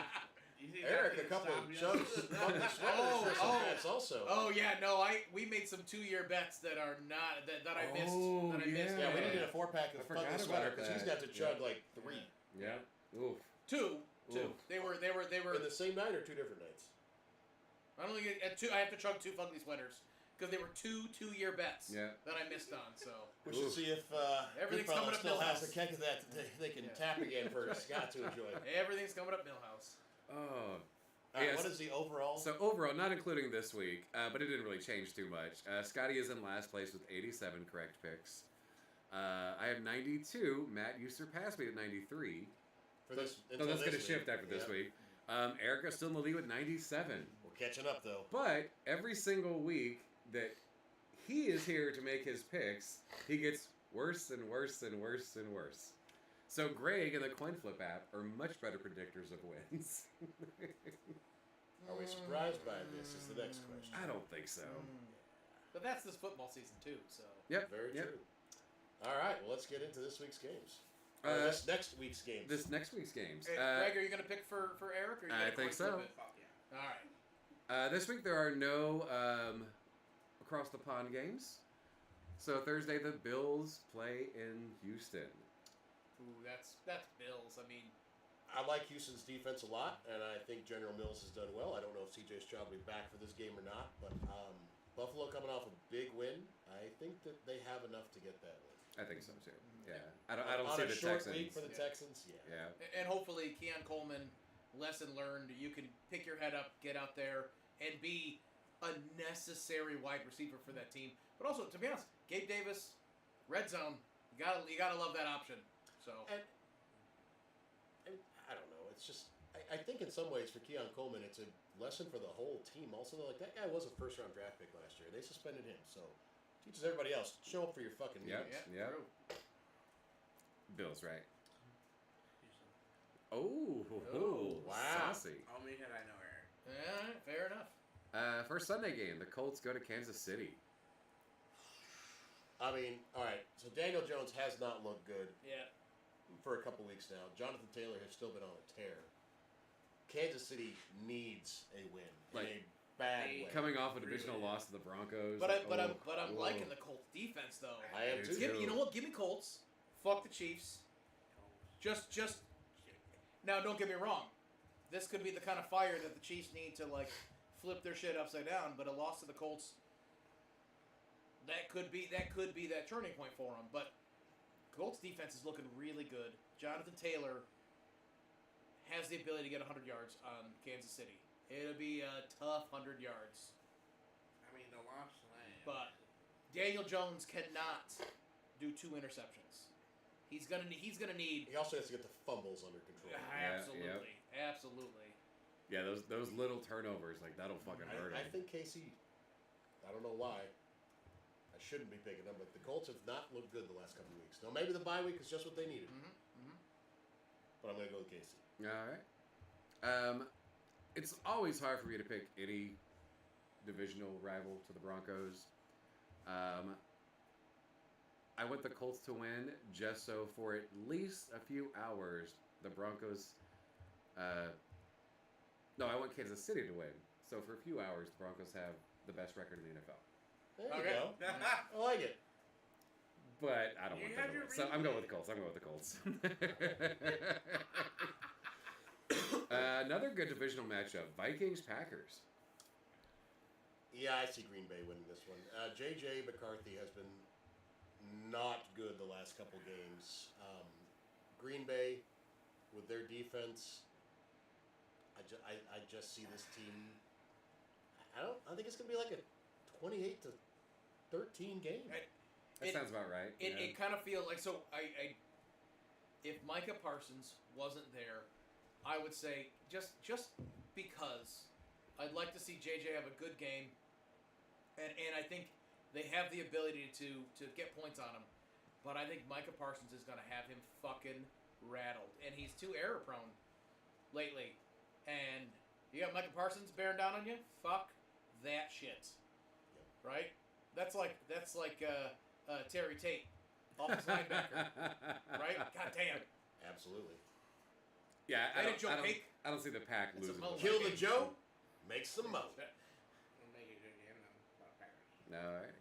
Eric a couple of jugs also. Oh yeah, no, we made some 2-year bets that are not that I missed. Yeah, we needed a 4-pack of Funky Sweater because he's got to chug like 3. Yeah. Oof. Two. Oof. They were in the same night or 2 different nights. I don't think at 2. I have to chug 2 Funky Sweaters. Because they were 2-year bets that I missed on, so we should see if everything's coming up still has Millhouse. a keg of that they can tap again for Scott to enjoy. Everything's coming up Millhouse. All right, what is the overall? So overall, not including this week, but it didn't really change too much. Scotty is in last place with 87 correct picks. I have 92. Matt, you surpassed me at 93. So that's going to shift after this week. Erica's still in the lead with 97. We're catching up though. But every single week that he is here to make his picks, he gets worse and worse and worse and worse. So Greg and the coin flip app are much better predictors of wins. Are we surprised by this is the next question. I don't think so. But that's this football season too, so. Yep. Very true. All right, well, let's get into this week's games. This next week's games. Hey, Greg, are you going to pick for Eric? Or I think so. All right. This week there are no across the pond games. So Thursday the Bills play in Houston. Ooh, that's Bills. I mean, I like Houston's defense a lot, and I think General Mills has done well. I don't know if C.J. Stroud will be back for this game or not, but Buffalo coming off a big win. I think that they have enough to get that win. I think so too. Yeah, I don't see the On a short Texans. week for the Texans, yeah. And hopefully, Keon Coleman, lesson learned. You can pick your head up, get out there, and be a necessary wide receiver for that team. But also, to be honest, Gabe Davis, red zone, you gotta love that option. So And I don't know. It's just I think in some ways for Keon Coleman, it's a lesson for the whole team. Also, like that guy was a first-round draft pick last year. They suspended him, so teaches everybody else show up for your fucking meetings. Yep. true. Bill's right. Oh, wow. saucy. I'll meet it, I know her. Yeah, fair enough. First Sunday game, the Colts go to Kansas City. I mean, all right. So Daniel Jones has not looked good Yeah. for a couple weeks now. Jonathan Taylor has still been on a tear. Kansas City needs a win, Like, in a bad way. Coming off a divisional loss to the Broncos. But like, I'm whoa. liking the Colts defense though. I am too. You know what? Give me Colts. Fuck the Chiefs. Just now. Don't get me wrong. This could be the kind of fire that the Chiefs need to like flip their shit upside down. But a loss to the Colts, that could be that turning point for them. But Colts defense is looking really good. Jonathan Taylor has the ability to get 100 yards on Kansas City. It'll be a tough 100 yards. I mean, the launch tonight. But Daniel Jones cannot do 2 interceptions. He's gonna need. He also has to get the fumbles under control. Absolutely. Yeah, those little turnovers, like that'll fucking hurt I him. think KC. I don't know why. I shouldn't be picking them, but the Colts have not looked good the last couple of weeks. Now maybe the bye week is just what they needed, but I'm gonna go with KC. All right. It's always hard for me to pick any divisional rival to the Broncos. I want the Colts to win just so for at least a few hours the Broncos. No, I want Kansas City to win. So for a few hours, the Broncos have the best record in the NFL. There Okay. you go. I like it. But I don't You want had them to your win. So I'm going reason. with the Colts. Another good divisional matchup: Vikings-Packers. Yeah, I see Green Bay winning this one. J.J. McCarthy has been not good the last couple games. Green Bay, with their defense, I just see this team. I think it's gonna be like a 28-13 game. That sounds about right. It kind of feels like so. If Micah Parsons wasn't there, I would say just because I'd like to see JJ have a good game, and I think they have the ability to get points on him, but I think Micah Parsons is going to have him fucking rattled, and he's too error prone lately, and you got Micah Parsons bearing down on you. Fuck that shit, right? That's like Terry Tate, offensive linebacker, right? God damn. Absolutely. Yeah, Ain't it Joe Cake? I don't see the Pack It's a losing. moment. Kill the Joe, makes the mo. We'll make it a good game then. About Packers. All right.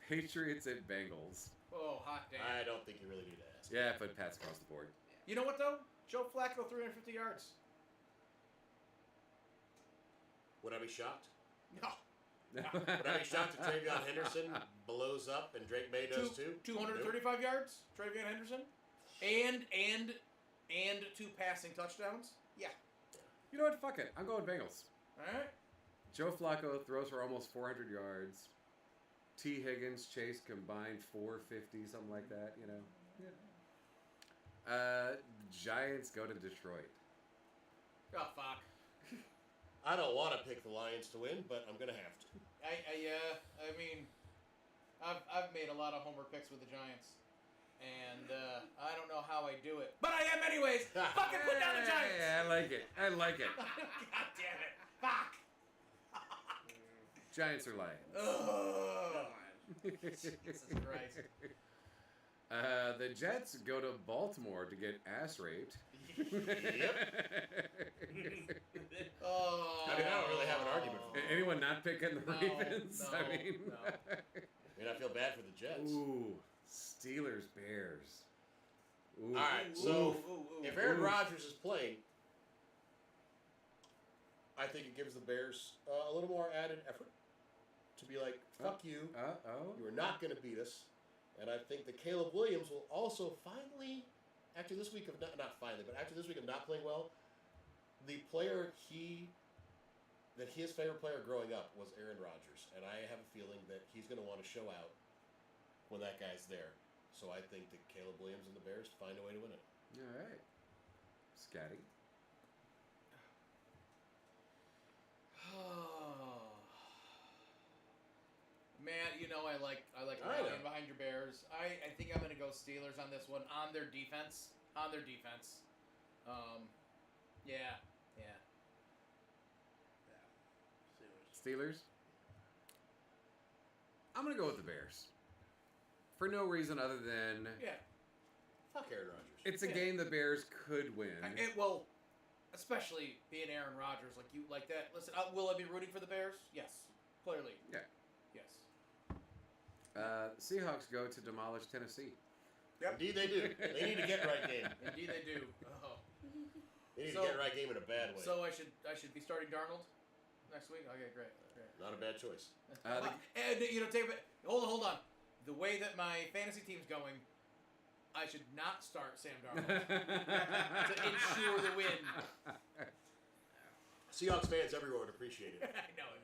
Patriots at Bengals. Oh, hot damn. I don't think you really need to ask. Yeah, but Pat's across the board. You know what though? Joe Flacco 350 yards. Would I be shocked? No. Would I be shocked if Travion Henderson blows up and Drake May does too? 235 yards, Travion Henderson, and 2 passing touchdowns. Yeah. You know what? Fuck it. I'm going Bengals. All right. Joe Flacco throws for almost 400 yards. T. Higgins, Chase combined 450, something like that. You know. Yeah. Giants go to Detroit. Oh fuck. I don't want to pick the Lions to win, but I'm gonna have to. I mean, I've made a lot of homer picks with the Giants, and I don't know how I do it, but I am anyways. Fucking put down the Giants. Yeah, I like it. I like it. God damn it. Fuck. Giants or Lions? Ugh. Jesus Christ. The Jets go to Baltimore to get ass raped. Oh. I mean, I don't really have an argument for that. Anyone not picking the No, Ravens? no, I mean, no. I mean, I feel bad for the Jets. Ooh, Steelers, Bears. Ooh. All right, so if Aaron Ooh. Rodgers is playing, I think it gives the Bears a little more added effort to be like, fuck you. You are not going to beat us. And I think that Caleb Williams will also finally, after this week of not finally, but after this week of not playing well, the player he that his favorite player growing up was Aaron Rodgers, and I have a feeling that he's going to want to show out when that guy's there. So I think that Caleb Williams and the Bears find a way to win it. All right. Scotty. Man, you know I like rallying behind your Bears. I think I'm gonna go Steelers on this one on their defense. Yeah. Steelers. I'm gonna go with the Bears. For no reason other than Fuck Aaron Rodgers. it's a game the Bears could win. Well, especially being Aaron Rodgers, like that. Listen, will I be rooting for the Bears? Yes, clearly. Yeah. Yes. Seahawks go to demolish Tennessee. Yep. Indeed they do. They need to get right game. Indeed they do. Oh. They need to get right game in a bad way. So I should be starting Darnold next week. Okay, great. Not a bad choice. And take it. Hold on. The way that my fantasy team's going, I should not start Sam Darnold to ensure the win. Seahawks fans everywhere would appreciate it. I know it.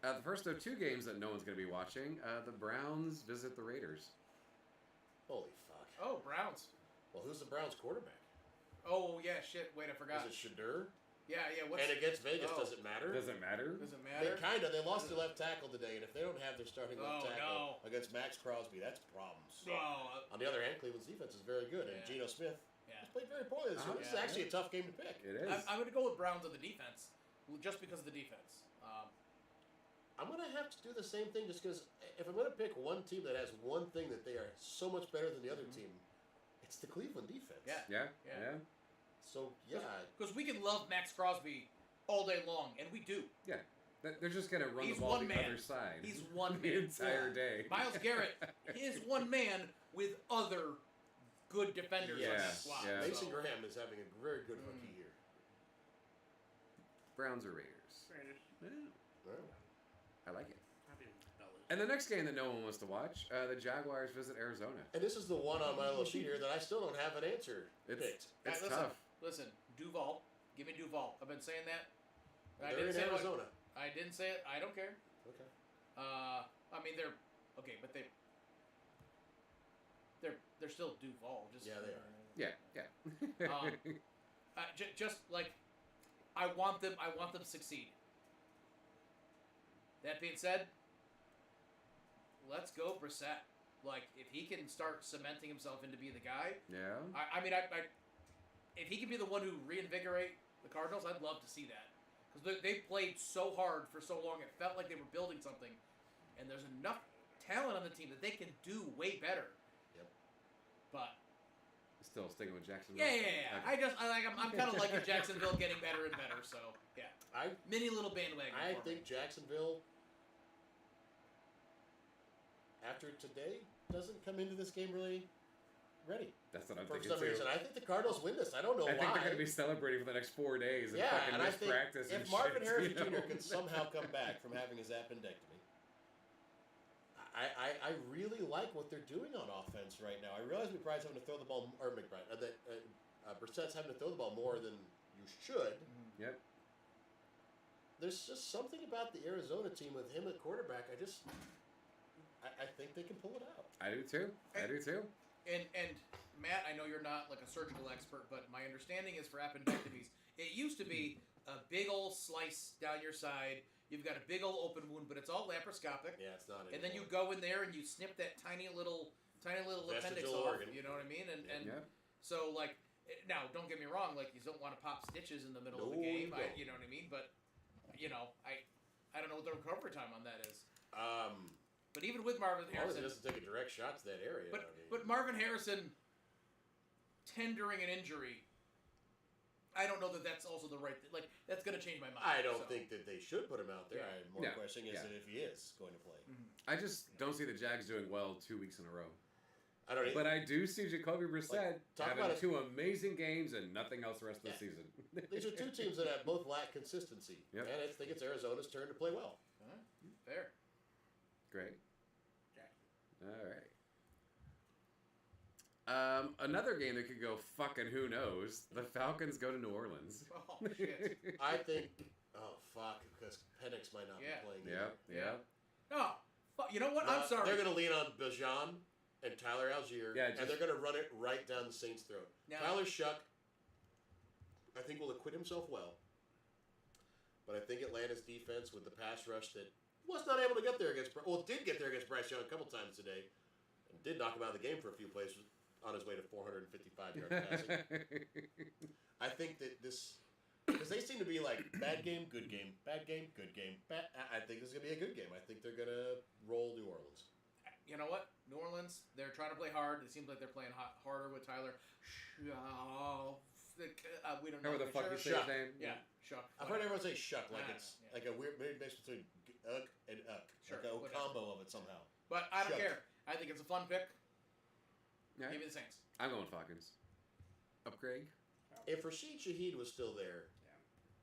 The first of two games that no one's going to be watching, the Browns visit the Raiders. Holy fuck. Oh, Browns. Well, who's the Browns quarterback? Oh, yeah, shit. Wait, I forgot. Is it Shadur? Yeah. And against Vegas, does it matter? Does it matter? They lost their left tackle today, and if they don't have their starting left tackle against Max Crosby, that's problems. On the other hand, Cleveland's defense is very good, and Geno Smith has played very poorly this year. This is actually a tough game to pick. It is. I'm going to go with Browns on the defense, just because of the defense. I'm going to have to do the same thing just because if I'm going to pick one team that has one thing that they are so much better than the other team, it's the Cleveland defense. Yeah. So, yeah. Because we can love Max Crosby all day long, and we do. Yeah. They're just going to run the ball the other side. He's one man. The entire day. Miles Garrett is one man with other good defenders on that squad. Yeah. Mason Graham is having a very good rookie year. Browns or Raiders? Well, I like it. And the next game that no one wants to watch, the Jaguars visit Arizona. and this is the one on my little sheet here that I still don't have an answer picked. It's Listen, tough. Listen, Duval. Give me Duval. I've been saying that. They're in Arizona. I didn't say it. I don't care. Okay. I mean, they're okay, but they're still Duval. Just Yeah, they are. Yeah. just like I want them to succeed. That being said, let's go Brissett. Like, if he can start cementing himself into being the guy. Yeah. I mean, if he can be the one who reinvigorate the Cardinals, I'd love to see that. Because they played so hard for so long, it felt like they were building something. And there's enough talent on the team that they can do way better. Yep. But Still sticking with Jacksonville. yeah. Okay. I'm kind of liking Jacksonville getting better and better. So yeah, mini little bandwagon. I think Jacksonville, after today, doesn't come into this game really ready. That's what I'm For thinking some too. reason, I think the Cardinals win this. I don't know I why. think they're going to be celebrating for the next 4 days and Yeah, fucking and I miss think practice and if Marvin shit, Harrison Jr. can somehow come back from having his appendectomy, I really like what they're doing on offense right now. I realize McBride's having to throw the ball, or Brissett's having to throw the ball more than you should. Yep. There's just something about the Arizona team with him at quarterback. I think they can pull it out. I do too. And Matt, I know you're not like a surgical expert, but my understanding is for appendectomies, it used to be a big old slice down your side. You've got a big old open wound, but it's all laparoscopic. Yeah, it's not. And then you go in there and you snip that tiny little appendix off. Organ. You know what I mean? And so like now, don't get me wrong. Like you don't want to pop stitches in the middle of the game. You know what I mean? But I don't know what the recovery time on that is. But even with Marvin Harrison, he doesn't take a direct shot to that area. But Marvin Harrison tendering an injury, I don't know that that's also the right thing. Like, that's going to change my mind. I don't think that they should put him out there. Yeah. My question is that if he is going to play. Mm-hmm. I just don't see the Jags doing well 2 weeks in a row. I don't either. But I do see Jacoby Brissett having about 2 amazing games and nothing else the rest of the season. These are two teams that have both lack consistency. Yep. And I think it's Arizona's turn to play well. Fair. Great. All right. Another game that could go fucking who knows. The Falcons go to New Orleans. Oh, shit. I think... Oh, fuck, because Penix might not be playing. Yep. No, you know what? I'm sorry. They're going to lean on Bijan and Tyler Algier, and they're going to run it right down the Saints' throat. Now, Tyler Shuck, I think, will acquit himself well. But I think Atlanta's defense with the pass rush that was not able to get there against... Well, did get there against Bryce Young a couple times today. And did knock him out of the game for a few plays on his way to 455 yards passing. I think that this... Because they seem to be like, bad game, good game, bad game, good game. I think this is going to be a good game. I think they're going to roll New Orleans. You know what? New Orleans, they're trying to play hard. It seems like they're playing harder with Tyler. We don't know. Remember the fuck you say his name? Yeah, Shuck. I've heard everyone say Shuck like it's like a weird mix between Uck and Uck. Sure, like a whatever. combo of it somehow. But I don't Shuck. care. I think it's a fun pick. Yeah. Give me the Saints. I'm going Falcons. Upgrade. If Rashid Shaheed was still there,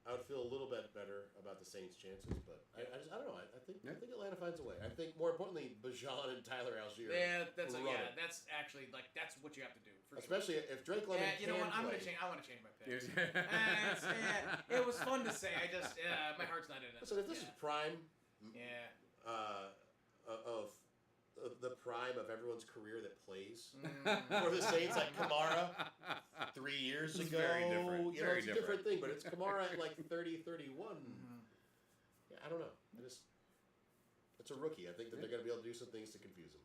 I would feel a little bit better about the Saints' chances. But I don't know. I think Atlanta finds a way. I think more importantly, Bajan and Tyler Algier. That's actually like that's what you have to do. Especially if Drake London. You know what? I'm gonna change. I want to change my pick. It was fun to say. I just my heart's not in it. So if this is prime. Of the prime of everyone's career that plays for the Saints, like Kamara 3 years ago. Very different. You know, it's a different thing, but it's Kamara at like 30, 31. Yeah, I don't know. It's a rookie. I think that they're going to be able to do some things to confuse him.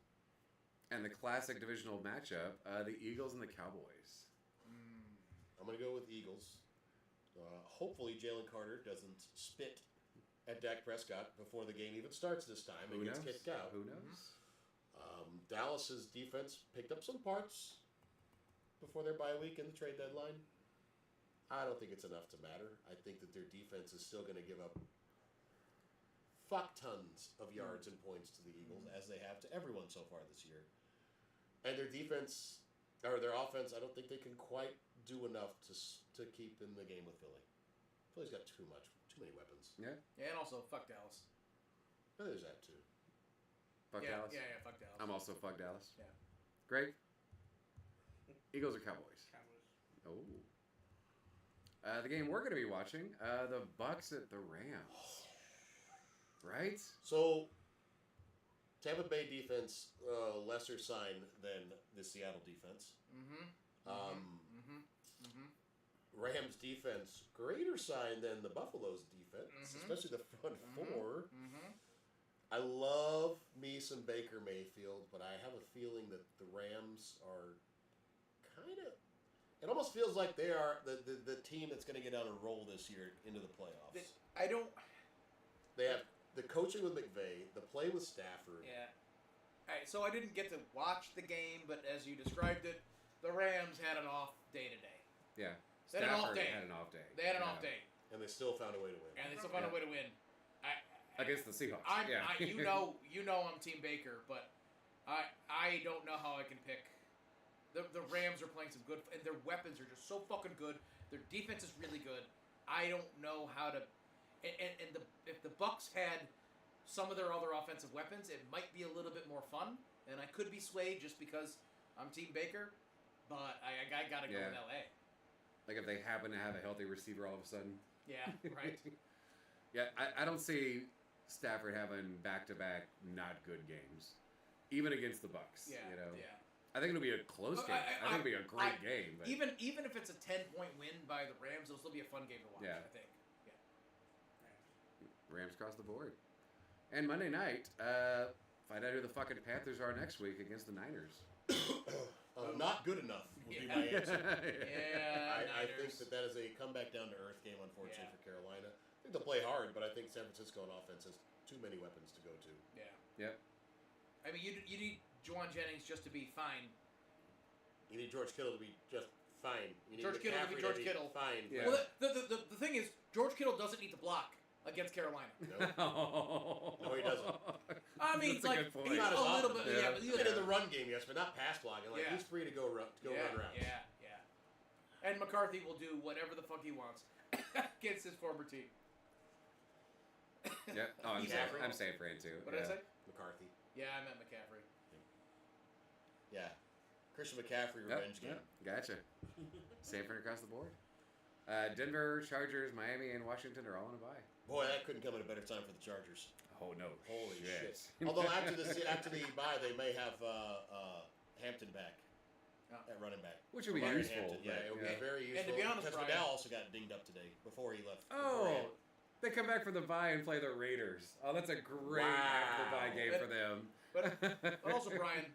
And the classic divisional matchup, the Eagles and the Cowboys. I'm going to go with Eagles. Hopefully Jalen Carter doesn't spit at Dak Prescott before the game even starts this time and gets kicked out. Who knows? Dallas's defense picked up some parts before their bye week and the trade deadline. I don't think it's enough to matter. I think that their defense is still going to give up fuck tons of yards and points to the Eagles, as they have to everyone so far this year. And their defense, or their offense, I don't think they can quite do enough to keep in the game with Philly. Philly's got too many weapons. Yeah. Yeah, and also fuck Dallas. Oh, there's that too. Fuck Dallas? Yeah, fuck Dallas. I'm also fuck Dallas. Yeah. Greg? Eagles or Cowboys? Cowboys. Oh. The game we're going to be watching, the Bucks at the Rams. Right? So, Tampa Bay defense, lesser sign than the Seattle defense. Rams defense, greater sign than the Buffalo's defense, especially the front four. I love me some Baker Mayfield, but I have a feeling that the Rams are kind of... It almost feels like they are the team that's going to get on a roll this year into the playoffs. They have the coaching with McVay, the play with Stafford. Yeah. All right, so I didn't get to watch the game, but as you described it, the Rams had an off day today. Yeah. They had an off day. had an off day. They had an off day. And they still found a way to win. A way to win. Against the Seahawks. You know I'm Team Baker, but I don't know how I can pick. The Rams are playing some good, and their weapons are just so fucking good. Their defense is really good. I don't know how to. If the Bucks had some of their other offensive weapons, it might be a little bit more fun, and I could be swayed just because I'm Team Baker, but I gotta go with LA. Like if they happen to have a healthy receiver all of a sudden. Yeah, right. Yeah, I don't see Stafford having back-to-back not good games, even against the Bucks. Yeah, you know? yeah. I think it'll be a close game. I think it'll be a great game. But even if it's a 10-point win by the Rams, it'll still be a fun game to watch. Yeah. I think. Yeah. Rams across the board. And Monday night, find out who the fucking Panthers are next week against the Niners. Not good enough would be my answer. Yeah, I think that is a comeback down to earth game, unfortunately, for Carolina. I think they'll play hard, but I think San Francisco on offense has too many weapons to go to. Yeah. Yep. I mean, you need Juwan Jennings just to be fine. You need George Kittle to be just fine. You need George Kittle to be George Kittle. Fine. Yeah. Well, the thing is, George Kittle doesn't need to block against Carolina. No, he doesn't. I mean, That's a like good point. he's Not a as little often. bit. Yeah. But Even in the run game, yes, but not pass blocking. Like he's free to go run routes. Yeah. And McCarthy will do whatever the fuck he wants against his former team. Yeah. Oh, I'm San Fran too. What did I say? McCarthy. Yeah, I meant McCaffrey. Yeah. Christian McCaffrey revenge game. Gotcha. San Fran across the board. Denver, Chargers, Miami, and Washington are all in a bye. Boy, that couldn't come at a better time for the Chargers. Oh no! Holy shit! Although after the bye, they may have Hampton back at running back, which would be Brian useful. Hampton. Yeah, it would be very useful. And to be honest, because Brian, Vidal also got dinged up today before he left. Oh, they come back from the bye and play the Raiders. Oh, that's a great after the bye game for them. But also, Brian,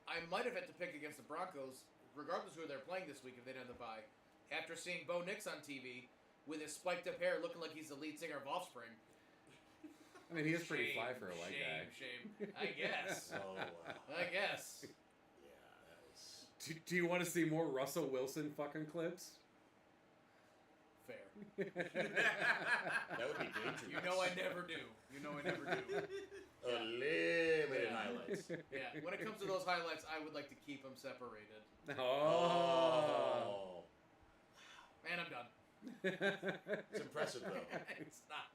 I might have had to pick against the Broncos, regardless of who they're playing this week if they don't have the bye. After seeing Bo Nix on TV with his spiked up hair, looking like he's the lead singer of Offspring. I mean, he is pretty fly for a white guy. Shame. I guess. Oh, I guess. Yeah, that was... Do you want to see more Russell Wilson fucking clips? Fair. That would be dangerous. You know I never do. Unlimited highlights. Yeah, when it comes to those highlights, I would like to keep them separated. Oh. Man, I'm done. It's impressive, though. It's not.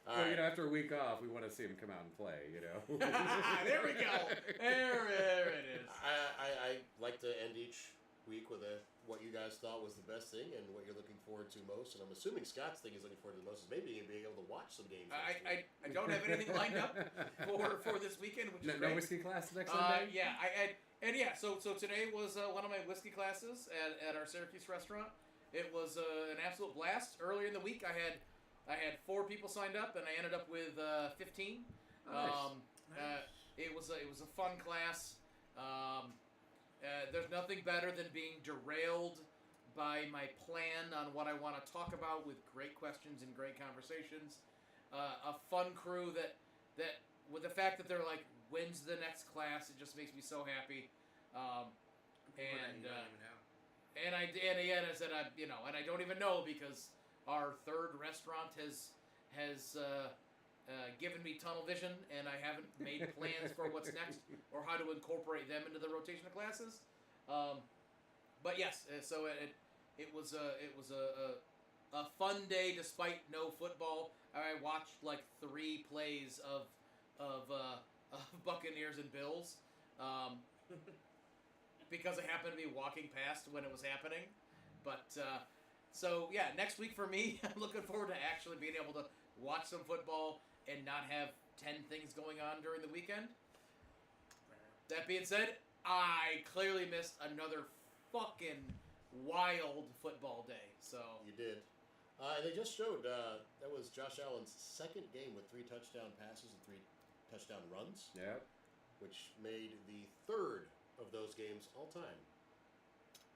Well, after a week off, we want to see him come out and play, There we go. There it is. I like to end each week with what you guys thought was the best thing and what you're looking forward to most. And I'm assuming Scott's thing he's looking forward to the most is maybe being able to watch some games. I don't have anything lined up for this weekend, which is great. No whiskey class next Sunday? Yeah, so today was one of my whiskey classes at our Syracuse restaurant. It was an absolute blast. Earlier in the week, I had 4 people signed up, and I ended up with 15. Nice. It was a fun class. There's nothing better than being derailed by my plan on what I want to talk about with great questions and great conversations. A fun crew that with the fact that they're like, when's the next class? It just makes me so happy. And I said, and I don't even know because our third restaurant has given me tunnel vision, and I haven't made plans for what's next or how to incorporate them into the rotation of classes. But yes, so it was a fun day despite no football. I watched like 3 plays of Buccaneers and Bills. Because I happened to be walking past when it was happening. But, so yeah, next week for me, I'm looking forward to actually being able to watch some football and not have 10 things going on during the weekend. That being said, I clearly missed another fucking wild football day, so. You did. They just showed, that was Josh Allen's second game with 3 touchdown passes and 3 touchdown runs. Yep. Which made the third of those games all time.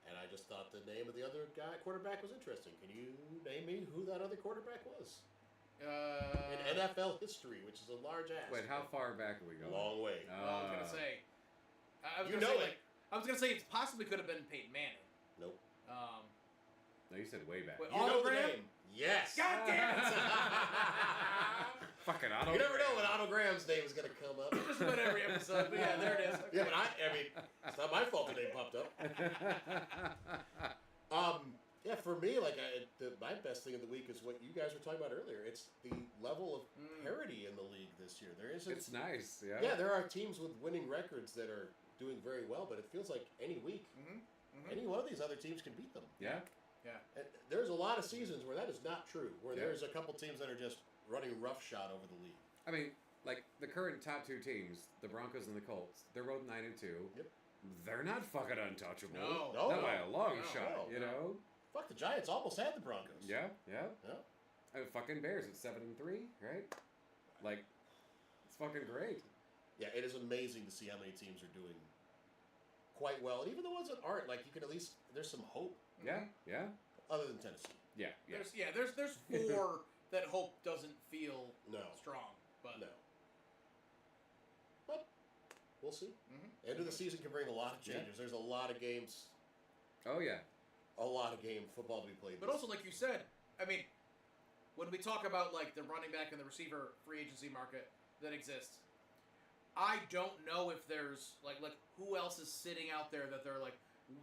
And I just thought the name of the other quarterback was interesting. Can you name me who that other quarterback was? In NFL history, which is a large ask. Wait, how far back are we going? Long way. I was gonna say. I was gonna say it possibly could have been Peyton Manning. Nope. No, you said way back. Wait, you know the name? Yes. God damn it! Fucking Otto. You never know when Otto Graham's name is going to come up. Just about every episode, but yeah, there it is. Yeah, but I mean, it's not my fault the name popped up. Yeah, for me, like my best thing of the week is what you guys were talking about earlier. It's the level of parity in the league this year. There isn't. It's nice, yeah. Yeah, there are teams with winning records that are doing very well, but it feels like any week, any one of these other teams can beat them. Yeah. Yeah. And there's a lot of seasons where that is not true. Where there's a couple teams that are just running roughshod over the league. I mean, like the current top 2 teams, the Broncos and the Colts, they're both 9-2. Yep. They're not fucking untouchable. No, not by a long shot. You know. Fuck, the Giants almost had the Broncos. Yeah. I mean, fucking Bears at 7-3, right? Like, it's fucking great. Yeah, it is amazing to see how many teams are doing quite well, and even the ones that aren't. Like, you can at least there's some hope. Yeah. Other than Tennessee. Yeah. There's 4 that hope doesn't feel strong, but no. But we'll see. End of the season can bring a lot of changes. There's a lot of games. Oh yeah. A lot of game football to be played. But also, like you said, I mean, when we talk about like the running back and the receiver free agency market that exists, I don't know if there's like who else is sitting out there that they're like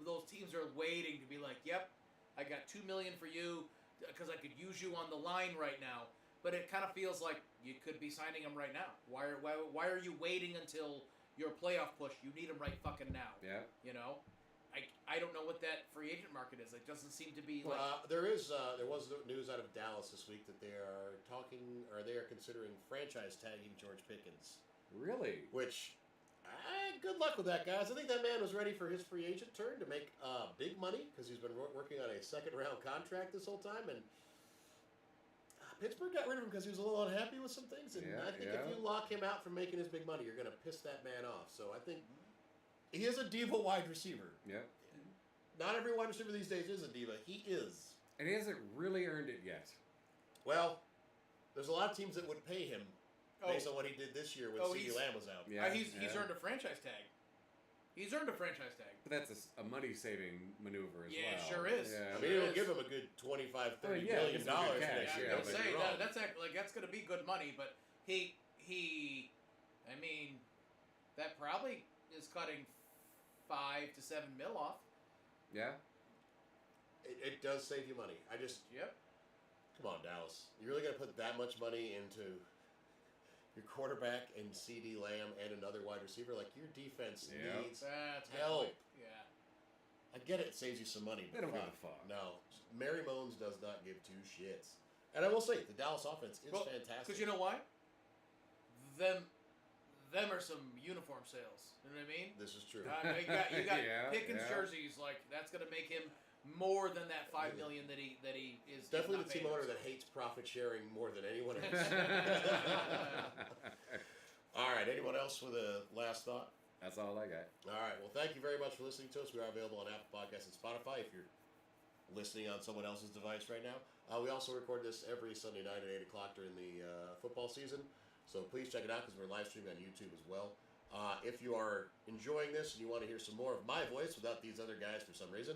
those teams are waiting to be like, yep, I got $2 million for you because I could use you on the line right now. But it kind of feels like you could be signing them right now. Why are you waiting until your playoff push? You need them right fucking now. Yeah. You know, I don't know what that free agent market is. It doesn't seem to be like. There was news out of Dallas this week that they are considering franchise tagging George Pickens. Really? Which, good luck with that, guys. I think that man was ready for his free agent turn to make big money because he's been working on a second-round contract this whole time, and Pittsburgh got rid of him because he was a little unhappy with some things, and I think if you lock him out from making his big money, you're going to piss that man off. So I think he is a diva wide receiver. Yeah. Not every wide receiver these days is a diva. He is. And he hasn't really earned it yet. Well, there's a lot of teams that would pay him based on what he did this year when CeeDee Lamb was out. Yeah, he's earned a franchise tag. He's earned a franchise tag. But that's a money-saving maneuver as well. Yeah, it sure is. I Yeah. mean, it'll give him a good $25, $30 million next year. I was say that's going to be good money, but he I mean, that probably is cutting $5 to $7 mil off. Yeah. It does save you money. Come on, Dallas. You're really going to put that much money into your quarterback and CeeDee Lamb and another wide receiver? Like, your defense needs help. Yeah. I get it saves you some money. They don't give a fuck. No. Mary Moans does not give two shits. And I will say, the Dallas offense is fantastic. Because you know why? Them are some uniform sales. You know what I mean? This is true. You got Pickens jerseys. Like, that's going to make him more than that $5 million that he is. Definitely the team owner that hates profit sharing more than anyone else. All right. Anyone else with a last thought? That's all I got. All right. Well, thank you very much for listening to us. We are available on Apple Podcasts and Spotify if you're listening on someone else's device right now. We also record this every Sunday night at 8 o'clock during the football season. So please check it out because we're live streaming on YouTube as well. If you are enjoying this and you want to hear some more of my voice without these other guys for some reason,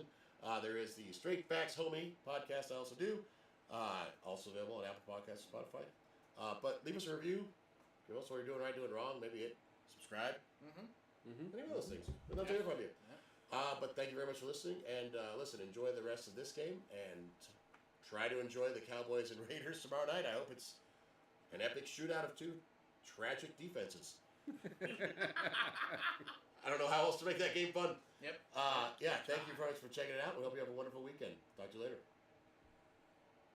there is the Straight Facts Homie podcast I also do. Also available on Apple Podcasts and Spotify. But leave us a review. Give us what you're doing right, doing wrong. Maybe hit subscribe. Any of those things. We'd love to hear from you. But thank you very much for listening. And listen, enjoy the rest of this game. And try to enjoy the Cowboys and Raiders tomorrow night. I hope it's an epic shootout of two tragic defenses. I don't know how else to make that game fun. Yep. Thank you very much for checking it out. We hope you have a wonderful weekend. Talk to you later.